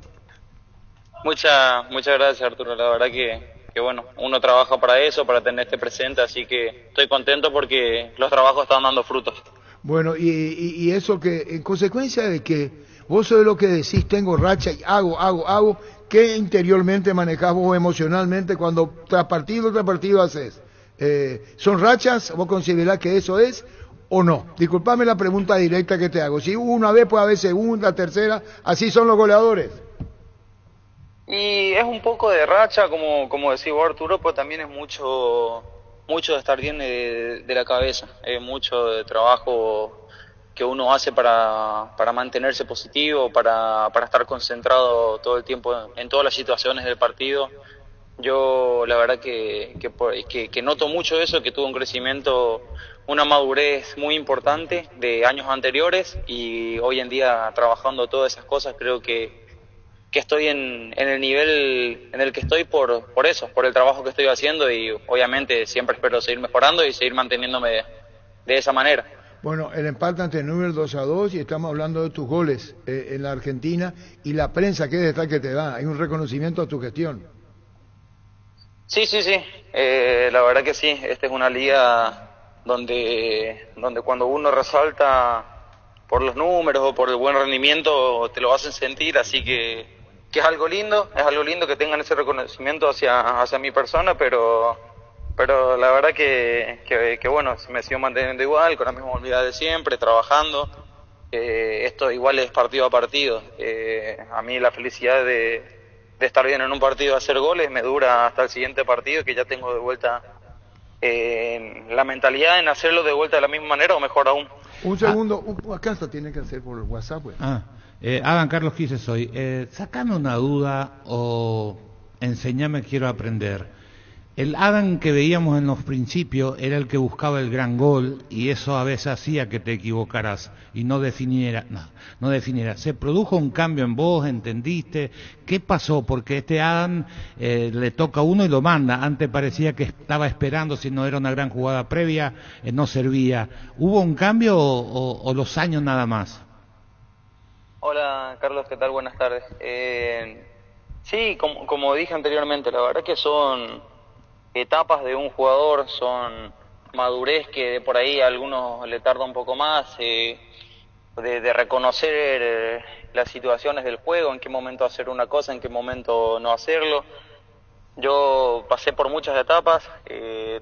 Speaker 20: Muchas gracias, Arturo. La verdad que bueno, uno trabaja para eso, para tener este presente, así que estoy contento porque los trabajos están dando frutos.
Speaker 3: Bueno, y eso que, en consecuencia de que vos sos lo que decís, tengo racha y hago, ¿qué interiormente manejás vos emocionalmente cuando tras partido haces? ¿Son rachas? ¿Vos considerás que eso es o no? Disculpame la pregunta directa que te hago. Si una vez puede haber segunda, tercera, ¿así son los goleadores?
Speaker 20: Y es un poco de racha, como decís vos, Arturo, pero también es mucho de estar bien de la cabeza, mucho de trabajo que uno hace para mantenerse positivo, para estar concentrado todo el tiempo en todas las situaciones del partido. Yo la verdad que noto mucho eso, que tuve un crecimiento, una madurez muy importante de años anteriores, y hoy en día trabajando todas esas cosas creo que estoy en el nivel en el que estoy por eso, por el trabajo que estoy haciendo, y obviamente siempre espero seguir mejorando y seguir manteniéndome de esa manera.
Speaker 3: Bueno, el empate ante Newell's 2-2, y estamos hablando de tus goles en la Argentina, y la prensa, ¿qué destaque que te da? Hay un reconocimiento a tu gestión.
Speaker 20: Sí, la verdad que sí. Esta es una liga donde cuando uno resalta por los números o por el buen rendimiento te lo hacen sentir, así que es algo lindo que tengan ese reconocimiento hacia mi persona, pero la verdad que bueno, me sigo manteniendo igual, con la misma movilidad de siempre, trabajando. Esto igual es partido a partido. A mí la felicidad de estar bien en un partido, hacer goles, me dura hasta el siguiente partido, que ya tengo de vuelta la mentalidad en hacerlo de vuelta de la misma manera o mejor aún.
Speaker 3: Un segundo, acá esto tiene que hacer por el WhatsApp. Pues.
Speaker 4: Adam Carlos Quise soy. Sacame una duda o enseñame, quiero aprender. El Adam que veíamos en los principios era el que buscaba el gran gol, y eso a veces hacía que te equivocaras y no definiera. ¿Se produjo un cambio en vos? ¿Entendiste? ¿Qué pasó? Porque este Adam le toca a uno y lo manda. Antes parecía que estaba esperando, si no era una gran jugada previa, no servía. ¿Hubo un cambio o los años nada más?
Speaker 20: Hola Carlos, ¿qué tal? Buenas tardes. Sí, como dije anteriormente, la verdad que son etapas de un jugador, son madurez que por ahí a algunos le tarda un poco más, de reconocer las situaciones del juego, en qué momento hacer una cosa, en qué momento no hacerlo. Yo pasé por muchas etapas,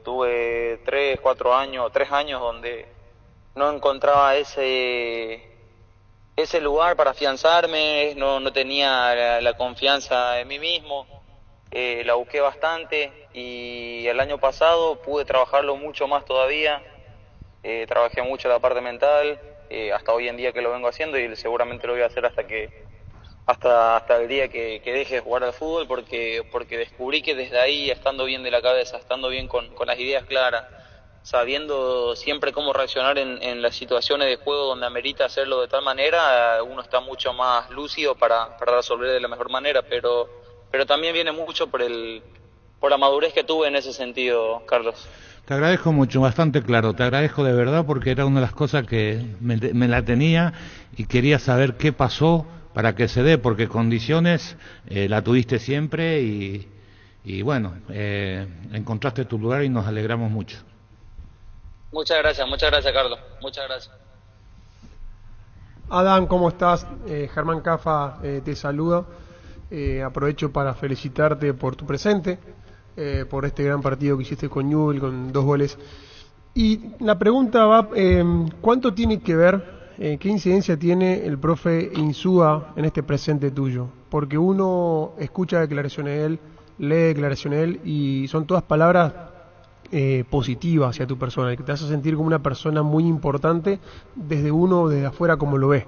Speaker 20: tuve 3 años donde no encontraba ese lugar para afianzarme, no tenía la confianza en mí mismo. La busqué bastante, y el año pasado pude trabajarlo mucho más todavía. Trabajé mucho la parte mental, hasta hoy en día que lo vengo haciendo, y seguramente lo voy a hacer hasta el día que deje de jugar al fútbol, porque descubrí que desde ahí, estando bien de la cabeza, estando bien con las ideas claras, sabiendo siempre cómo reaccionar en las situaciones de juego donde amerita hacerlo de tal manera, uno está mucho más lúcido para resolver de la mejor manera, pero también viene mucho por la madurez que tuve en ese sentido, Carlos.
Speaker 4: Te agradezco mucho, bastante claro, te agradezco de verdad, porque era una de las cosas que me la tenía y quería saber qué pasó para que se dé, porque condiciones la tuviste siempre, y bueno, encontraste tu lugar y nos alegramos mucho.
Speaker 20: Muchas gracias Carlos, muchas gracias.
Speaker 15: Adán, ¿cómo estás? Germán Cafa te saluda. Aprovecho para felicitarte por tu presente, por este gran partido que hiciste con Newell's, con 2 goles. Y la pregunta va, ¿cuánto tiene que ver, qué incidencia tiene el profe Insúa en este presente tuyo? Porque uno escucha declaraciones de él, lee declaraciones de él, y son todas palabras positiva hacia tu persona, que te hace sentir como una persona muy importante desde uno, desde afuera, como lo ves.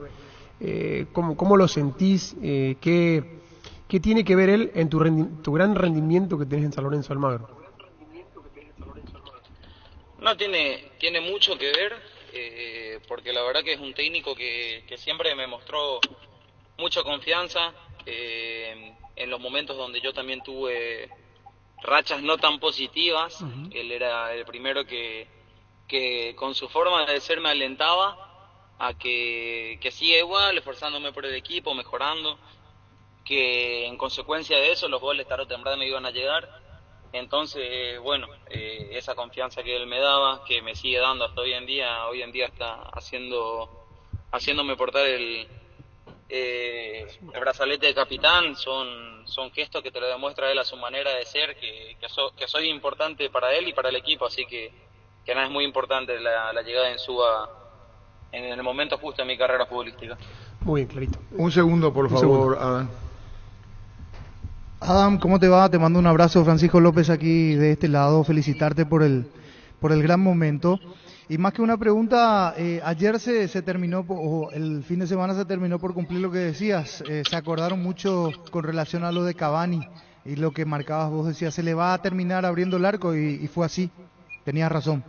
Speaker 15: ¿Cómo lo sentís? ¿Qué tiene que ver él en tu gran rendimiento que tenés en San Lorenzo de Almagro?
Speaker 20: No, tiene mucho que ver, porque la verdad que es un técnico que siempre me mostró mucha confianza en los momentos donde yo también tuve rachas no tan positivas. Uh-huh. Él era el primero que con su forma de ser me alentaba a que siga igual, esforzándome por el equipo, mejorando, que en consecuencia de eso los goles tarde o temprano iban a llegar. Entonces, bueno, esa confianza que él me daba, que me sigue dando hasta hoy en día está haciéndome portar el brazalete de capitán. Son gestos que te lo demuestra él a su manera de ser, que soy importante para él y para el equipo, así que nada, es muy importante la llegada de Insúa en el momento justo de mi carrera futbolística.
Speaker 15: Muy bien, clarito.
Speaker 3: Un segundo, por favor, Adam.
Speaker 5: Adam, ¿cómo te va? Te mando un abrazo, Francisco López, aquí de este lado, felicitarte por el gran momento. Y más que una pregunta, ayer se terminó, o el fin de semana se terminó por cumplir lo que decías. Se acordaron mucho con relación a lo de Cavani y lo que marcabas vos, decías, se le va a terminar abriendo el arco y fue así. Tenías razón.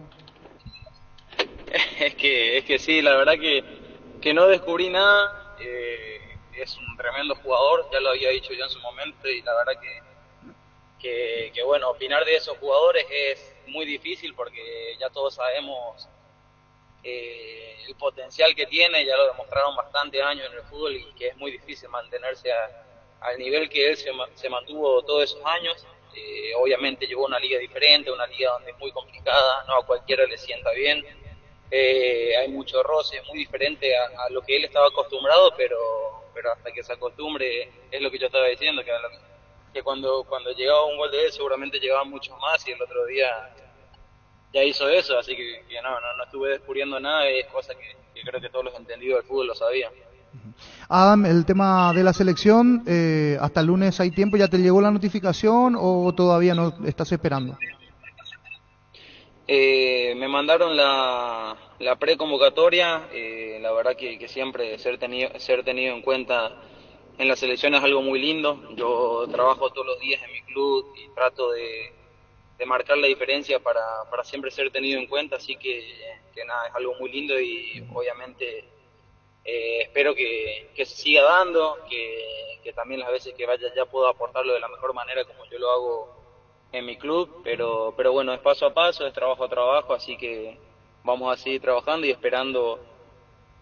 Speaker 20: Es que sí, la verdad que no descubrí nada. Es un tremendo jugador, ya lo había dicho yo en su momento, y la verdad que bueno, opinar de esos jugadores es muy difícil porque ya todos sabemos el potencial que tiene, ya lo demostraron bastante años en el fútbol y que es muy difícil mantenerse al nivel que él se mantuvo todos esos años. Obviamente llegó a una liga diferente, una liga donde es muy complicada, no a cualquiera le sienta bien. Hay mucho roce, es muy diferente a lo que él estaba acostumbrado, pero hasta que se acostumbre, es lo que yo estaba diciendo, que cuando llegaba un gol de él seguramente llegaban muchos más, y el otro día ya hizo eso, así que no estuve descubriendo nada, es cosa que creo que todos los entendidos del fútbol lo sabían.
Speaker 5: Adam, el tema de la selección, hasta el lunes hay tiempo, ¿ya te llegó la notificación o todavía no estás esperando?
Speaker 20: Me mandaron la preconvocatoria. La verdad que siempre ser tenido en cuenta en la selección es algo muy lindo. Yo trabajo todos los días en mi club y trato de marcar la diferencia para siempre ser tenido en cuenta, así que nada, es algo muy lindo y obviamente espero que se siga dando, que también las veces que vaya ya pueda aportarlo de la mejor manera como yo lo hago en mi club, pero bueno, es paso a paso, es trabajo a trabajo, así que vamos a seguir trabajando y esperando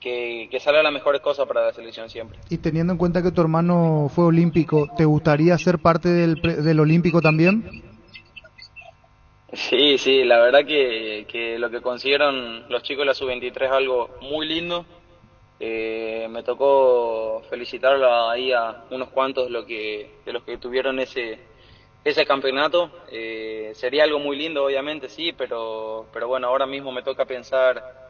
Speaker 20: que salga la mejor cosa para la selección siempre.
Speaker 5: Y teniendo en cuenta que tu hermano fue olímpico, ¿te gustaría ser parte del olímpico también?
Speaker 20: Sí, la verdad que lo que consiguieron los chicos de la Sub-23 es algo muy lindo. Me tocó felicitarlo ahí a unos cuantos de los que tuvieron ese campeonato. Sería algo muy lindo, obviamente, sí, pero bueno, ahora mismo me toca pensar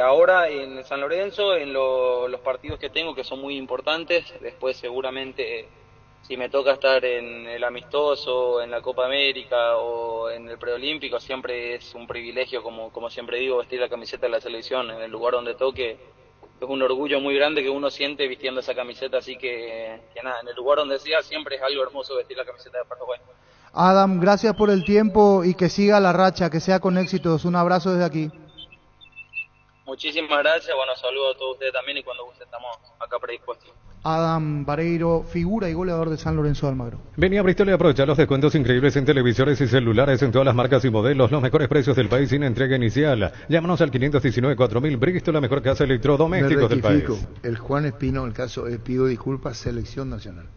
Speaker 20: ahora en San Lorenzo, en los partidos que tengo, que son muy importantes. Después seguramente, si me toca estar en el amistoso, en la Copa América o en el preolímpico, siempre es un privilegio, como siempre digo, vestir la camiseta de la selección en el lugar donde toque. Es un orgullo muy grande que uno siente vistiendo esa camiseta, así que nada, en el lugar donde sea siempre es algo hermoso vestir la camiseta de Paraguay.
Speaker 5: Adam, gracias por el tiempo y que siga la racha, que sea con éxitos. Un abrazo desde aquí.
Speaker 20: Muchísimas gracias, bueno, saludos a todos ustedes también y cuando guste estamos acá predispuestos.
Speaker 5: Adam Vareiro, figura y goleador de San Lorenzo de Almagro.
Speaker 8: Vení a Bristol y aprovecha los descuentos increíbles en televisores y celulares en todas las marcas y modelos, los mejores precios del país sin entrega inicial. Llámanos al 519-4000, Bristol, la mejor casa electrodomésticos del país.
Speaker 3: El Juan Espino, el caso, pido disculpas, selección nacional.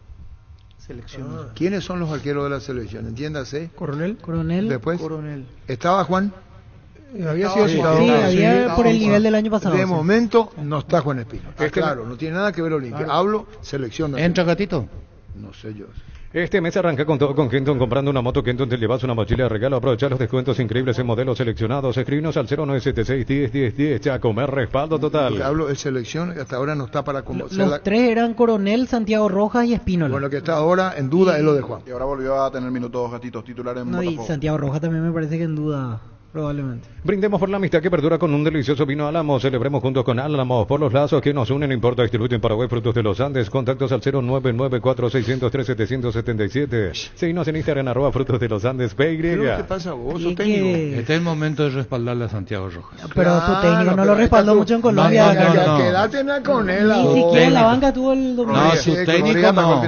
Speaker 5: Selección.
Speaker 3: ¿Quiénes son los arqueros de la selección? Entiéndase.
Speaker 5: Coronel.
Speaker 3: Después.
Speaker 5: Coronel.
Speaker 3: ¿Estaba Juan?
Speaker 15: Había sido citado.
Speaker 11: Sí, había por el nivel del año pasado.
Speaker 3: De momento no está Juan Espino. Claro, no tiene nada que ver Olimpia. Hablo selección nacional.
Speaker 4: ¿Entra Gatito?
Speaker 3: No sé yo.
Speaker 8: Este mes arranca con todo con Kenton. Comprando una moto Kenton te llevas una mochila de regalo. Aprovecha los descuentos increíbles en modelos seleccionados. Escribinos al 0976-101010. Chacomer, respaldo total.
Speaker 3: Hablo de selección, que hasta ahora no está para...
Speaker 11: Los tres eran Coronel, Santiago Rojas y Espínola.
Speaker 3: Bueno, que está ahora en duda es lo de Juan.
Speaker 16: Y ahora volvió a tener minutos Gatitos titulares en Botafogo.
Speaker 11: Y Santiago Rojas también me parece que en duda... Probablemente.
Speaker 8: Brindemos por la amistad que perdura con un delicioso vino Álamos. Celebremos juntos con Álamos por los lazos que nos unen. Importa, distribuye en Paraguay Frutos de los Andes. Contactos al 0994-603-777. Seguinos en Instagram, @Frutos de los Andes, PY.
Speaker 3: ¿Qué pasa vos? ¿Sos técnico?
Speaker 4: Este es el momento de respaldarle a Santiago Rojas.
Speaker 11: Pero su técnico no lo respaldó mucho en Colombia.
Speaker 3: Quédate con él.
Speaker 11: Ni siquiera en la banca tuvo el domingo.
Speaker 4: No, su técnico no.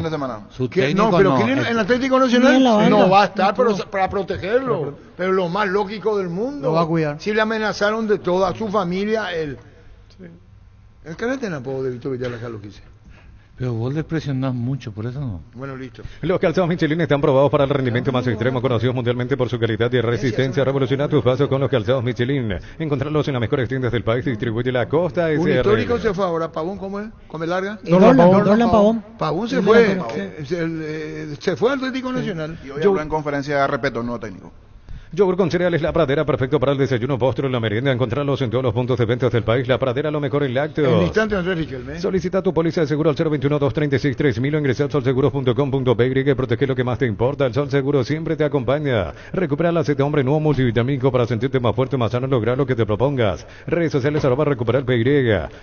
Speaker 4: Su técnico
Speaker 3: no, pero
Speaker 4: no.
Speaker 3: en Atlético Nacional no va a estar para protegerlo. Pero lo más lógico del mundo.
Speaker 5: Lo va a cuidar.
Speaker 3: Si le amenazaron de toda su familia, él. Sí. El canete no puedo de Víctor Villalacá lo quise.
Speaker 4: Pero vos le presionás mucho, por eso no.
Speaker 3: Bueno, listo.
Speaker 8: Los calzados Michelin están probados para el rendimiento más extremo, conocidos mundialmente por su calidad y resistencia. Revoluciona tus pasos con los calzados Michelin. Encontrarlos en las mejores tiendas del país. Distribuye la Costa SR.
Speaker 3: Un histórico se fue ahora. ¿Pavón cómo es? ¿Come larga?
Speaker 11: Dorlan Pavón.
Speaker 3: Pavón se fue. Se fue al Atlético Nacional.
Speaker 16: Y hoy habló en conferencia, respeto, nuevo técnico.
Speaker 8: Yogur con cereales La Pradera, perfecto para el desayuno, postre o la merienda. Encontrarlos en todos los puntos de ventas del país. La Pradera, lo mejor en lácteos.
Speaker 3: En instante, Andrés Riquelme.
Speaker 8: Solicita tu póliza de seguro al 021-236-3000 o ingresa al solseguros.com.py. Protege lo que más te importa. El Sol Seguro siempre te acompaña. Recupera el aceite hombre nuevo multivitamínico para sentirte más fuerte, más sano, lograr lo que te propongas. Redes sociales @recuperar PY.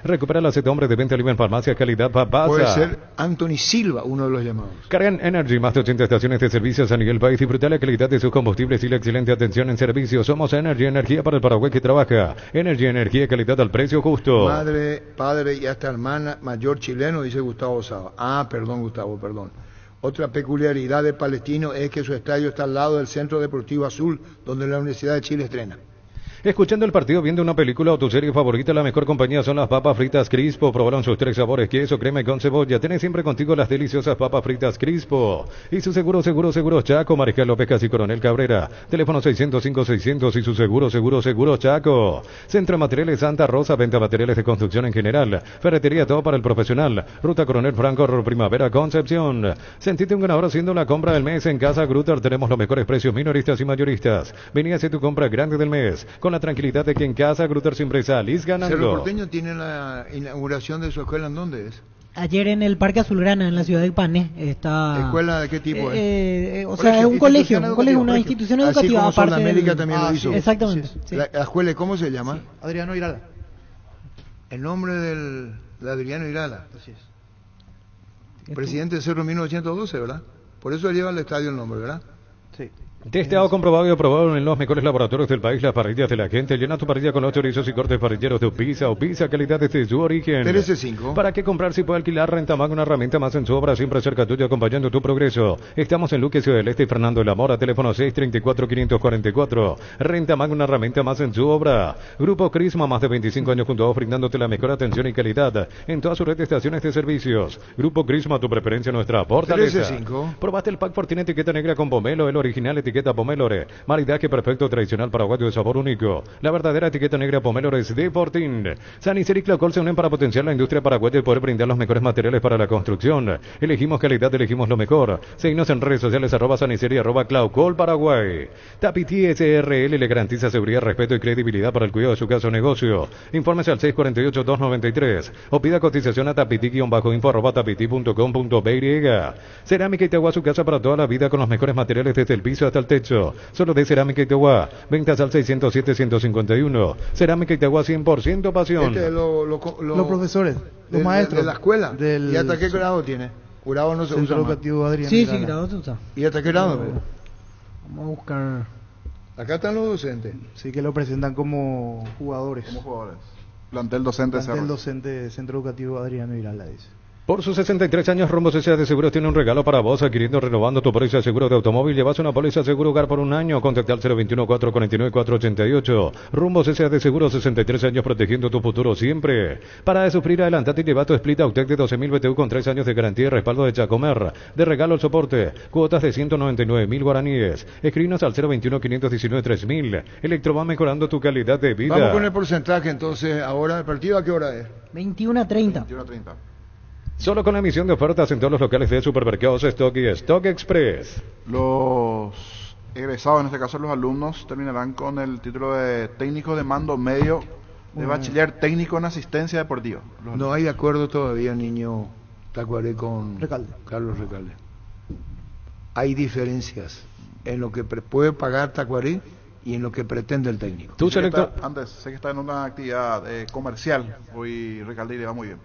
Speaker 8: Recupera el aceite hombre de venta libre en farmacia, calidad Papasa.
Speaker 3: Puede ser Anthony Silva, uno de los llamados.
Speaker 8: Cargan Energy, más de 80 estaciones de servicios a nivel país. Disfruta la calidad de sus combustibles y la excelente atención en servicio. Somos Energy, energía para el Paraguay que trabaja. Energy, energía, calidad al precio justo.
Speaker 3: Madre, padre y hasta hermana mayor chileno, dice Gustavo Saba. Perdón, Gustavo, perdón. Otra peculiaridad de Palestino es que su estadio está al lado del Centro Deportivo Azul, donde la Universidad de Chile estrena.
Speaker 8: Escuchando el partido, viendo una película o tu serie favorita, la mejor compañía son las papas fritas Crispo. Probaron sus 3 sabores, queso, crema y con cebolla. Tenés siempre contigo las deliciosas papas fritas Crispo. Y su seguro Chaco, Mariscal López Casi Coronel Cabrera. Teléfono 605-600 y su seguro Chaco. Centro de Materiales Santa Rosa, venta de materiales de construcción en general. Ferretería, todo para el profesional. Ruta Coronel Franco, Primavera, Concepción. Sentite un ganador haciendo la compra del mes en Casa Grutter. Tenemos los mejores precios minoristas y mayoristas. Vení a hacer tu compra grande del mes. Con la tranquilidad de que en casa Grutter siempre salís ganando.
Speaker 3: Cerro Porteño tiene la inauguración de su escuela, ¿en dónde es?
Speaker 11: Ayer en el Parque Azulgrana, en la ciudad de Ipané, está...
Speaker 3: ¿Escuela de qué tipo es?
Speaker 11: O sea, es un colegio, una institución educativa.
Speaker 3: Así como Sudamérica también lo hizo.
Speaker 11: Exactamente.
Speaker 3: Sí. La escuela, ¿cómo se llama?
Speaker 5: Adriano Irala.
Speaker 3: El nombre de Adriano Irala.
Speaker 5: Así es.
Speaker 3: Presidente de Cerro 1912, ¿verdad? Por eso lleva al estadio el nombre, ¿verdad?
Speaker 5: Sí.
Speaker 8: Testeado, comprobado y aprobado en los mejores laboratorios del país, las parrillas de la gente. Llena tu parrilla con los chorizos y cortes parrilleros de Pizza o Pizza, calidad desde su origen.
Speaker 3: TRC5.
Speaker 8: ¿Para qué comprar si puede alquilar? Rentamag, una herramienta más en su obra, siempre cerca tuyo, acompañando tu progreso. Estamos en Luque, Ciudad del Este y Fernando de la Mora, teléfono 634-544. Rentamag, una herramienta más en su obra. Grupo Crisma, más de 25 años junto a vos, brindándote la mejor atención y calidad en toda su red de estaciones de servicios. Grupo Crisma, tu preferencia, nuestra fortaleza.
Speaker 3: TRC5.
Speaker 8: ¿Probaste el pack por tiene etiqueta negra con pomelo? El original etiqueta Pomelore. Maridaje perfecto, tradicional paraguayo de sabor único. La verdadera etiqueta negra Pomelore es de Fortín. Sanicer y Claucol se unen para potenciar la industria paraguaya y poder brindar los mejores materiales para la construcción. Elegimos calidad, elegimos lo mejor. Seguinos en redes sociales @Sanicer y @Claucol Paraguay. Tapiti SRL le garantiza seguridad, respeto y credibilidad para el cuidado de su casa o negocio. Infórmese al 648-293 o pida cotización a tapiti-info@tapiti.com.py. Cerámica Itagua, su casa para toda la vida con los mejores materiales desde el piso hasta el techo. Solo de Cerámica Itagua. Ventas al 607-151. Cerámica Itagua, 100% pasión.
Speaker 5: Los profesores, los maestros.
Speaker 3: De la escuela. ¿Y hasta qué grado tiene? Grado no se usa
Speaker 5: Centro Educativo Adrián.
Speaker 11: Sí, grado se usa.
Speaker 3: ¿Y hasta qué grado?
Speaker 11: Vamos a buscar...
Speaker 3: Acá están los docentes.
Speaker 5: Sí, que lo presentan como jugadores.
Speaker 16: Plantel docente.
Speaker 5: Plantel docente Centro Educativo Adriano Irala, dice.
Speaker 8: Por sus 63 años, Rumbo CCA de Seguros tiene un regalo para vos. Adquiriendo, renovando tu póliza de seguro de automóvil, llevas una póliza de seguro hogar por un año. Contacta al 021-449-488. Rumbo CCA de Seguros, 63 años protegiendo tu futuro siempre. Para de sufrir, adelantate y lleva tu Split Autec de 12.000 BTU con 3 años de garantía y respaldo de Chacomer. De regalo el soporte. Cuotas de 199.000 guaraníes. Escribinos al 021-519-3000. Electroban mejorando tu calidad de vida.
Speaker 3: Vamos con el porcentaje entonces. Ahora, ¿el partido a qué hora es?
Speaker 11: 21:30.
Speaker 16: 21:30.
Speaker 8: Solo con la emisión de ofertas en todos los locales de supermercados Stock y Stock Express.
Speaker 16: Los egresados, en este caso los alumnos, terminarán con el título de técnico de mando medio de bachiller técnico en asistencia deportiva.
Speaker 3: No hay acuerdo todavía, niño Tacuaré, con Carlos Recalde. Hay diferencias en lo que puede pagar Tacuaré y en lo que pretende el técnico.
Speaker 16: Antes, sé que está en una actividad comercial, hoy Recalde le va muy bien.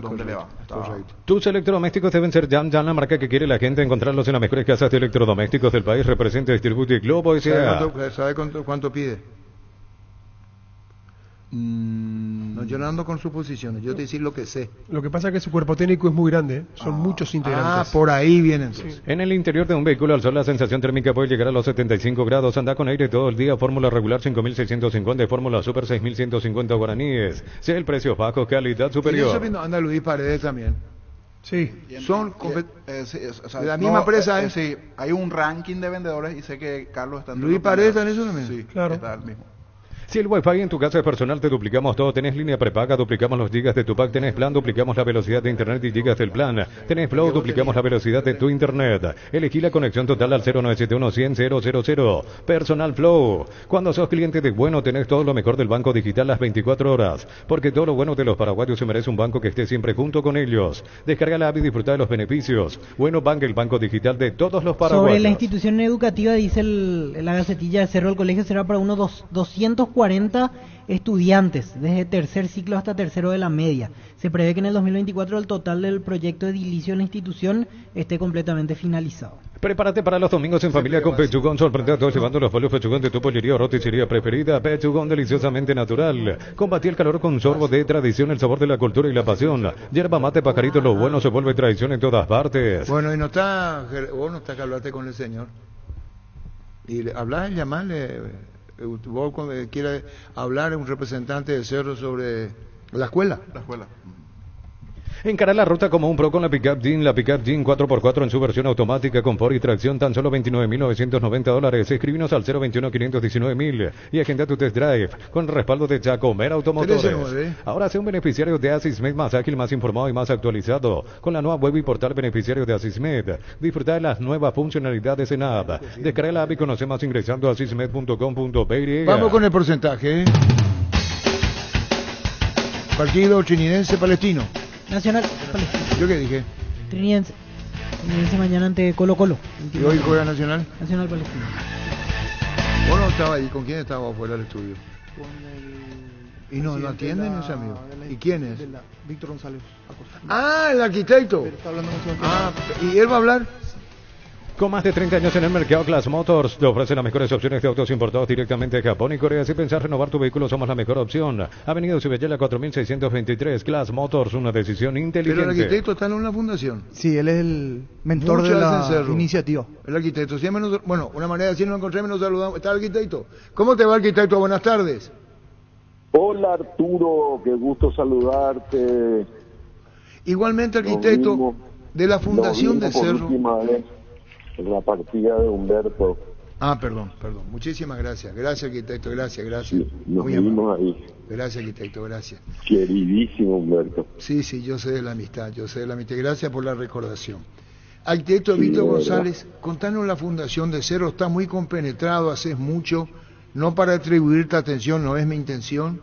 Speaker 16: ¿Dónde le va?
Speaker 8: Tus electrodomésticos deben ser Jam Jam, la marca que quiere la gente, encontrarlos en las mejores casas de electrodomésticos del país. Representa Distributi Globo S.A.
Speaker 3: ¿Sabe cuánto pide? No, yo no ando con suposiciones, yo te decir lo que sé.
Speaker 15: Lo que pasa es que su cuerpo técnico es muy grande, son muchos integrantes.
Speaker 3: Por ahí vienen.
Speaker 15: Sí.
Speaker 8: En el interior de un vehículo al sol la sensación térmica puede llegar a los 75 grados. Anda con aire todo el día. Fórmula regular 5.650 y fórmula super 6.150 guaraníes. Sea el precio bajo, calidad superior.
Speaker 3: Y anda Luis Paredes también.
Speaker 15: Sí.
Speaker 3: Son
Speaker 16: de
Speaker 3: la misma empresa.
Speaker 16: Sí, hay un ranking de vendedores y sé que Carlos está en
Speaker 3: Luis Paredes está en eso también.
Speaker 16: Sí,
Speaker 15: claro.
Speaker 16: Está el mismo.
Speaker 8: Si el Wi-Fi en tu casa es personal, te duplicamos todo. Tenés línea prepaga, duplicamos los gigas de tu pack. Tenés plan, duplicamos la velocidad de internet y gigas del plan. Tenés Flow, duplicamos la velocidad de tu internet. Elegí la conexión total al 0971-100-000. Personal Flow. Cuando sos cliente de Bueno, tenés todo lo mejor del banco digital las 24 horas. Porque todo lo bueno de los paraguayos se merece un banco que esté siempre junto con ellos. Descarga la app y disfruta de los beneficios. Bueno Bank, el banco digital de todos los paraguayos.
Speaker 11: Sobre la institución educativa, dice la gacetilla de Cerro, el colegio será para unos 240 estudiantes, desde tercer ciclo hasta tercero de la media. Se prevé que en el 2024 el total del proyecto de edilicio en la institución esté completamente finalizado.
Speaker 8: Prepárate para los domingos en familia con Pechugón. Sorprende a todos llevando los pollos Pechugón de tu pollería o roticería preferida. Pechugón, deliciosamente natural. Combatí el calor con sorbo de tradición, el sabor de la cultura y la pasión. Yerba mate, pajarito, lo bueno se vuelve tradición en todas partes.
Speaker 3: Bueno, y vos no está que hablaste con el señor. Y hablas, llamarle. Vos cuando quiera hablar un representante de Cerro sobre la escuela.
Speaker 8: Encarar la ruta como un pro con la Pickup Jean. La Pickup Jean 4x4 en su versión automática, confort y tracción, tan solo $29.990. Escribinos al 021-519.000 y agenda tu test drive con respaldo de Jacomer Automotores. Ahora sea un beneficiario de Asismed más ágil, más informado y más actualizado. Con la nueva web y portal beneficiario de Asismed. Disfruta de las nuevas funcionalidades en app. Descarga la app y conoce más ingresando a asismed.com.py.
Speaker 3: Vamos con el porcentaje. Partido Trinidad Palestino.
Speaker 11: Nacional Palestino.
Speaker 3: ¿Yo qué dije?
Speaker 11: Trinidad mañana ante Colo Colo.
Speaker 3: ¿Y hoy juega Nacional?
Speaker 11: Nacional Palestino.
Speaker 3: ¿Vos no estaba ahí? ¿Con quién estaba afuera del estudio? Con el... ¿Y no atienden ese amigo? ¿Y quién es?
Speaker 5: Víctor González Acosta.
Speaker 3: Ah, el arquitecto.
Speaker 5: Está hablando
Speaker 3: ¿y él va a hablar?
Speaker 8: Con más de 30 años en el mercado, Class Motors te ofrece las mejores opciones de autos importados directamente de Japón y Corea. Si pensás renovar tu vehículo, somos la mejor opción. Avenida Cibellera 4623, Class Motors, una decisión inteligente.
Speaker 3: Pero el arquitecto está en una fundación.
Speaker 5: Sí, él es el mentor de la iniciativa.
Speaker 3: El arquitecto. Bueno, una manera de decir, nos encontramos y nos saludamos. ¿Está el arquitecto? ¿Cómo te va, arquitecto? Buenas tardes.
Speaker 21: Hola, Arturo, qué gusto saludarte.
Speaker 3: Igualmente, arquitecto, de la fundación de Cerro.
Speaker 21: En la partida de Humberto.
Speaker 3: Perdón. Muchísimas gracias. Gracias, arquitecto. Gracias.
Speaker 21: Sí, nos vimos ahí.
Speaker 3: Gracias, arquitecto. Gracias.
Speaker 21: Queridísimo Humberto.
Speaker 3: Sí, yo sé de la amistad. Gracias por la recordación. Arquitecto Víctor González, contanos la fundación de Cerro. Está muy compenetrado, haces mucho. No para atribuirte atención, no es mi intención.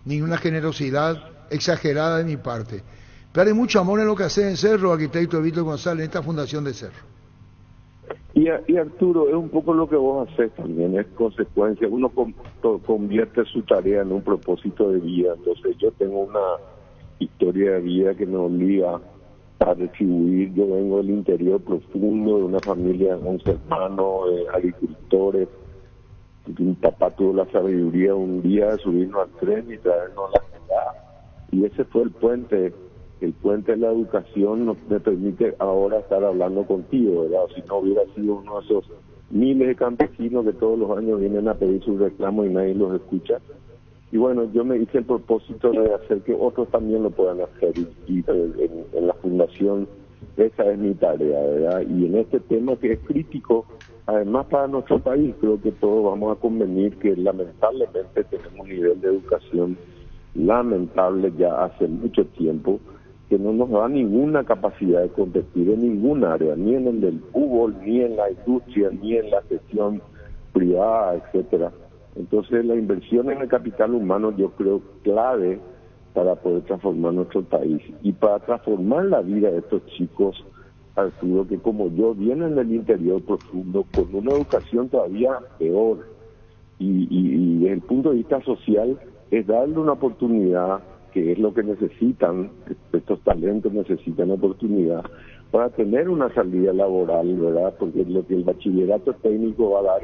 Speaker 3: Ni una generosidad exagerada de mi parte. Pero hay mucho amor en lo que haces en Cerro, arquitecto Víctor González, en esta fundación de Cerro.
Speaker 21: Y Arturo, es un poco lo que vos haces también, es consecuencia. Uno convierte su tarea en un propósito de vida. Entonces yo tengo una historia de vida que me obliga a retribuir. Yo vengo del interior profundo, de una familia de 11 hermanos, agricultores. Mi papá tuvo la sabiduría un día de subirnos al tren y traernos a la ciudad. Y ese fue el puente. El puente de la educación me permite ahora estar hablando contigo, ¿verdad? Si no hubiera sido uno de esos miles de campesinos que todos los años vienen a pedir sus reclamos y nadie los escucha. Y bueno, yo me hice el propósito de hacer que otros también lo puedan hacer. Y en la fundación esa es mi tarea, ¿verdad? Y en este tema que es crítico, además para nuestro país, creo que todos vamos a convenir que lamentablemente tenemos un nivel de educación lamentable ya hace mucho tiempo. que no nos da ninguna capacidad de competir en ningún área, ni en el del fútbol, ni en la industria, ni en la gestión privada, etcétera. Entonces la inversión en el capital humano yo creo clave para poder transformar nuestro país y para transformar la vida de estos chicos, Arturo, que como yo vienen del interior profundo con una educación todavía peor y desde el punto de vista social es darle una oportunidad, que es lo que necesitan, estos talentos necesitan oportunidad para tener una salida laboral, ¿verdad? Porque lo que el bachillerato técnico va a dar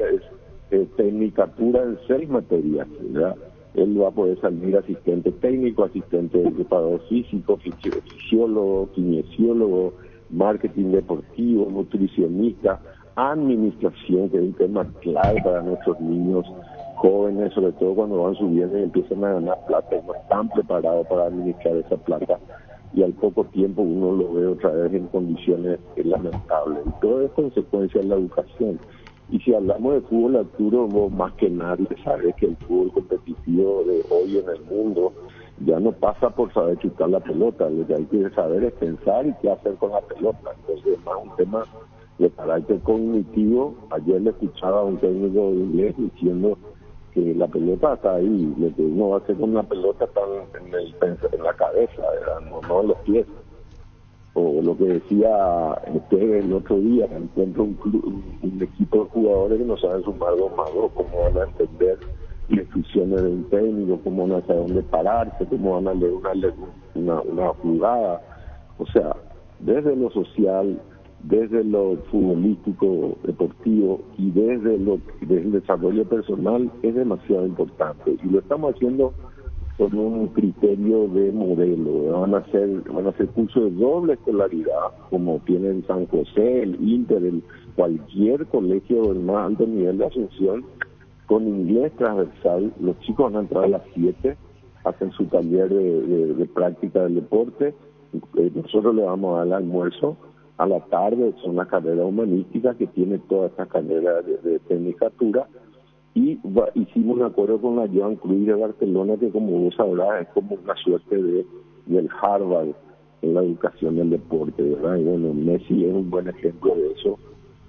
Speaker 21: es tecnicatura en 6 materias, ¿verdad? Él va a poder salir asistente técnico, asistente de preparador físico, fisiólogo, kinesiólogo, marketing deportivo, nutricionista, administración, que es un tema clave para nuestros niños jóvenes, sobre todo cuando van subiendo y empiezan a ganar plata y no están preparados para administrar esa plata, y al poco tiempo uno lo ve otra vez en condiciones lamentables. Y todo es consecuencia de la educación. Y si hablamos de fútbol, Arturo, vos más que nadie sabes que el fútbol competitivo de hoy en el mundo ya no pasa por saber chutar la pelota, lo que hay que saber es pensar y qué hacer con la pelota. Entonces es más un tema de carácter cognitivo. Ayer le escuchaba a un técnico de inglés diciendo que la pelota está ahí, lo que uno va a hacer con la pelota está en la cabeza, no en los pies. O lo que decía el otro día, encuentro un equipo de jugadores que no saben sumar 2 más 2, cómo van a entender las instrucciones de un técnico, cómo van a saber dónde pararse, cómo van a leer una jugada. O sea, desde lo social, desde lo futbolístico, deportivo y desde el desarrollo personal es demasiado importante. Y lo estamos haciendo con un criterio de modelo. Van a hacer cursos de doble escolaridad, como tienen San José, el Inter, cualquier colegio del más alto nivel de Asunción, con inglés transversal. Los chicos van a entrar a las 7, hacen su taller de práctica del deporte. Nosotros le vamos a dar el almuerzo. A la tarde son las carreras humanísticas, que tiene toda esta carrera de tecnicatura. Y hicimos un acuerdo con la Joan Cruyff de Barcelona, que como vos sabrás es como una suerte del Harvard en la educación del deporte, ¿verdad? Y bueno, Messi es un buen ejemplo de eso,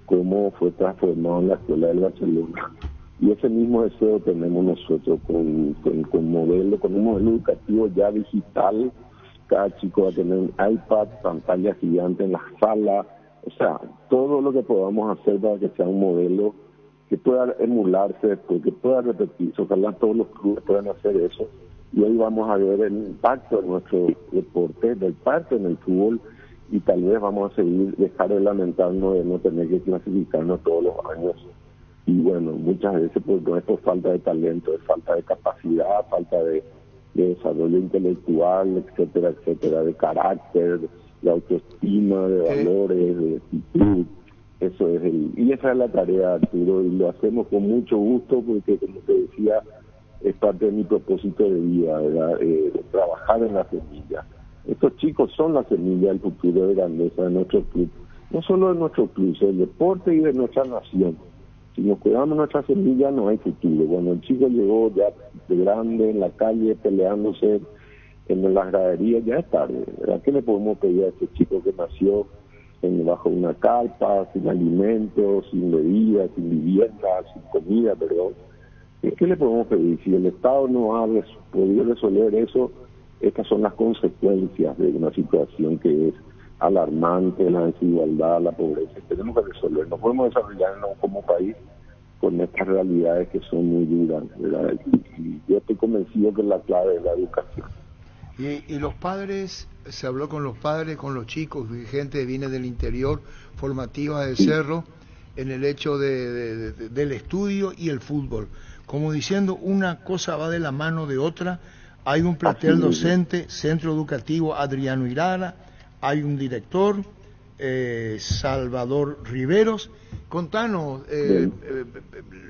Speaker 21: cómo fue transformado en la escuela del Barcelona. Y ese mismo deseo tenemos nosotros con un modelo educativo ya digital. Cada chico va a tener un iPad, pantalla gigante en la sala, o sea, todo lo que podamos hacer para que sea un modelo que pueda emularse después, que pueda repetirse. Ojalá todos los clubes puedan hacer eso. Y hoy vamos a ver el impacto de nuestro deporte, del parte en el fútbol, y tal vez vamos a dejar de lamentarnos de no tener que clasificarnos todos los años. Y bueno, muchas veces pues no es por falta de talento, es falta de capacidad, falta de desarrollo intelectual, etcétera, etcétera, de carácter, de autoestima, de valores, de actitud. Eso es y esa es la tarea, Arturo, y lo hacemos con mucho gusto porque, como te decía, es parte de mi propósito de vida, ¿verdad? Trabajar en la semilla. Estos chicos son la semilla del futuro de grandeza de nuestro club, no solo de nuestro club, del deporte y de nuestra nación. Si nos cuidamos nuestra semilla no hay futuro. Cuando el chico llegó ya de grande en la calle peleándose en las graderías, ya es tarde, ¿verdad? ¿Qué le podemos pedir a este chico que nació bajo una carpa, sin alimentos, sin bebida, sin vivienda, sin comida, perdón? ¿Qué le podemos pedir? Si el Estado no ha podido resolver eso, estas son las consecuencias de una situación que es alarmante, la desigualdad, la pobreza. Tenemos que resolver. No podemos desarrollarnos como país con estas realidades que son muy duras, ¿verdad? Y yo estoy convencido que la clave es la educación.
Speaker 3: Y los padres, se habló con los padres, con los chicos, gente que viene del interior, formativa del Cerro, en el hecho del estudio y el fútbol. Como diciendo, una cosa va de la mano de otra. Hay un plantel docente, Centro Educativo Adriano Irala, hay un director, Salvador Riveros. Contanos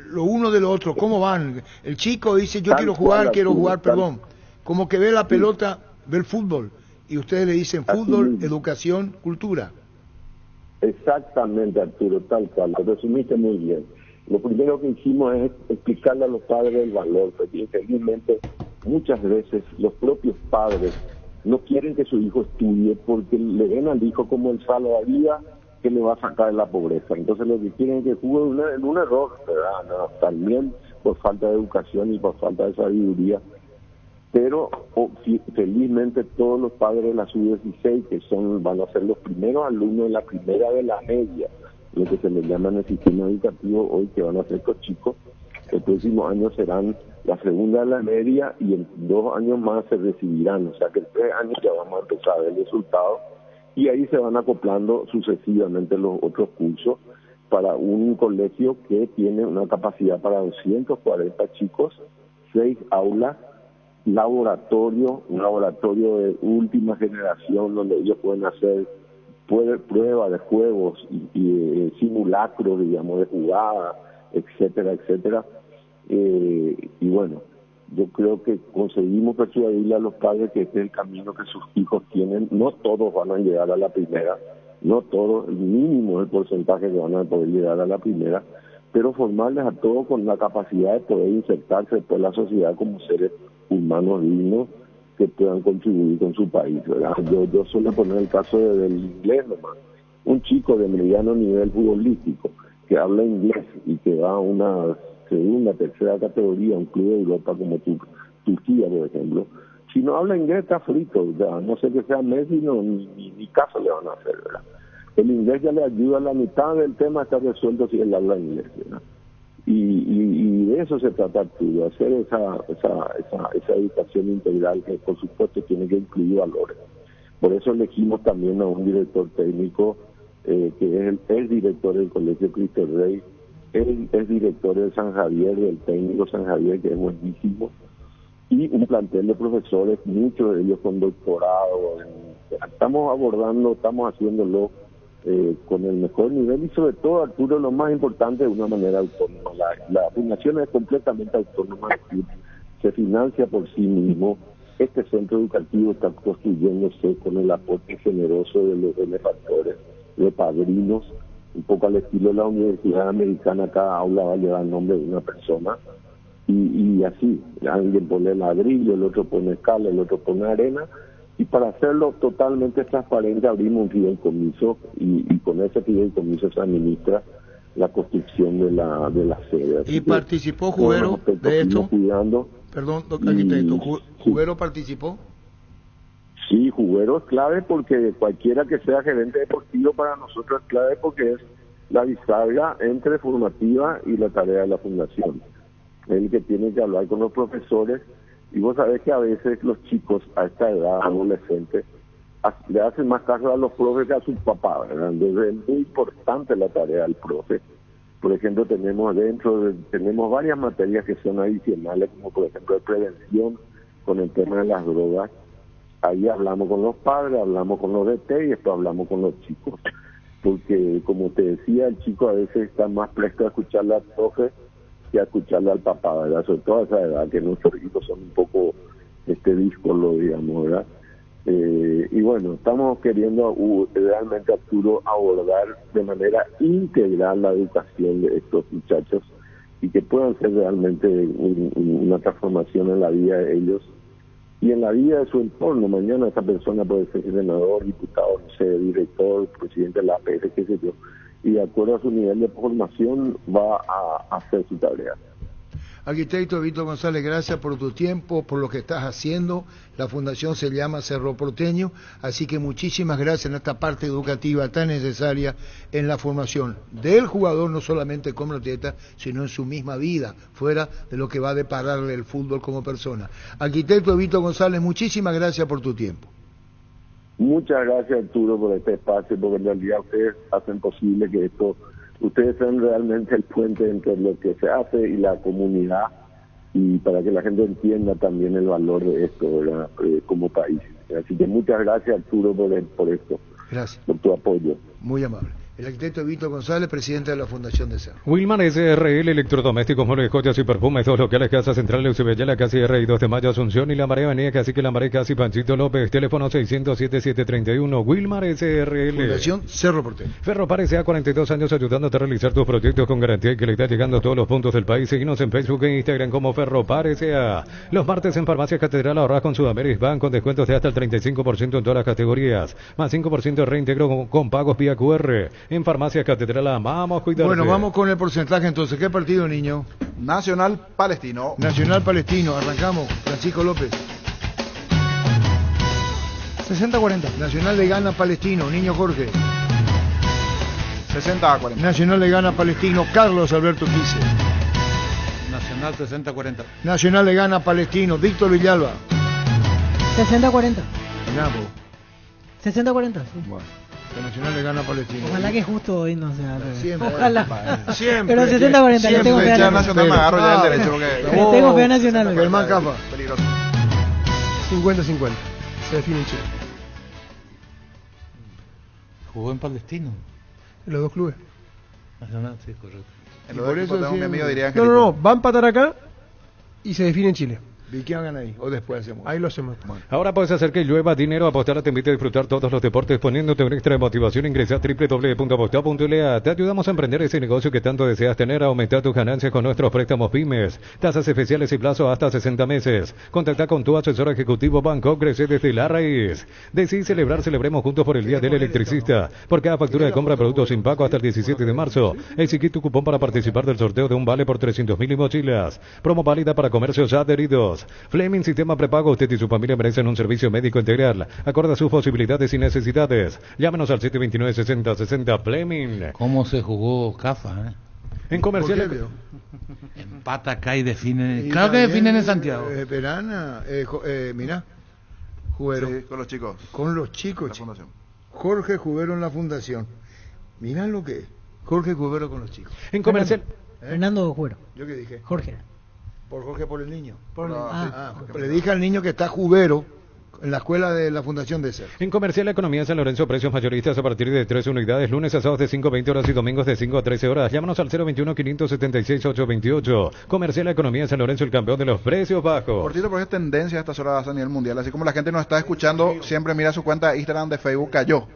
Speaker 3: lo uno de lo otro, ¿cómo van? El chico dice, yo quiero jugar, perdón. Como que ve la pelota, ve el fútbol, y ustedes le dicen fútbol, educación, cultura.
Speaker 21: Exactamente, Arturo, tal cual, lo resumiste muy bien. Lo primero que hicimos es explicarle a los padres el valor, porque infelizmente muchas veces los propios padres no quieren que su hijo estudie porque le ven al hijo como el salvavidas que le va a sacar de la pobreza. Entonces lo que quieren es que juegue en un error, ¿verdad? No, también por falta de educación y por falta de sabiduría. Pero felizmente todos los padres de la sub-16 que van a ser los primeros alumnos de la primera de la media, lo que se les llama en el sistema educativo hoy, que van a ser estos chicos, el próximo año serán la segunda de la media y en 2 años más se recibirán, o sea que en 3 años ya vamos a empezar a ver resultados y ahí se van acoplando sucesivamente los otros cursos para un colegio que tiene una capacidad para 240 chicos, 6 aulas, un laboratorio de última generación donde ellos pueden hacer pruebas de juegos y simulacros, digamos, de jugadas, etcétera, etcétera. Y bueno, yo creo que conseguimos persuadirle a los padres que este es el camino que sus hijos tienen. No todos van a llegar a la primera, no todos, el mínimo el porcentaje que van a poder llegar a la primera, pero formarles a todos con la capacidad de poder insertarse después en la sociedad como seres humanos dignos que puedan contribuir con su país, ¿verdad? Yo suelo poner el caso del inglés nomás. Un chico de mediano nivel futbolístico que habla inglés y que va a una segunda, tercera categoría, un club de Europa como Turquía, por ejemplo, si no habla inglés está frito, ya, no sé que sea Messi, ni caso le van a hacer, ¿verdad? El inglés ya le ayuda, la mitad del tema está resuelto si él habla inglés, ¿verdad? Y de eso se trata, Arturo, hacer esa educación integral que por supuesto tiene que incluir valores. Por eso elegimos también a un director técnico que es el director del Colegio Cristo Rey, él es director del San Javier, del técnico San Javier, que es buenísimo, y un plantel de profesores, muchos de ellos con doctorado. Estamos haciéndolo con el mejor nivel y sobre todo, Arturo, lo más importante, de una manera autónoma. La fundación es completamente autónoma, se financia por sí mismo. Este centro educativo está construyéndose con el aporte generoso de los benefactores, de padrinos, un poco al estilo de la Universidad Americana. Cada aula va a llevar el nombre de una persona y así, alguien pone ladrillo, el otro pone escala, el otro pone arena, y para hacerlo totalmente transparente abrimos un fideicomiso y con ese fideicomiso se administra la construcción de la sede.
Speaker 3: ¿Y participó Jubero de esto? Perdón, arquitecto, ¿Jubero participó?
Speaker 21: Sí, Jubero es clave porque cualquiera que sea gerente deportivo para nosotros es clave porque es la bisagra entre formativa y la tarea de la fundación. Es el que tiene que hablar con los profesores y vos sabés que a veces los chicos a esta edad, adolescentes, le hacen más caso a los profes que a sus papás, ¿verdad? Entonces es muy importante la tarea del profe. Por ejemplo, tenemos varias materias que son adicionales, como por ejemplo de prevención con el tema de las drogas. Ahí hablamos con los padres, hablamos con los DT y después hablamos con los chicos. Porque, como te decía, el chico a veces está más presto a escucharle al profe que a escucharle al papá, ¿verdad? Sobre todo a esa edad, que nuestros hijos son un poco díscolos, digamos, ¿verdad? Y bueno, estamos queriendo realmente, Arturo, abordar de manera integral la educación de estos muchachos y que puedan ser realmente una transformación en la vida de ellos y en la vida de su entorno. Mañana esa persona puede ser senador, diputado, no sé, director, presidente de la APS, qué sé yo, y de acuerdo a su nivel de formación va a hacer su tarea.
Speaker 3: Arquitecto Víctor González, gracias por tu tiempo, por lo que estás haciendo. La fundación se llama Cerro Porteño, así que muchísimas gracias en esta parte educativa tan necesaria en la formación del jugador, no solamente como atleta, sino en su misma vida, fuera de lo que va a depararle el fútbol como persona. Arquitecto Víctor González, muchísimas gracias por tu tiempo.
Speaker 21: Muchas gracias, Arturo, por este espacio, porque en realidad ustedes hacen posible que ustedes sean realmente el puente entre lo que se hace y la comunidad, y para que la gente entienda también el valor de esto, ¿verdad? Como país. Así que muchas gracias, Arturo, por esto.
Speaker 3: Gracias.
Speaker 21: Por tu apoyo.
Speaker 3: Muy amable. El arquitecto Víctor González, presidente de la Fundación de Cerro.
Speaker 8: Wilmar SRL, electrodomésticos, muebles, joyas y perfumes, dos locales, Casa Central, Eusebio, Casi R y 2 de Mayo, Asunción y La Marea, Avenida Cacique La Marea, Casi Panchito López, teléfono 607-731, Wilmar SRL.
Speaker 3: Fundación Cerro Porteño.
Speaker 8: Ferropar S.A. 42 años ayudándote a realizar tus proyectos con garantía y calidad, llegando a todos los puntos del país. Seguinos en Facebook e Instagram como Ferropar S.A. Los martes en Farmacia Catedral ahorras con Sudamérica Bank con descuentos de hasta el 35% en todas las categorías, más 5% de reintegro con pagos vía QR. En Farmacia Catedral amamos cuidarte.
Speaker 3: Bueno, vamos con el porcentaje entonces. ¿Qué partido, niño?
Speaker 16: Nacional Palestino.
Speaker 3: Nacional Palestino, arrancamos. Francisco López.
Speaker 5: 60-40.
Speaker 3: Nacional le gana Palestino, niño Jorge.
Speaker 16: 60-40.
Speaker 3: Nacional le gana Palestino, Carlos Alberto Quise.
Speaker 4: Nacional 60-40.
Speaker 3: Nacional le gana Palestino, Víctor Villalba.
Speaker 11: 60-40.
Speaker 3: Nabo.
Speaker 11: 60-40, sí.
Speaker 3: Bueno. Nacional le gana a Palestino.
Speaker 11: Ojalá que justo hoy no sea.
Speaker 3: Siempre.
Speaker 11: Ojalá.
Speaker 3: Siempre.
Speaker 11: Pero 70-40, le tengo fe a
Speaker 16: Nacional. Me agarro ya el derecho porque.
Speaker 11: Le tengo fe a Nacional.
Speaker 3: Germán Capa.
Speaker 16: Peligroso.
Speaker 15: 50-50. Se define en Chile.
Speaker 4: Jugó en Palestino.
Speaker 15: En los dos clubes.
Speaker 4: Nacional, sí, correcto.
Speaker 16: En los dos equipos tengo mi amigo diría
Speaker 15: Angelito. No, va a empatar acá y se define en Chile.
Speaker 3: ¿Y qué hagan ahí? ¿O después hacemos?
Speaker 15: Ahí lo hacemos.
Speaker 3: Bueno.
Speaker 8: Ahora puedes hacer que llueva dinero. Apostar te invita a disfrutar todos los deportes poniéndote un extra de motivación. Ingresa a www.apostar.la. Te ayudamos a emprender ese negocio que tanto deseas tener. Aumentar tus ganancias con nuestros préstamos pymes. Tasas especiales y plazo hasta 60 meses. Contacta con tu asesor ejecutivo Banco. Crece desde la raíz. Decidí celebrar, celebremos juntos por el Día del Electricista. Por cada factura de compra de productos sin pago hasta el 17 de marzo. Exigí tu cupón para participar del sorteo de un vale por 300.000 y mochilas. Promo válida para comercios adheridos. Fleming Sistema Prepago, usted y su familia merecen un servicio médico integral. Acorde a sus posibilidades y necesidades. Llámenos al 729-6060 Fleming.
Speaker 4: ¿Cómo se jugó Cafa?
Speaker 8: En comercial.
Speaker 4: Empata acá y define. Claro que definen en Santiago.
Speaker 3: Verana, mira. Juguero.
Speaker 16: Sí, con los chicos.
Speaker 3: Con los chicos.
Speaker 16: La fundación.
Speaker 3: Jorge Jubero en la fundación. Mirá lo que es. Jorge Jubero con los chicos.
Speaker 8: En comercial.
Speaker 11: Fernando Jubero.
Speaker 3: ¿Yo qué dije?
Speaker 11: Jorge.
Speaker 3: Por Jorge, por el niño.
Speaker 11: Sí.
Speaker 3: Le dije al niño que está Jubero en la escuela de la Fundación de Cerro.
Speaker 8: En Comercial Economía San Lorenzo, precios mayoristas a partir de 3 unidades, lunes a sábados de 5-20 horas y domingos de 5 a 13 horas. Llámanos al 021-576-828. Comercial Economía San Lorenzo, el campeón de los precios bajos.
Speaker 16: Cortito, porque es tendencia a estas horas a nivel mundial. Así como la gente nos está escuchando, siempre mira su cuenta de Instagram de Facebook, cayó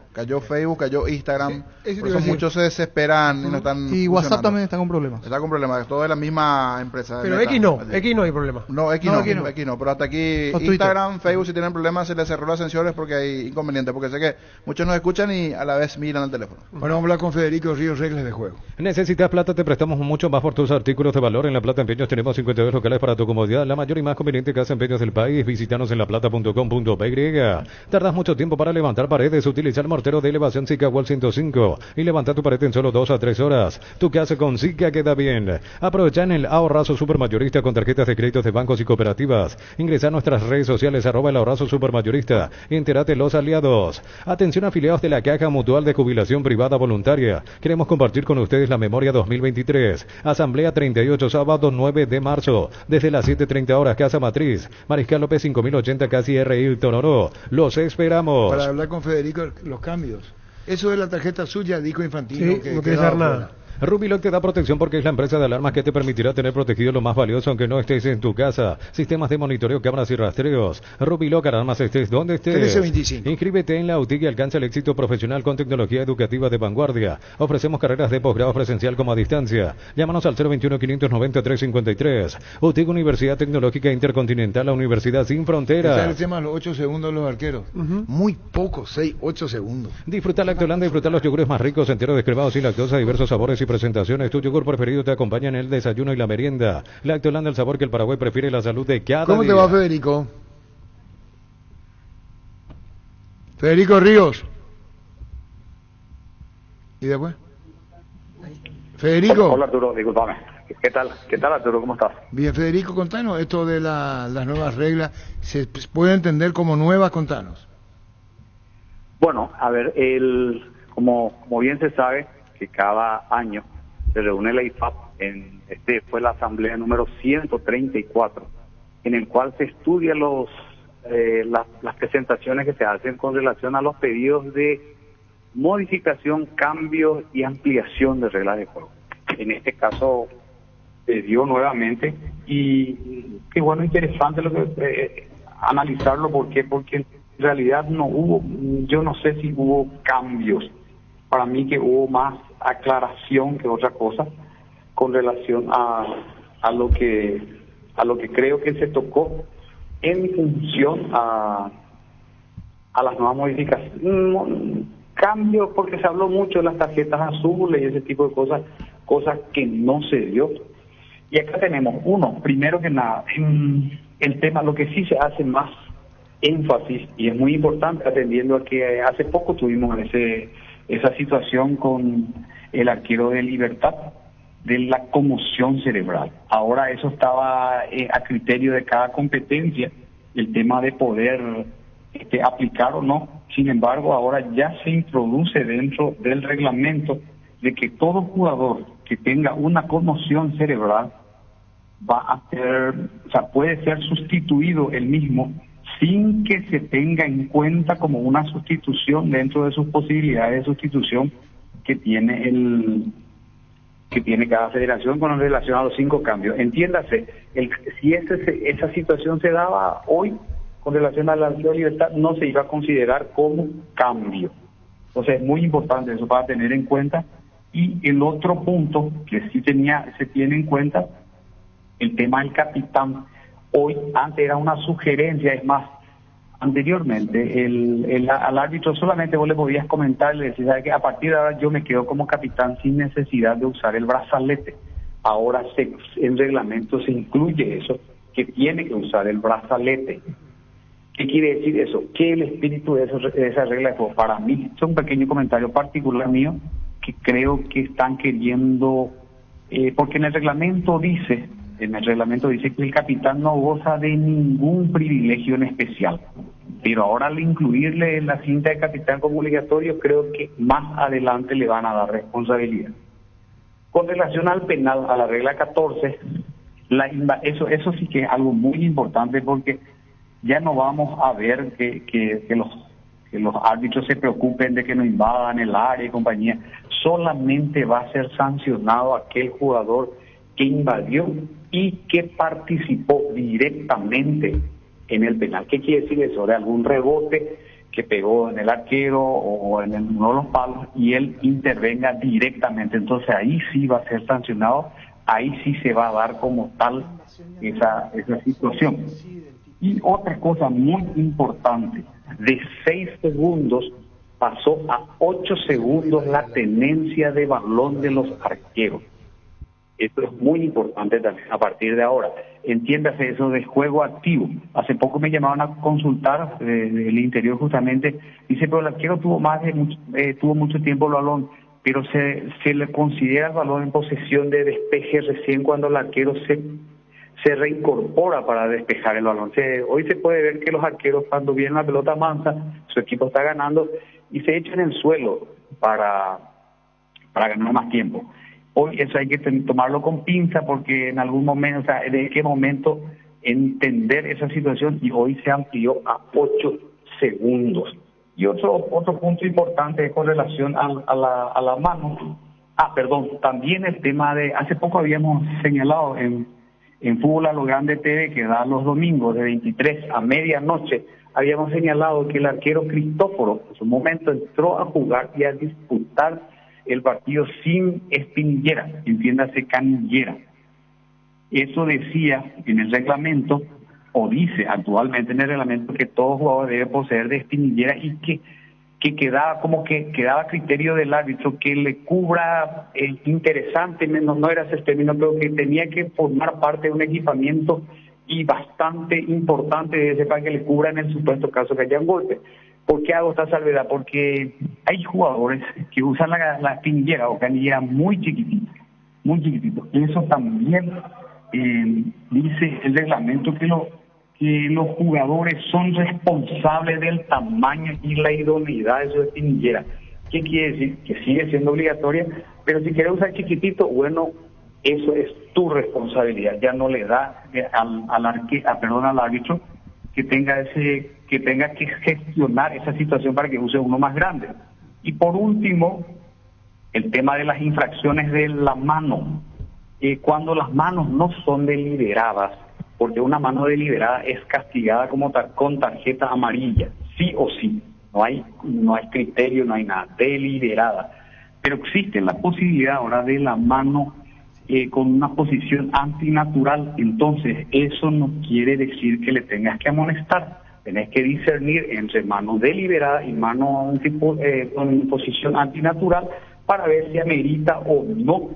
Speaker 16: Facebook, cayó Instagram. Sí, por eso muchos se desesperan y no están.
Speaker 5: Y WhatsApp también está con problemas.
Speaker 16: Está con problemas, todo de la misma empresa.
Speaker 15: Pero X no hay problema.
Speaker 16: No, X no, pero hasta aquí Instagram, Facebook, si tienen problemas, se les cerró las ascensores porque hay inconvenientes, porque sé que muchos nos escuchan y a la vez miran el teléfono.
Speaker 3: Bueno, vamos a hablar con Federico Ríos, reglas de juego.
Speaker 8: ¿Necesitas plata? Te prestamos mucho más por tus artículos de valor. En La Plata Empeños tenemos 52 locales para tu comodidad, la mayor y más conveniente casa empeños del país. Visítanos en laplata.com.py. Tardas mucho tiempo para levantar paredes, utiliza el mortero de elevación Zika Wall 105 y levanta tu pared en solo 2 a 3 horas. Tu casa con Zika queda bien. Aprovecha en el ahorrazo supermayorista con tarjetas de créditos de bancos y cooperativas. Ingresa a nuestras redes sociales @el ahorrazo supermayorista. Entérate los aliados. Atención afiliados de la Caja Mutual de Jubilación Privada Voluntaria. Queremos compartir con ustedes la memoria 2023. Asamblea 38, sábado 9 de marzo. Desde las 7:30 horas, Casa Matriz. Mariscal López 5080, casi R. Hilton Oro. Los esperamos.
Speaker 3: Para hablar con Federico, los cambios. Eso es la tarjeta suya, dijo Infantino.
Speaker 15: Sí, no quiere saber nada.
Speaker 8: Rubiloc te da protección porque es la empresa de alarmas que te permitirá tener protegido lo más valioso aunque no estés en tu casa. Sistemas de monitoreo, cámaras y rastreos. Rubiloc, alarmas estés donde estés.
Speaker 3: 1325.
Speaker 8: Inscríbete en la UTIC y alcanza el éxito profesional con tecnología educativa de vanguardia. Ofrecemos carreras de posgrado presencial como a distancia. Llámanos al 021-590-353. UTIC, Universidad Tecnológica Intercontinental, la Universidad Sin Fronteras.
Speaker 3: Está el tema de los 8 segundos de los arqueros. Muy poco, 6, 8 segundos.
Speaker 8: Disfruta Lactolanda, disfruta los yogures más ricos, enteros, descremados, sin lactosa, diversos sabores y presentaciones. Tu yogur preferido te acompaña en el desayuno y la merienda. Lactolanda, el sabor que el Paraguay prefiere, la salud de cada día.
Speaker 3: ¿Cómo te va, Federico? Federico Ríos. ¿Y después? Federico.
Speaker 1: Hola, Arturo, discúlpame. ¿Qué tal, Arturo? ¿Cómo estás?
Speaker 3: Bien, Federico, contanos esto de las nuevas reglas. ¿Se puede entender como nuevas? Contanos.
Speaker 1: Bueno, a ver, como bien se sabe, que cada año se reúne la IFAP, fue la asamblea número 134, en el cual se estudia las presentaciones que se hacen con relación a los pedidos de modificación, cambio y ampliación de reglas de juego. En este caso se dio nuevamente y qué bueno, interesante lo que analizarlo. ¿Por qué? Porque en realidad no hubo, yo no sé si hubo cambios. Para mí que hubo más aclaración que otra cosa con relación a lo que creo que se tocó en función a las nuevas modificaciones. Cambios, porque se habló mucho de las tarjetas azules y ese tipo de cosas que no se dio. Y acá tenemos primero que nada, en el tema, lo que sí se hace más énfasis, y es muy importante atendiendo a que hace poco tuvimos esa situación con el arquero de Libertad, de la conmoción cerebral. Ahora eso estaba a criterio de cada competencia, el tema de poder aplicar o no. Sin embargo, ahora ya se introduce dentro del reglamento de que todo jugador que tenga una conmoción cerebral puede ser sustituido él mismo sin que se tenga en cuenta como una sustitución dentro de sus posibilidades de sustitución que tiene cada federación con relación a los 5 cambios. Entiéndase, si esa situación se daba hoy con relación a la Libertad, no se iba a considerar como cambio. Entonces es muy importante eso para tener en cuenta. Y el otro punto que sí se tiene en cuenta, el tema del capitán. Hoy, antes era una sugerencia, es más, anteriormente al árbitro solamente vos le podías comentar, le decías, ¿sabes qué? A partir de ahora yo me quedo como capitán sin necesidad de usar el brazalete. Ahora en reglamento se incluye eso, que tiene que usar el brazalete. ¿Qué quiere decir eso? Que el espíritu de esa regla de juego, para mí, es un pequeño comentario particular mío, que creo que están queriendo, porque en el reglamento dice que el capitán no goza de ningún privilegio en especial, pero ahora al incluirle en la cinta de capitán como obligatorio, creo que más adelante le van a dar responsabilidad. Con relación al penal, a la regla 14, eso sí que es algo muy importante, porque ya no vamos a ver que los árbitros se preocupen de que no invadan el área y compañía. Solamente va a ser sancionado aquel jugador que invadió y que participó directamente en el penal. ¿Qué quiere decir eso? De algún rebote que pegó en el arquero o en uno de los palos y él intervenga directamente. Entonces ahí sí va a ser sancionado, ahí sí se va a dar como tal esa situación. Y otra cosa muy importante, de 6 segundos pasó a 8 segundos la tenencia de balón de los arqueros. Esto es muy importante también a partir de ahora. Entiéndase eso de juego activo. Hace poco me llamaban a consultar del interior justamente, dice, pero el arquero tuvo mucho tiempo el balón, pero se le considera el balón en posesión de despeje recién cuando el arquero se reincorpora para despejar el balón. Hoy se puede ver que los arqueros, cuando viene la pelota mansa, su equipo está ganando y se echan en el suelo para ganar más tiempo. Hoy eso hay que tomarlo con pinza, porque en algún momento, en qué momento entender esa situación, y hoy se amplió a 8 segundos. Y otro punto importante es con relación a la mano. También el tema de, hace poco habíamos señalado en Fútbol a lo Grande TV, que da los domingos de 23 a medianoche, habíamos señalado que el arquero Cristóforo en su momento entró a jugar y a disputar el partido sin espinillera, entiéndase canillera. Eso decía en el reglamento, o dice actualmente en el reglamento, que todo jugador debe poseer de espinillera, y que quedaba a criterio del árbitro que le cubra interesante, no era ese término, pero que tenía que formar parte de un equipamiento y bastante importante de ese para que le cubra en el supuesto caso que haya un golpe. ¿Por qué hago esta salvedad? Porque hay jugadores que usan la espinillera o canillera muy chiquitita. Eso también dice el reglamento que los jugadores son responsables del tamaño y la idoneidad de su espinillera. ¿Qué quiere decir? Que sigue siendo obligatoria, pero si quieres usar chiquitito, bueno, eso es tu responsabilidad. Ya no le da al árbitro que tenga que gestionar esa situación para que use uno más grande. Y por último, el tema de las infracciones de la mano. Cuando las manos no son deliberadas, porque una mano deliberada es castigada como con tarjeta amarilla, sí o sí. No hay criterio, no hay nada, deliberada. Pero existe la posibilidad ahora de la mano con una posición antinatural. Entonces, eso no quiere decir que le tengas que amonestar. Tenés que discernir entre mano deliberada y mano con posición antinatural para ver si amerita o no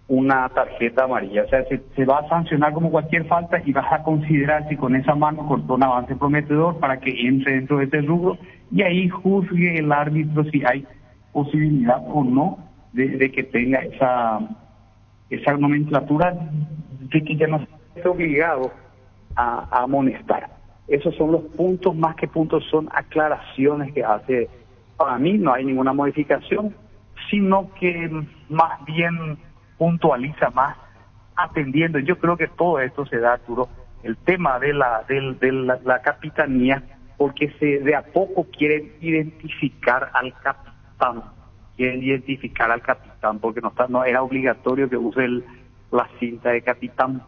Speaker 1: una tarjeta amarilla. O sea, se va a sancionar como cualquier falta y vas a considerar si con esa mano cortó un avance prometedor para que entre dentro de ese rubro, y ahí juzgue el árbitro si hay posibilidad o no de que tenga esa nomenclatura de que ya no esté obligado a amonestar. Esos son los puntos, más que puntos son aclaraciones que hace. Para mí no hay ninguna modificación, sino que más bien puntualiza más atendiendo. Yo creo que todo esto se da, Arturo, el tema de la capitanía, porque de a poco quieren identificar al capitán, porque no era obligatorio que use la cinta de capitán.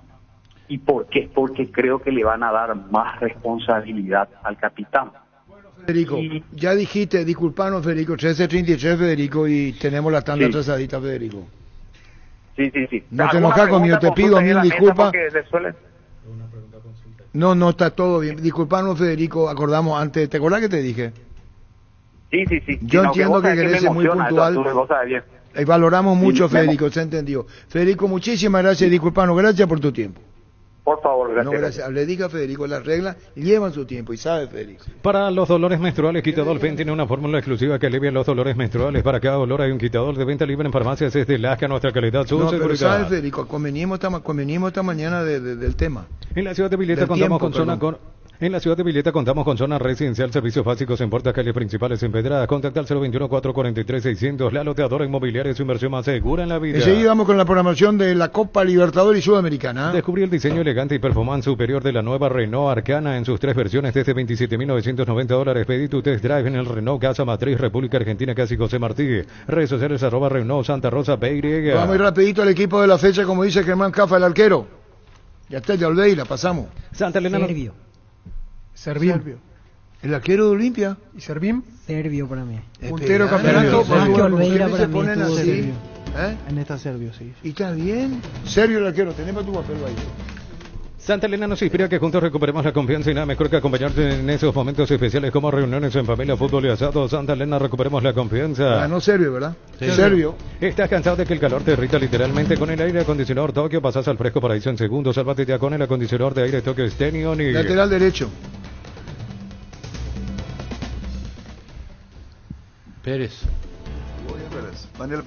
Speaker 1: ¿Y por qué? Porque creo que le van a dar más responsabilidad al capitán.
Speaker 3: Federico, ya dijiste, disculpanos Federico, 13:33 Federico, y tenemos la tanda atrasadita, Federico.
Speaker 1: Sí.
Speaker 3: No te enojas conmigo, te pido mil disculpas. No, está todo bien. Disculpanos Federico, acordamos antes, ¿te acordás que te dije?
Speaker 1: Sí.
Speaker 3: Yo entiendo que querés ser muy puntual. Valoramos mucho, Federico, se entendió. Federico, muchísimas gracias, disculpanos, gracias por tu tiempo.
Speaker 1: Por favor, gracias.
Speaker 3: No, gracias. Le diga a Federico, las reglas llevan su tiempo y sabe Federico.
Speaker 8: Para los dolores menstruales, Quitadol-Fen tiene una fórmula exclusiva que alivia los dolores menstruales. Para cada dolor hay un Quitadol de venta libre en farmacias. Es de Lasca, nuestra calidad, su seguridad.
Speaker 3: Pero sabe Federico, convenimos esta mañana del tema.
Speaker 8: En la ciudad de Villeta contamos con zona En la ciudad de Villeta contamos con zona residencial, servicios básicos en puertas, calles principales empedradas. Contacta al 021-443-600. La loteadora inmobiliaria es su inversión más segura en la vida.
Speaker 3: Enseguida vamos con la programación de la Copa Libertadores y Sudamericana.
Speaker 8: Descubrí el diseño elegante y performance superior de la nueva Renault Arcana en sus 3 versiones desde $27.990. Pedí tu test drive en el Renault Casa Matriz, República Argentina, casi José Martí. Redes sociales @Renault Santa Rosa PY.
Speaker 3: Vamos a ir rapidito al equipo de la fecha, como dice Germán Cafa, el arquero. Ya está el de Olveira, pasamos.
Speaker 8: Santa Elena.
Speaker 15: Serbio.
Speaker 3: El arquero de Olimpia.
Speaker 15: ¿Y Serbim?
Speaker 11: Serbio para mí.
Speaker 15: Puntero campeonato.
Speaker 11: Más que Olveira para mí.
Speaker 5: Serbio. En esta Serbio, sí.
Speaker 3: ¿Y está bien? Serbio el arquero, tenemos tu papel ahí.
Speaker 8: Santa Elena nos inspira que juntos recuperemos la confianza y nada mejor que acompañarte en esos momentos especiales como reuniones en familia, fútbol y asado. Santa Elena, recuperemos la confianza.
Speaker 3: No Serbio, ¿verdad?
Speaker 8: Sí.
Speaker 3: Serbio.
Speaker 8: ¿Estás cansado de que el calor te irrita literalmente? Con el aire acondicionador Tokio pasas al fresco paraíso en segundos. Sálvate ya con el acondicionador de aire Tokio Stenion y...
Speaker 3: Lateral derecho.
Speaker 4: Pérez.
Speaker 16: Daniel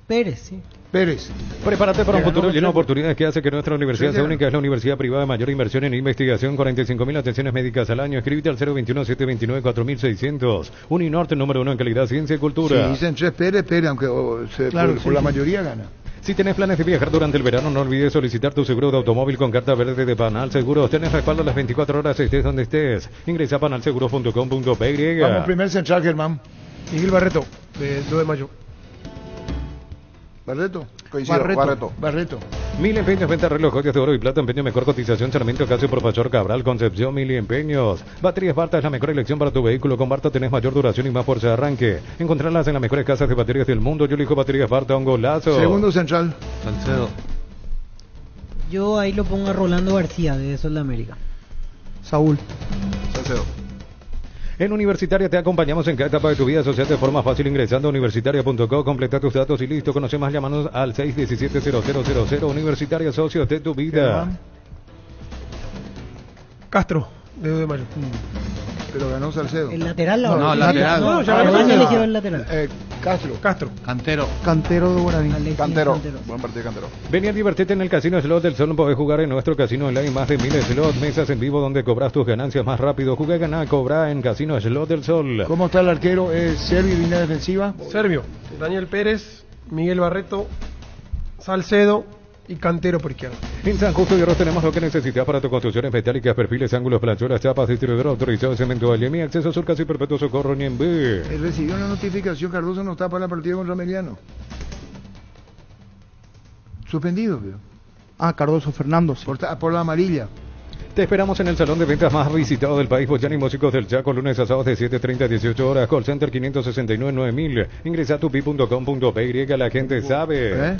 Speaker 11: Pérez, sí.
Speaker 3: Pérez.
Speaker 8: Prepárate para un futuro lleno de oportunidades que hace que nuestra universidad sea única. Es la universidad privada de mayor inversión en investigación, 45.000 atenciones médicas al año. Escríbete al 021-729-4600. Uninorte, número 1 en calidad, ciencia y cultura.
Speaker 3: Sí, dicen 3 Pérez, aunque por la mayoría gana.
Speaker 8: Si tenés planes de viajar durante el verano, no olvides solicitar tu seguro de automóvil con carta verde de Panal Seguros. Tenés respaldo las 24 horas, estés donde estés. Ingresa a panalseguros.com.py.
Speaker 3: Vamos, primer central, Germán.
Speaker 15: Miguel Barreto, de 2 de mayo.
Speaker 3: Barreto.
Speaker 16: Barreto.
Speaker 8: 1000 empeños, venta reloj, joyas de oro y plata, empeño, mejor cotización, Sarmiento, Casio, Profesor Cabral, Concepción, 1000 empeños. Baterías Barta es la mejor elección para tu vehículo. Con Barta tenés mayor duración y más fuerza de arranque. Encontrarlas en las mejores casas de baterías del mundo. Yo elijo Baterías Barta, un golazo.
Speaker 3: Segundo central.
Speaker 4: Salcedo.
Speaker 11: Yo ahí lo pongo a Rolando García, de Sol de América.
Speaker 5: Saúl.
Speaker 16: Salcedo.
Speaker 8: En Universitaria te acompañamos en cada etapa de tu vida. Asociate de forma fácil ingresando a universitaria.co. Completa tus datos y listo. Conoce más llamándonos al 617-0000. Universitaria, socios de tu vida.
Speaker 15: Castro, de 2 de mayo.
Speaker 3: Pero ganó Salcedo.
Speaker 11: ¿El lateral?
Speaker 4: No, lateral.
Speaker 15: No, ya
Speaker 11: ganó.
Speaker 15: ganó.
Speaker 11: Elegido el lateral.
Speaker 15: Castro.
Speaker 5: Cantero de Guaraní.
Speaker 16: Cantero. Buen partido de Cantero.
Speaker 8: Vení a divertirte en el Casino Slot del Sol. Podés jugar en nuestro casino online más de 1000 slots, mesas en vivo donde cobras tus ganancias más rápido. Juega, ganá, cobra en Casino Slot del Sol.
Speaker 3: ¿Cómo está el arquero? Serbio y línea defensiva.
Speaker 15: Serbio. Daniel Pérez, Miguel Barreto, Salcedo, y Cantero por izquierda.
Speaker 8: En San Justo de Arroz tenemos lo que necesitas para tu construcciones metálicas, perfiles, ángulos, planchuelas, chapas, distribuidor autorizado, cemento, Alemi, acceso sur, casi perpetuo, socorro, ni en B.
Speaker 3: Recibió una notificación, Cardoso no está para la partida contra Meliano. Suspendido, creo.
Speaker 5: Cardoso Fernando. Sí.
Speaker 3: Por la amarilla.
Speaker 8: Te esperamos en el salón de ventas más visitado del país, Boyani Músicos del Chaco, lunes a sábados de 7:30 a 18 horas, call center 569-9000. Ingresa a tupi.com.py, la gente sabe.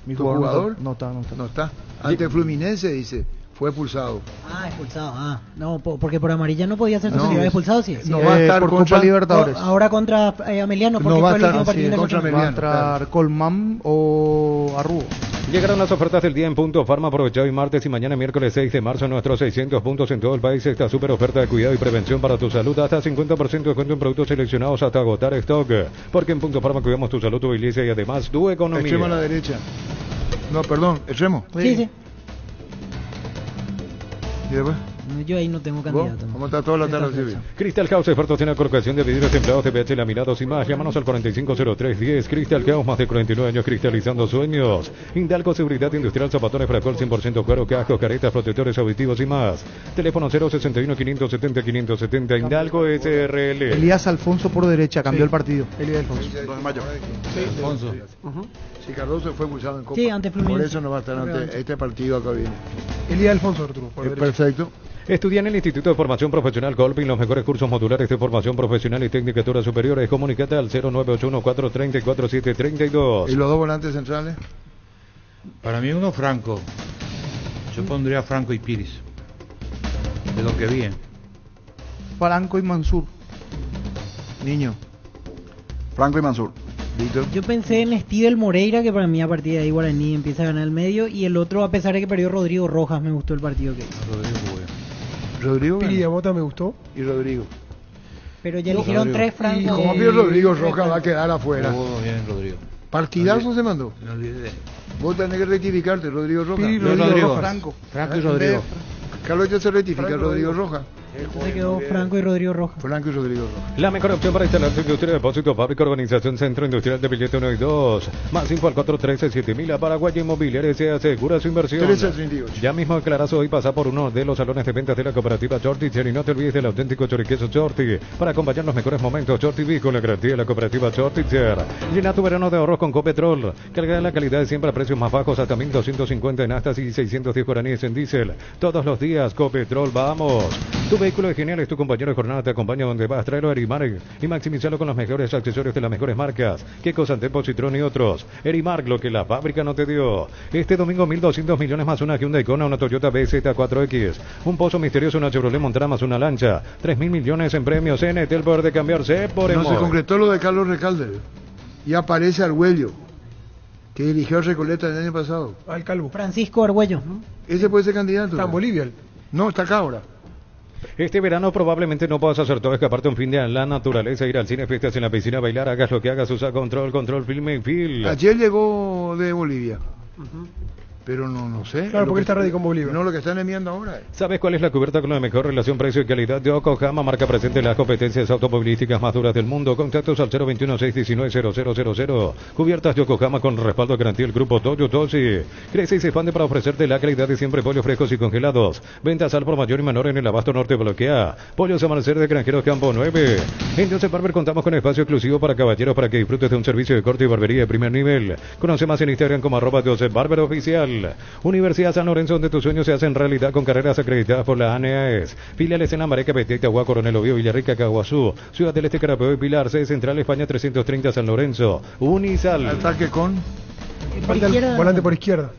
Speaker 3: ¿Mi jugador?
Speaker 5: No está.
Speaker 3: Ante Fluminense, dice, fue expulsado.
Speaker 11: Expulsado. No, porque por amarilla no podía ser expulsado, sí.
Speaker 3: No va a estar
Speaker 5: por contra Libertadores.
Speaker 11: Ahora contra Ameliano, porque
Speaker 3: no va
Speaker 11: fue el último
Speaker 3: partido
Speaker 5: contra Ameliano. Va a entrar Colmán o Arrubo.
Speaker 8: Llegaron las ofertas del día en Punto Farma, aprovechado hoy martes y mañana miércoles 6 de marzo. Nuestros 600 puntos en todo el país. Esta super oferta de cuidado y prevención para tu salud. Hasta 50% de descuento en productos seleccionados hasta agotar stock. Porque en Punto Farma cuidamos tu salud, tu belleza y además tu economía.
Speaker 3: Extremo a la derecha. No, perdón, extremo.
Speaker 11: Sí.
Speaker 3: ¿Y después?
Speaker 11: Yo ahí no tengo candidato.
Speaker 3: ¿Cómo está toda la tarde?
Speaker 8: Crystal House, expertos en la colocación de vidrios templados, TPH, laminados y más. Llámanos al 450310. Crystal House, más de 49 años cristalizando sueños. Indalco, seguridad industrial, zapatones, fracol, 100% cuero, cascos, caretas, protectores auditivos y más. Teléfono 061-570-570. Indalco SRL.
Speaker 5: Elías Alfonso por derecha, cambió el partido.
Speaker 16: Elías Alfonso. 2 de mayo.
Speaker 3: Alfonso. Si Cardoso fue expulsado en Copa.
Speaker 11: Sí, ante Fluminense.
Speaker 3: Por eso no va a estar ante este partido acá viene.
Speaker 15: Elías Alfonso, Arturo.
Speaker 3: Perfecto.
Speaker 8: Estudia en el Instituto de Formación Profesional Colpin los mejores cursos modulares de formación profesional y tecnicaturas superiores. Comunicate al 0981-434-732.
Speaker 3: ¿Y los dos volantes centrales?
Speaker 4: Para mí uno Franco. Yo pondría Franco y Piris. De lo que vi.
Speaker 5: Franco y Mansur.
Speaker 3: Niño.
Speaker 16: Franco y Mansur.
Speaker 3: ¿Víctor?
Speaker 11: Yo pensé en Steven Moreira, que para mí a partir de ahí Guaraní empieza a ganar el medio. Y el otro, a pesar de que perdió Rodrigo Rojas, me gustó el partido que hizo.
Speaker 3: Rodrigo
Speaker 15: Piri Diamota me gustó.
Speaker 3: Y Rodrigo.
Speaker 11: Pero ya eligieron 3 Franco.
Speaker 3: Y como vio Rodrigo Rojas va a quedar afuera.
Speaker 4: Bien, Rodrigo.
Speaker 3: Partidazo se mandó.
Speaker 4: Me olvidé.
Speaker 3: Vos tenés que rectificarte, Rodrigo Rojas.
Speaker 4: Rodrigo.
Speaker 5: Franco.
Speaker 4: Franco y Rodrigo.
Speaker 3: Carlos ya se rectifica, Rodrigo Rojas.
Speaker 11: Entonces quedó Franco y Rodrigo Rojas.
Speaker 3: Franco y Rodrigo Rojas.
Speaker 8: La mejor opción para instalar tu industria de depósito, fábrica, organización, centro industrial de billete 1 y 2. Más info al 413-7000. A Paraguay Inmobiliaria se asegura su inversión.
Speaker 3: 1338.
Speaker 8: Ya mismo declarás hoy, pasa por uno de los salones de ventas de la cooperativa Shorty. Y no te olvides del auténtico choriqueso Shorty. Para acompañar los mejores momentos, Shorty B con la garantía de la cooperativa Shorty. Llena tu verano de ahorros con Copetrol. Carga la calidad de siempre a precios más bajos, hasta 1.250 en astas y 610 guaraníes en diésel. Todos los días, Copetrol, vamos. Tu vehículo es genial, es tu compañero de jornada, te acompaña donde vas. Tráelo a Erimark y maximizarlo con los mejores accesorios de las mejores marcas. Kiko, Santepo, Citroën y otros. Erimark, lo que la fábrica no te dio. Este domingo 1.200 millones más una Hyundai Kona, una Toyota BZ4X. Un pozo misterioso, una Chevrolet Montana más una lancha. 3.000 millones en premios. NT, el poder de cambiarse por
Speaker 3: No
Speaker 8: Emor.
Speaker 3: se concretó lo de Carlos Recalde. Y aparece Argüello, que dirigió a Recoleta el año pasado.
Speaker 15: Al Calvo.
Speaker 11: Francisco Argüello, ¿no?
Speaker 3: Ese puede ser candidato.
Speaker 15: Está en Bolivia.
Speaker 3: No, está acá ahora.
Speaker 8: Este verano probablemente no puedas hacer todo, escaparte un fin de la naturaleza, ir al cine, fiestas en la piscina, bailar, hagas lo que hagas, usa control, filme y film.
Speaker 3: Ayer llegó de Bolivia. Pero no sé.
Speaker 15: Claro, porque está radicado en Bolivia.
Speaker 3: No, lo que están enviando ahora.
Speaker 8: ¿Sabes cuál es la cubierta con la mejor relación precio y calidad de Yokohama? Marca presente en las competencias automovilísticas más duras del mundo. Contactos al 021-619-0000. Cubiertas Yokohama con respaldo garantía el grupo Toyo Toshi. Crece y se expande para ofrecerte la calidad de siempre, pollos frescos y congelados. Ventas al por mayor y menor en el abasto norte bloquea. Pollos Amanecer de Granjeros Campo 9. En Joseph Barber contamos con espacio exclusivo para caballeros para que disfrutes de un servicio de corte y barbería de primer nivel. Conoce más en Instagram como @Joseph Barber Oficial. Universidad San Lorenzo, donde tus sueños se hacen realidad con carreras acreditadas por la ANEAES. Filiales en Lambareca, Petita, Agua, Coronel Oviedo, Villarrica, Caguazú, Ciudad del Este, Carapeo y Pilar, sede central España 330 San Lorenzo. Unisal.
Speaker 3: Ataque con
Speaker 15: volante por izquierda.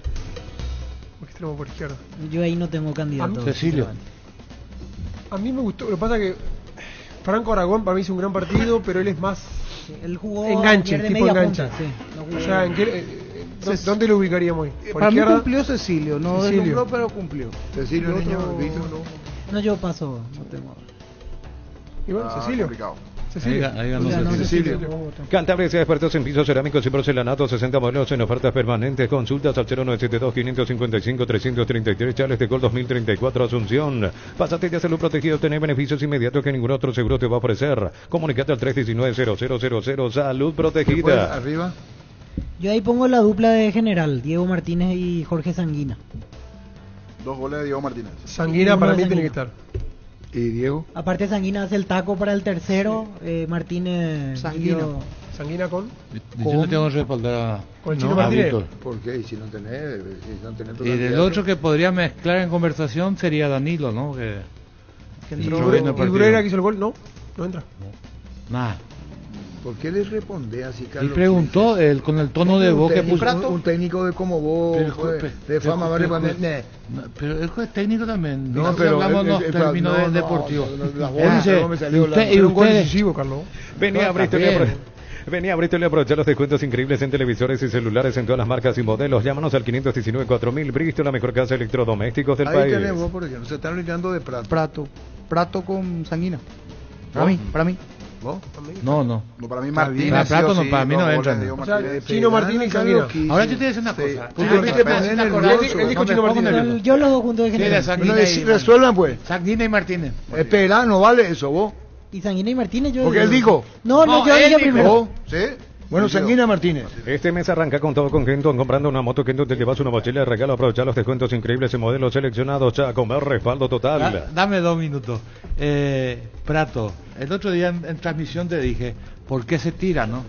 Speaker 15: Extremo por izquierda.
Speaker 11: Yo ahí no tengo candidato.
Speaker 3: Cecilio.
Speaker 15: A mí me gustó, lo que pasa que Franco Aragón para mí hizo un gran partido, pero él es más
Speaker 11: él jugó
Speaker 15: enganche,
Speaker 11: de
Speaker 15: tipo enganche.
Speaker 11: Punta, sí.
Speaker 15: O sea, ¿dónde lo ubicaríamos hoy?
Speaker 5: Para mí cumplió Cecilio, no deslumbró, pero cumplió.
Speaker 3: Cecilio, niño, Víctor.
Speaker 11: No, yo paso, no tengo.
Speaker 15: Y bueno, Cecilio.
Speaker 4: Ahí ganó
Speaker 8: Cecilio. Cantabria sea expertos en pisos cerámicos y porcelanato, 60 modelos en ofertas permanentes. Consultas al 0972-555-333, Chales de Gol 2034, Asunción. Pásate de salud protegido, tener beneficios inmediatos que ningún otro seguro te va a ofrecer. Comunicate al 319-0000, salud protegida.
Speaker 3: Arriba.
Speaker 11: Yo ahí pongo la dupla de general, Diego Martínez y Jorge Sanguina.
Speaker 16: 2 goles de Diego Martínez.
Speaker 15: Sanguina para mí tiene que estar.
Speaker 3: ¿Y Diego?
Speaker 11: Aparte Sanguina hace el taco para el tercero, Martínez...
Speaker 15: Sanguina con...
Speaker 4: Yo no tengo que respaldar
Speaker 15: con el Chino Martínez.
Speaker 3: Víctor. ¿Por qué? Si no tenés
Speaker 4: y del otro que podría mezclar en conversación sería Danilo, ¿no? Que
Speaker 15: entró. ¿Y Bruera que hizo el gol? No entra.
Speaker 4: Nada.
Speaker 3: ¿Por qué le responde así, Carlos?
Speaker 4: Y preguntó él con el tono de voz que puso.
Speaker 3: Un técnico de como vos, de fama, vale para
Speaker 4: pero el juez técnico también.
Speaker 3: No, pero
Speaker 4: hablamos los términos deportivos.
Speaker 15: Y un gol decisivo, Carlos.
Speaker 8: Venía a Bristol y aprovechar los descuentos increíbles en televisores y celulares en todas las marcas y modelos. Llámanos al 519-4000. Bristol, la mejor casa de electrodomésticos del país.
Speaker 3: Ahí tenemos, por ejemplo, se están olvidando de
Speaker 5: Prato con Sanguina. Para mí.
Speaker 3: ¿Vos?
Speaker 16: No, para mí Martínez.
Speaker 4: Para Prato no, para mí no entra.
Speaker 15: O sea, Chino Martínez y Sanguina.
Speaker 4: Ahora yo te voy a decir una cosa.
Speaker 15: Él dijo Chino Martínez.
Speaker 11: Yo los dos juntos de general.
Speaker 3: Resuelvan pues.
Speaker 4: Sanguina y Martínez.
Speaker 3: Espera, no vale eso vos.
Speaker 11: Y Sanguina y Martínez yo...
Speaker 3: Porque él dijo.
Speaker 11: No, yo dije primero.
Speaker 3: ¿Sí? Bueno, Sanguina Martínez.
Speaker 8: Este mes arranca con todo con Kenton. Comprando una moto Kenton te llevas una mochila de regalo. Aprovechar los descuentos increíbles en modelos seleccionados. Chaco, respaldo total.
Speaker 4: Dame 2 minutos. Prato, el otro día en transmisión te dije, ¿por qué se tira, no?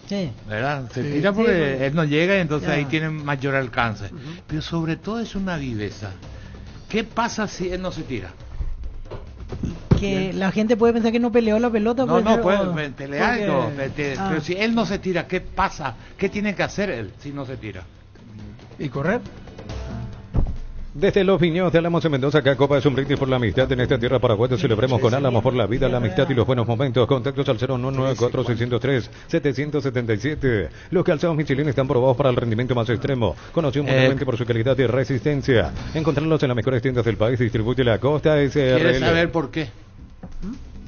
Speaker 11: Sí.
Speaker 4: ¿Verdad? Se tira porque él no llega y entonces ahí tiene mayor alcance. Pero sobre todo es una viveza. ¿Qué pasa si él no se tira?
Speaker 11: Que la gente puede pensar que no peleó la pelota.
Speaker 4: No puede pelear, pero si él no se tira, ¿qué pasa? ¿Qué tiene que hacer él si no se tira?
Speaker 15: ¿Y correr?
Speaker 8: Desde Los Viñedos de Álamos en Mendoza, acá Copa es un brindis por la amistad en esta tierra paraguaya. Celebremos con Álamos por la vida, la amistad y los buenos momentos. Contactos al 0994603-777. Los calzados Michelin están probados para el rendimiento más extremo, conocidos mundialmente por su calidad y resistencia. Encontrarlos en las mejores tiendas del país. Distribuye la Costa SRL.
Speaker 4: ¿Quieres saber por qué?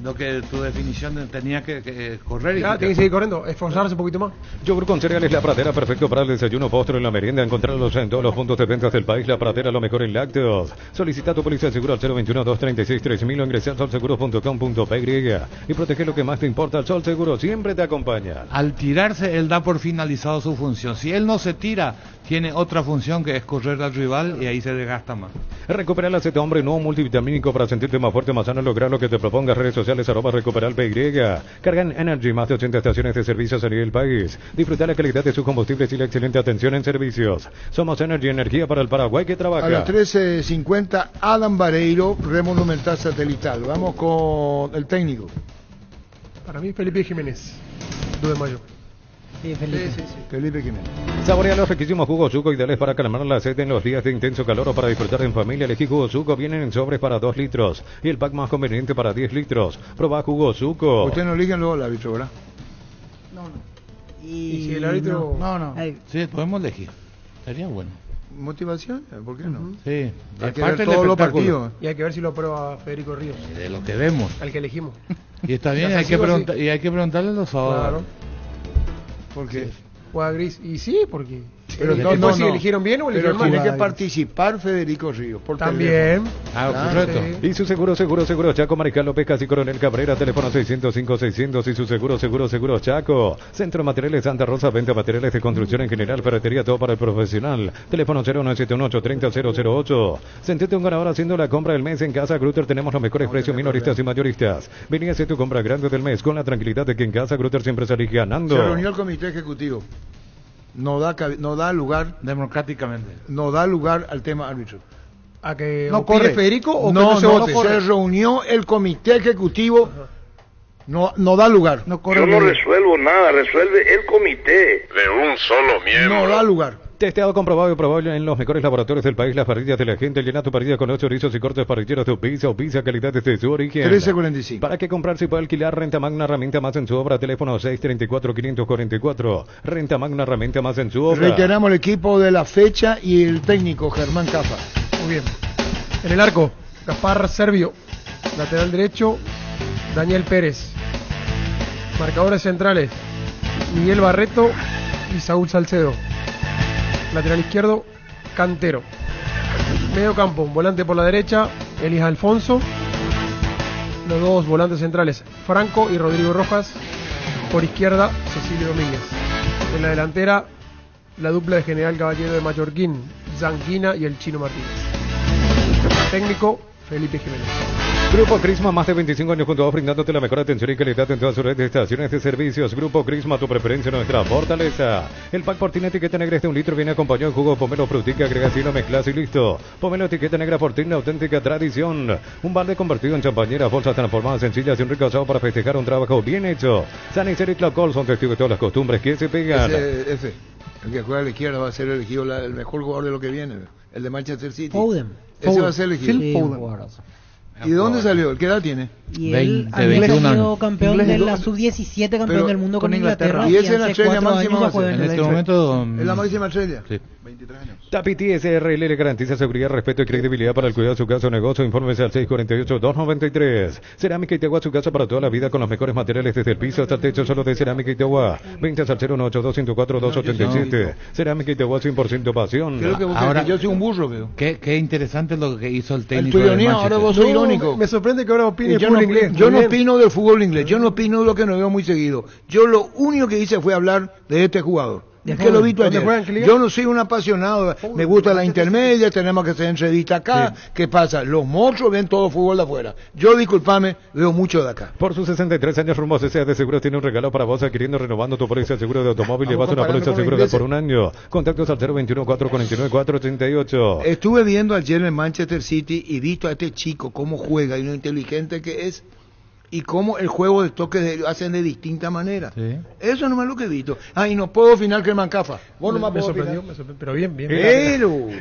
Speaker 4: Lo que tu definición tenía que correr y
Speaker 15: tiene que seguir corriendo, esforzarse un poquito más.
Speaker 8: Yogur con cereales La Pradera, perfecto para el desayuno, postre y la merienda. Encontrarlos en todos los puntos de ventas del país. La Pradera, lo mejor en lácteos. Solicita tu póliza de seguro al 021-236-3000 o ingresa a solseguros.com.py y protege lo que más te importa. El Sol Seguro siempre te acompaña.
Speaker 4: Al tirarse, él da por finalizado su función. Si él no se tira, tiene otra función que es correr al rival y ahí se desgasta más.
Speaker 8: Recupera el aceite hombre nuevo multivitamínico para sentirte más fuerte, más sano, lograr lo que te propongas. Redes sociales @recuperal PY. Cargan Energy, más de 80 estaciones de servicios a nivel país. Disfruta la calidad de sus combustibles y la excelente atención en servicios. Somos Energy, energía para el Paraguay que trabaja.
Speaker 3: A las 13:50, Adam Vareiro, Remonumental Satelital. Vamos con el técnico.
Speaker 15: Para mí Felipe Jiménez, 2 de mayo.
Speaker 11: Sí, Felipe.
Speaker 3: Felipe Jiménez.
Speaker 8: Saborea los riquísimos jugos Suco, ideales para calmar la sed en los días de intenso calor o para disfrutar en familia. Elegí jugos Suco, vienen en sobres para 2 litros y el pack más conveniente para 10 litros. Proba jugos Suco.
Speaker 3: Usted no eligen luego el árbitro, ¿verdad?
Speaker 11: No.
Speaker 15: ¿Y si el árbitro?
Speaker 11: No.
Speaker 4: Sí, podemos elegir. Sería bueno.
Speaker 3: ¿Motivación? ¿Por qué no?
Speaker 4: Sí.
Speaker 3: Hay que ver todos los partidos.
Speaker 15: Y hay que ver si lo aprueba Federico Ríos.
Speaker 4: De lo que vemos.
Speaker 15: Al que elegimos.
Speaker 4: Y está bien, hay que preguntarle los sábados.
Speaker 15: Claro.
Speaker 3: ¿Por qué?
Speaker 15: Juega gris. Y sí, porque...
Speaker 3: Pero
Speaker 15: no, si eligieron bien o eligieron mal.
Speaker 3: Tiene que participar Federico Ríos. Por
Speaker 15: también.
Speaker 8: Correcto. Sí. Y su seguro Chaco, Mariscal López, Casi Coronel Cabrera, teléfono 605-600 y su seguro Chaco. Centro de Materiales Santa Rosa, venta materiales de construcción en general, ferretería, todo para el profesional. Teléfono 0971-830-008. Sentete un ganador haciendo la compra del mes en Casa Grutter. Tenemos los mejores precios minoristas y mayoristas. Vení a hacer tu compra grande del mes con la tranquilidad de que en Casa Grutter siempre salís ganando.
Speaker 3: Se reunió el comité ejecutivo. No da lugar
Speaker 4: democráticamente.
Speaker 3: No da lugar al tema árbitro.
Speaker 15: ¿A que
Speaker 3: no corre
Speaker 15: Federico o
Speaker 3: no,
Speaker 15: que no se vote?
Speaker 3: Se reunió el comité ejecutivo. No da lugar.
Speaker 2: Yo no resuelvo nada, resuelve el comité de un solo miembro.
Speaker 3: No da lugar.
Speaker 8: Testeado, comprobado y probable en los mejores laboratorios del país. Las parrillas de la gente. Llena tu parrilla con los chorizos y cortes parrilleros de pizza o pizza calidad desde su origen.
Speaker 3: 13:45.
Speaker 8: ¿Para qué comprar si puede alquilar? Renta Magna, herramienta más en su obra. Teléfono 634-544. Renta Magna, herramienta más en su obra.
Speaker 3: Reiteramos el equipo de la fecha y el técnico Germán Cafa.
Speaker 15: Muy bien. En el arco, Gaspar Servio. Lateral derecho, Daniel Pérez. Marcadores centrales, Miguel Barreto y Saúl Salcedo. Lateral izquierdo, Cantero. Medio campo, volante por la derecha, Elis Alfonso. Los 2 volantes centrales, Franco y Rodrigo Rojas. Por izquierda, Cecilio Domínguez. En la delantera, la dupla de General Caballero de Mallorquín, Zanquina y el Chino Martínez. Técnico, Felipe Jiménez.
Speaker 8: Grupo Crisma, más de 25 años junto a vos, brindándote la mejor atención y calidad en todas sus redes de estaciones de servicios. Grupo Crisma, tu preferencia, nuestra fortaleza. El pack Fortín etiqueta negra de 1 litro viene acompañado de jugo pomelo frutica, agrega sino, mezclas y listo. Pomelo etiqueta negra Fortín, auténtica tradición. Un balde convertido en champañera, bolsas transformadas sencillas y un rico asado para festejar un trabajo bien hecho. Sanicel y Tlacol son testigos de todas las costumbres que se pegan.
Speaker 3: Ese, el que juega a la izquierda va a ser elegido el mejor jugador de lo que viene, el de Manchester City. Ese va a ser elegido. ¿Y de dónde salió? ¿Qué edad tiene?
Speaker 11: Y él había sido campeón de la sub-17, campeón del mundo con Inglaterra.
Speaker 3: Y esa es la estrella máxima.
Speaker 4: En este momento
Speaker 3: es la máxima estrella.
Speaker 4: Sí.
Speaker 16: 23 años.
Speaker 8: Tapiti SRL le garantiza seguridad, respeto y credibilidad para el cuidado de su casa o negocio. Infórmese al 648-293. Cerámica Itagua, su casa para toda la vida con los mejores materiales desde el piso hasta el techo, solo de Cerámica Itagua. Ventas al 0182104-287. Cerámica Itagua, 100% pasión.
Speaker 3: Creo que ahora yo soy un burro, veo.
Speaker 4: Qué interesante lo que hizo el técnico.
Speaker 3: El tuyo, ahora vos sos irónico.
Speaker 15: Me sorprende que ahora opine
Speaker 3: yo
Speaker 15: fútbol inglés.
Speaker 3: Yo no opino del fútbol inglés. Yo no opino de lo que no veo muy seguido. Yo lo único que hice fue hablar de este jugador. Es que lo vi tú ayer. Yo no soy un apasionado, me gusta la intermedia, tenemos que hacer entrevista acá. Sí. ¿Qué pasa? Los monstruos ven todo fútbol de afuera. Yo, discúlpame, veo mucho de acá.
Speaker 8: Por sus 63 años, Rumbo CCA de Seguros tiene un regalo para vos, adquiriendo, renovando tu póliza de seguro de automóvil. Llevas una póliza de seguro por un año. Contactos al 021-449-488.
Speaker 3: Estuve viendo ayer en Manchester City y visto a este chico cómo juega y lo inteligente que es. Y cómo el juego de toques hacen de distinta manera. Sí. Eso no es lo que he visto. Y no puedo opinar que el Mancafa. Vos no me sorprendió,
Speaker 15: pero bien.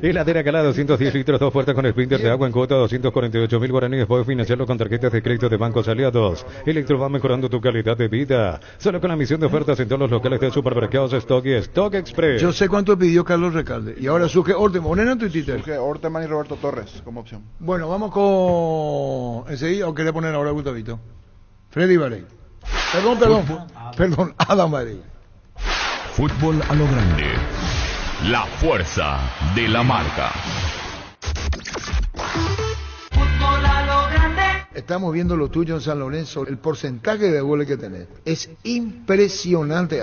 Speaker 8: Heladera Calada, 210 litros, 2 puertas con sprinter de agua en cuota, 248.000 guaraníes. Puedes financiarlo con tarjetas de crédito de bancos aliados. Electro va mejorando tu calidad de vida. Solo con la misión de ofertas en todos los locales de supermercados Stock y Stock Express.
Speaker 3: Yo sé cuánto pidió Carlos Recalde. Y ahora Suge Orteman. Ponen en tu Twitter.
Speaker 16: Suge Orteman y Roberto Torres como opción.
Speaker 3: Bueno, vamos con... ¿Enseguida o querés poner ahora Gustavito? Freddy Varey. Perdón, Adam Varey.
Speaker 9: Fútbol a lo grande. La fuerza de la marca.
Speaker 3: Fútbol a lo grande. Estamos viendo lo tuyo en San Lorenzo. El porcentaje de goles que tenés es impresionante,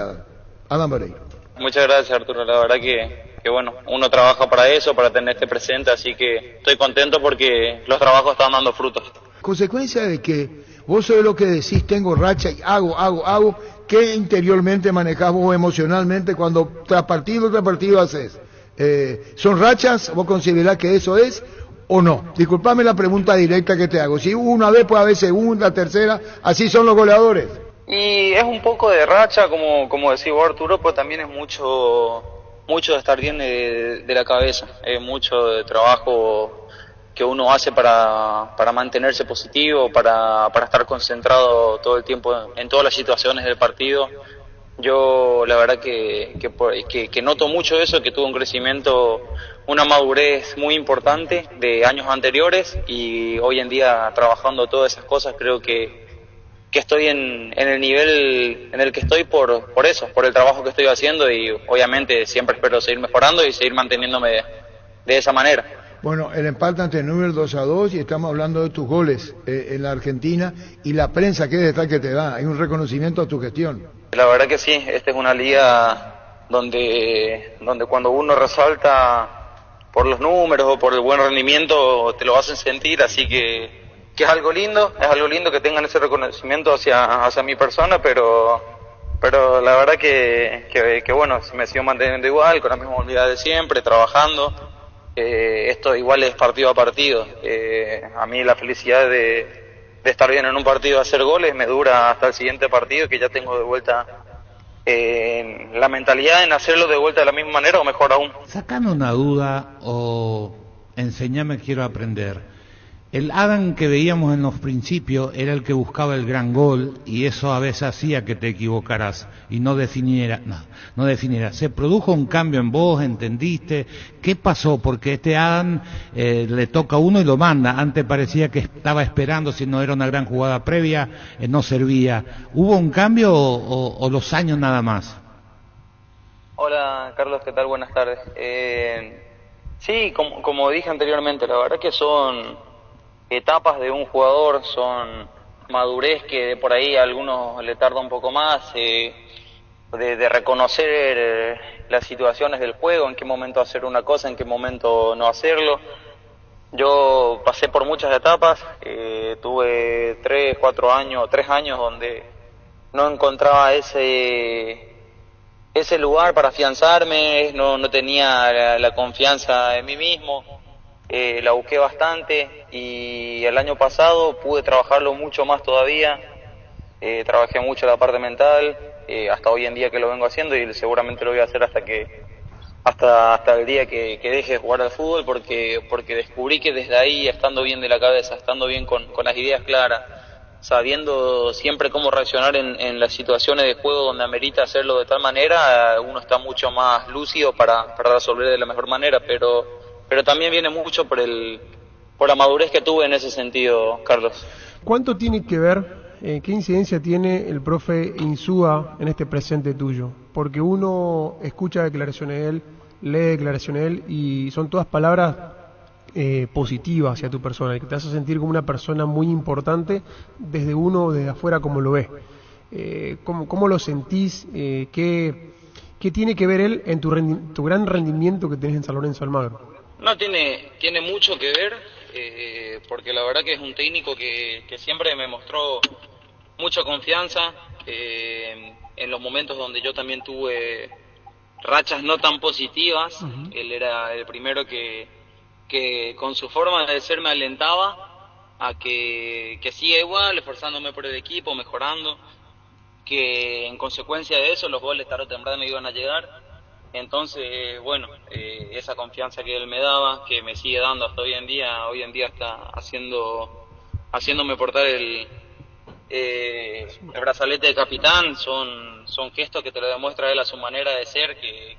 Speaker 3: Adam Varey.
Speaker 20: Muchas gracias, Arturo. La verdad que bueno, uno trabaja para eso, para tener este presente, así que estoy contento porque los trabajos están dando frutos.
Speaker 3: Consecuencia de que vos sabés lo que decís, tengo racha y hago, ¿qué interiormente manejás vos emocionalmente cuando tras partido haces? ¿Son rachas? ¿Vos considerás que eso es o no? Disculpame la pregunta directa que te hago. Si una vez puede haber segunda, tercera, así son los goleadores.
Speaker 20: Y es un poco de racha, como decís vos, Arturo, pero también es mucho de estar bien de la cabeza, mucho de trabajo que uno hace para mantenerse positivo, para estar concentrado todo el tiempo en todas las situaciones del partido. Yo la verdad que noto mucho eso, que tuve un crecimiento, una madurez muy importante de años anteriores y hoy en día trabajando todas esas cosas creo que estoy en el nivel en el que estoy por eso, por el trabajo que estoy haciendo y obviamente siempre espero seguir mejorando y seguir manteniéndome de esa manera.
Speaker 3: Bueno, el empate ante Newell's 2-2 y estamos hablando de tus goles en la Argentina y la prensa, ¿qué detalle que te da? Hay un reconocimiento a tu gestión.
Speaker 20: La verdad que sí, esta es una liga donde cuando uno resalta por los números o por el buen rendimiento te lo hacen sentir, así que es algo lindo que tengan ese reconocimiento hacia mi persona, pero la verdad que bueno, me sigo manteniendo igual, con la misma unidad de siempre, trabajando. Esto igual es partido a partido. A mí la felicidad de estar bien en un partido, hacer goles, me dura hasta el siguiente partido, que ya tengo de vuelta la mentalidad en hacerlo de vuelta de la misma manera o mejor aún.
Speaker 4: Sacame una duda o enseñame, quiero aprender. El Adam que veíamos en los principios era el que buscaba el gran gol y eso a veces hacía que te equivocaras y no definiera. Se produjo un cambio en vos, ¿entendiste? ¿Qué pasó? Porque este Adam le toca a uno y lo manda. Antes parecía que estaba esperando, si no era una gran jugada previa, no servía. ¿Hubo un cambio o los años nada más?
Speaker 20: Hola Carlos, ¿qué tal? Buenas tardes. Sí, como dije anteriormente, la verdad que son etapas de un jugador, son madurez que por ahí a algunos le tarda un poco más, de reconocer las situaciones del juego, en qué momento hacer una cosa, en qué momento no hacerlo. Yo pasé por muchas etapas, tuve 3 años donde no encontraba ese lugar para afianzarme, no tenía la confianza en mí mismo, la busqué bastante y el año pasado pude trabajarlo mucho más todavía, trabajé mucho la parte mental, hasta hoy en día que lo vengo haciendo y seguramente lo voy a hacer hasta el día que deje de jugar al fútbol, porque descubrí que desde ahí, estando bien de la cabeza, estando bien con las ideas claras, sabiendo siempre cómo reaccionar en las situaciones de juego donde amerita hacerlo de tal manera, uno está mucho más lúcido para resolver de la mejor manera, pero también viene mucho por la madurez que tuve en ese sentido, Carlos.
Speaker 15: ¿Cuánto tiene que ver, qué incidencia tiene el profe Insúa en este presente tuyo? Porque uno escucha declaraciones de él, lee declaraciones de él y son todas palabras positivas hacia tu persona, y que te hace sentir como una persona muy importante desde afuera como lo ves. ¿Cómo lo sentís? ¿Qué tiene que ver él en tu gran rendimiento que tenés en San Lorenzo de Almagro?
Speaker 20: No, tiene mucho que ver, porque la verdad que es un técnico que siempre me mostró mucha confianza, en los momentos donde yo también tuve rachas no tan positivas. Uh-huh. Él era el primero que con su forma de ser me alentaba a que siga igual, esforzándome por el equipo, mejorando, que en consecuencia de eso los goles tarde o temprano me iban a llegar. Entonces, bueno, esa confianza que él me daba, que me sigue dando hasta hoy en día está haciéndome portar el brazalete de capitán, son gestos que te lo demuestra él a su manera de ser, que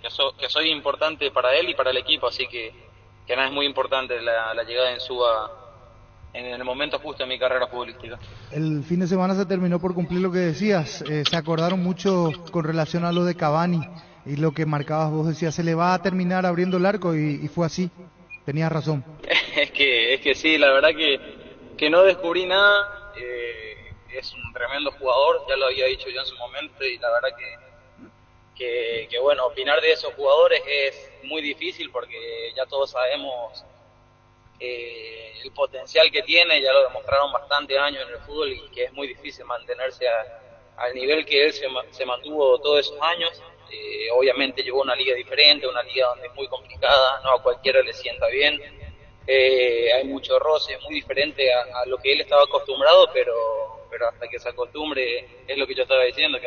Speaker 20: soy importante para él y para el equipo, así que nada, es muy importante la llegada de Insúa en el momento justo de mi carrera futbolística.
Speaker 5: El fin de semana se terminó por cumplir lo que decías, se acordaron mucho con relación a lo de Cavani y lo que marcabas vos, decías, se le va a terminar abriendo el arco y fue así, tenías razón. Es
Speaker 20: que sí, la verdad que no descubrí nada, es un tremendo jugador, ya lo había dicho yo en su momento, y la verdad que bueno, opinar de esos jugadores es muy difícil porque ya todos sabemos el potencial que tiene, ya lo demostraron bastante años en el fútbol y que es muy difícil mantenerse al nivel que él se mantuvo todos esos años. Obviamente llegó a una liga diferente, una liga donde es muy complicada, no a cualquiera le sienta bien, hay mucho roce, es muy diferente a lo que él estaba acostumbrado, pero hasta que se acostumbre, es lo que yo estaba diciendo,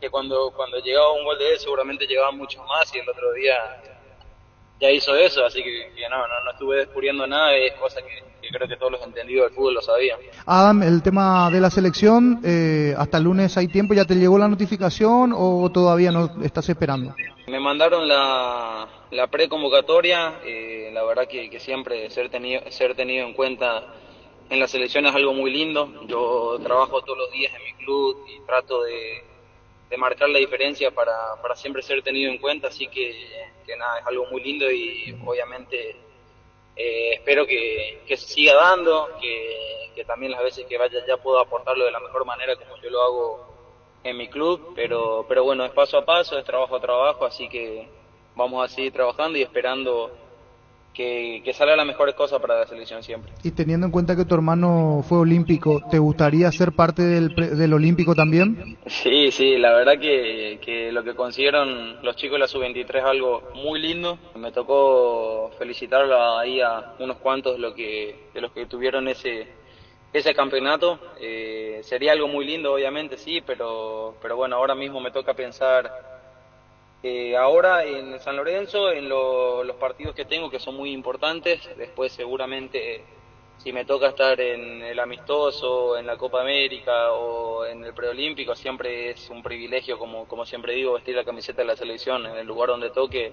Speaker 20: que cuando llegaba un gol de él seguramente llegaba mucho más, y el otro día ya hizo eso, así que no estuve descubriendo nada, es cosa que creo que todos los entendidos del fútbol lo sabían.
Speaker 5: Adam, el tema de la selección, hasta el lunes hay tiempo, ¿ya te llegó la notificación o todavía no estás esperando?
Speaker 20: Me mandaron la preconvocatoria, la verdad que siempre ser tenido en cuenta en la selección es algo muy lindo. Yo trabajo todos los días en mi club y trato de marcar la diferencia para siempre ser tenido en cuenta, así que nada, es algo muy lindo y obviamente espero que se siga dando, que también las veces que vaya ya puedo aportarlo de la mejor manera como yo lo hago en mi club, pero bueno, es paso a paso, es trabajo a trabajo, así que vamos a seguir trabajando y esperando que salga las mejores cosas para la selección siempre.
Speaker 5: Y teniendo en cuenta que tu hermano fue olímpico, ¿te gustaría ser parte del olímpico también?
Speaker 20: Sí, la verdad que lo que consiguieron los chicos de la sub-23 es algo muy lindo. Me tocó felicitarlo ahí a unos cuantos de los que tuvieron ese campeonato. Sería algo muy lindo, obviamente, sí, pero bueno, ahora mismo me toca pensar ahora en San Lorenzo, en los partidos que tengo, que son muy importantes. Después seguramente si me toca estar en el amistoso, en la Copa América o en el preolímpico, siempre es un privilegio, como siempre digo, vestir la camiseta de la selección en el lugar donde toque.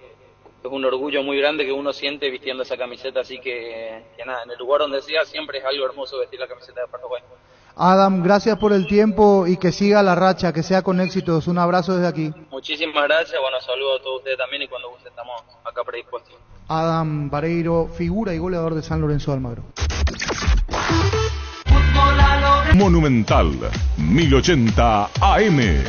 Speaker 20: Es un orgullo muy grande que uno siente vistiendo esa camiseta, así que nada, en el lugar donde sea siempre es algo hermoso vestir la camiseta de Paraguay.
Speaker 5: Adam, gracias por el tiempo y que siga la racha, que sea con éxitos. Un abrazo desde aquí.
Speaker 20: Muchísimas gracias, bueno, saludos a todos ustedes también y cuando guste estamos acá predispuestos.
Speaker 5: Adam Vareiro, figura y goleador de San Lorenzo de Almagro.
Speaker 9: Monumental 1080 AM.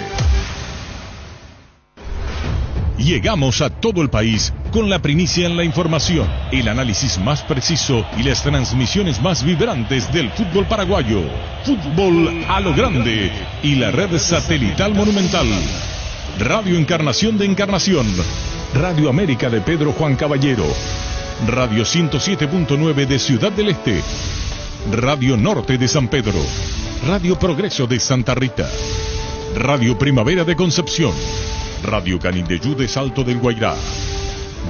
Speaker 7: Llegamos a todo el país con la primicia en la información, el análisis más preciso y las transmisiones más vibrantes del fútbol paraguayo. Fútbol a lo grande y la red satelital Monumental. Radio Encarnación de Encarnación, Radio América de Pedro Juan Caballero, Radio 107.9 de Ciudad del Este, Radio Norte de San Pedro, Radio Progreso de Santa Rita, Radio Primavera de Concepción, Radio Canindeyú de Salto del Guairá,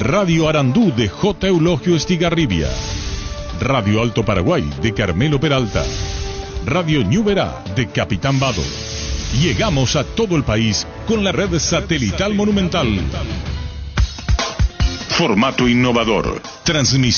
Speaker 7: Radio Arandú de J. Eulogio Estigarribia, Radio Alto Paraguay de Carmelo Peralta, Radio Ñuberá de Capitán Vado. Llegamos a todo el país con la red satelital Monumental. Formato innovador. Transmisión.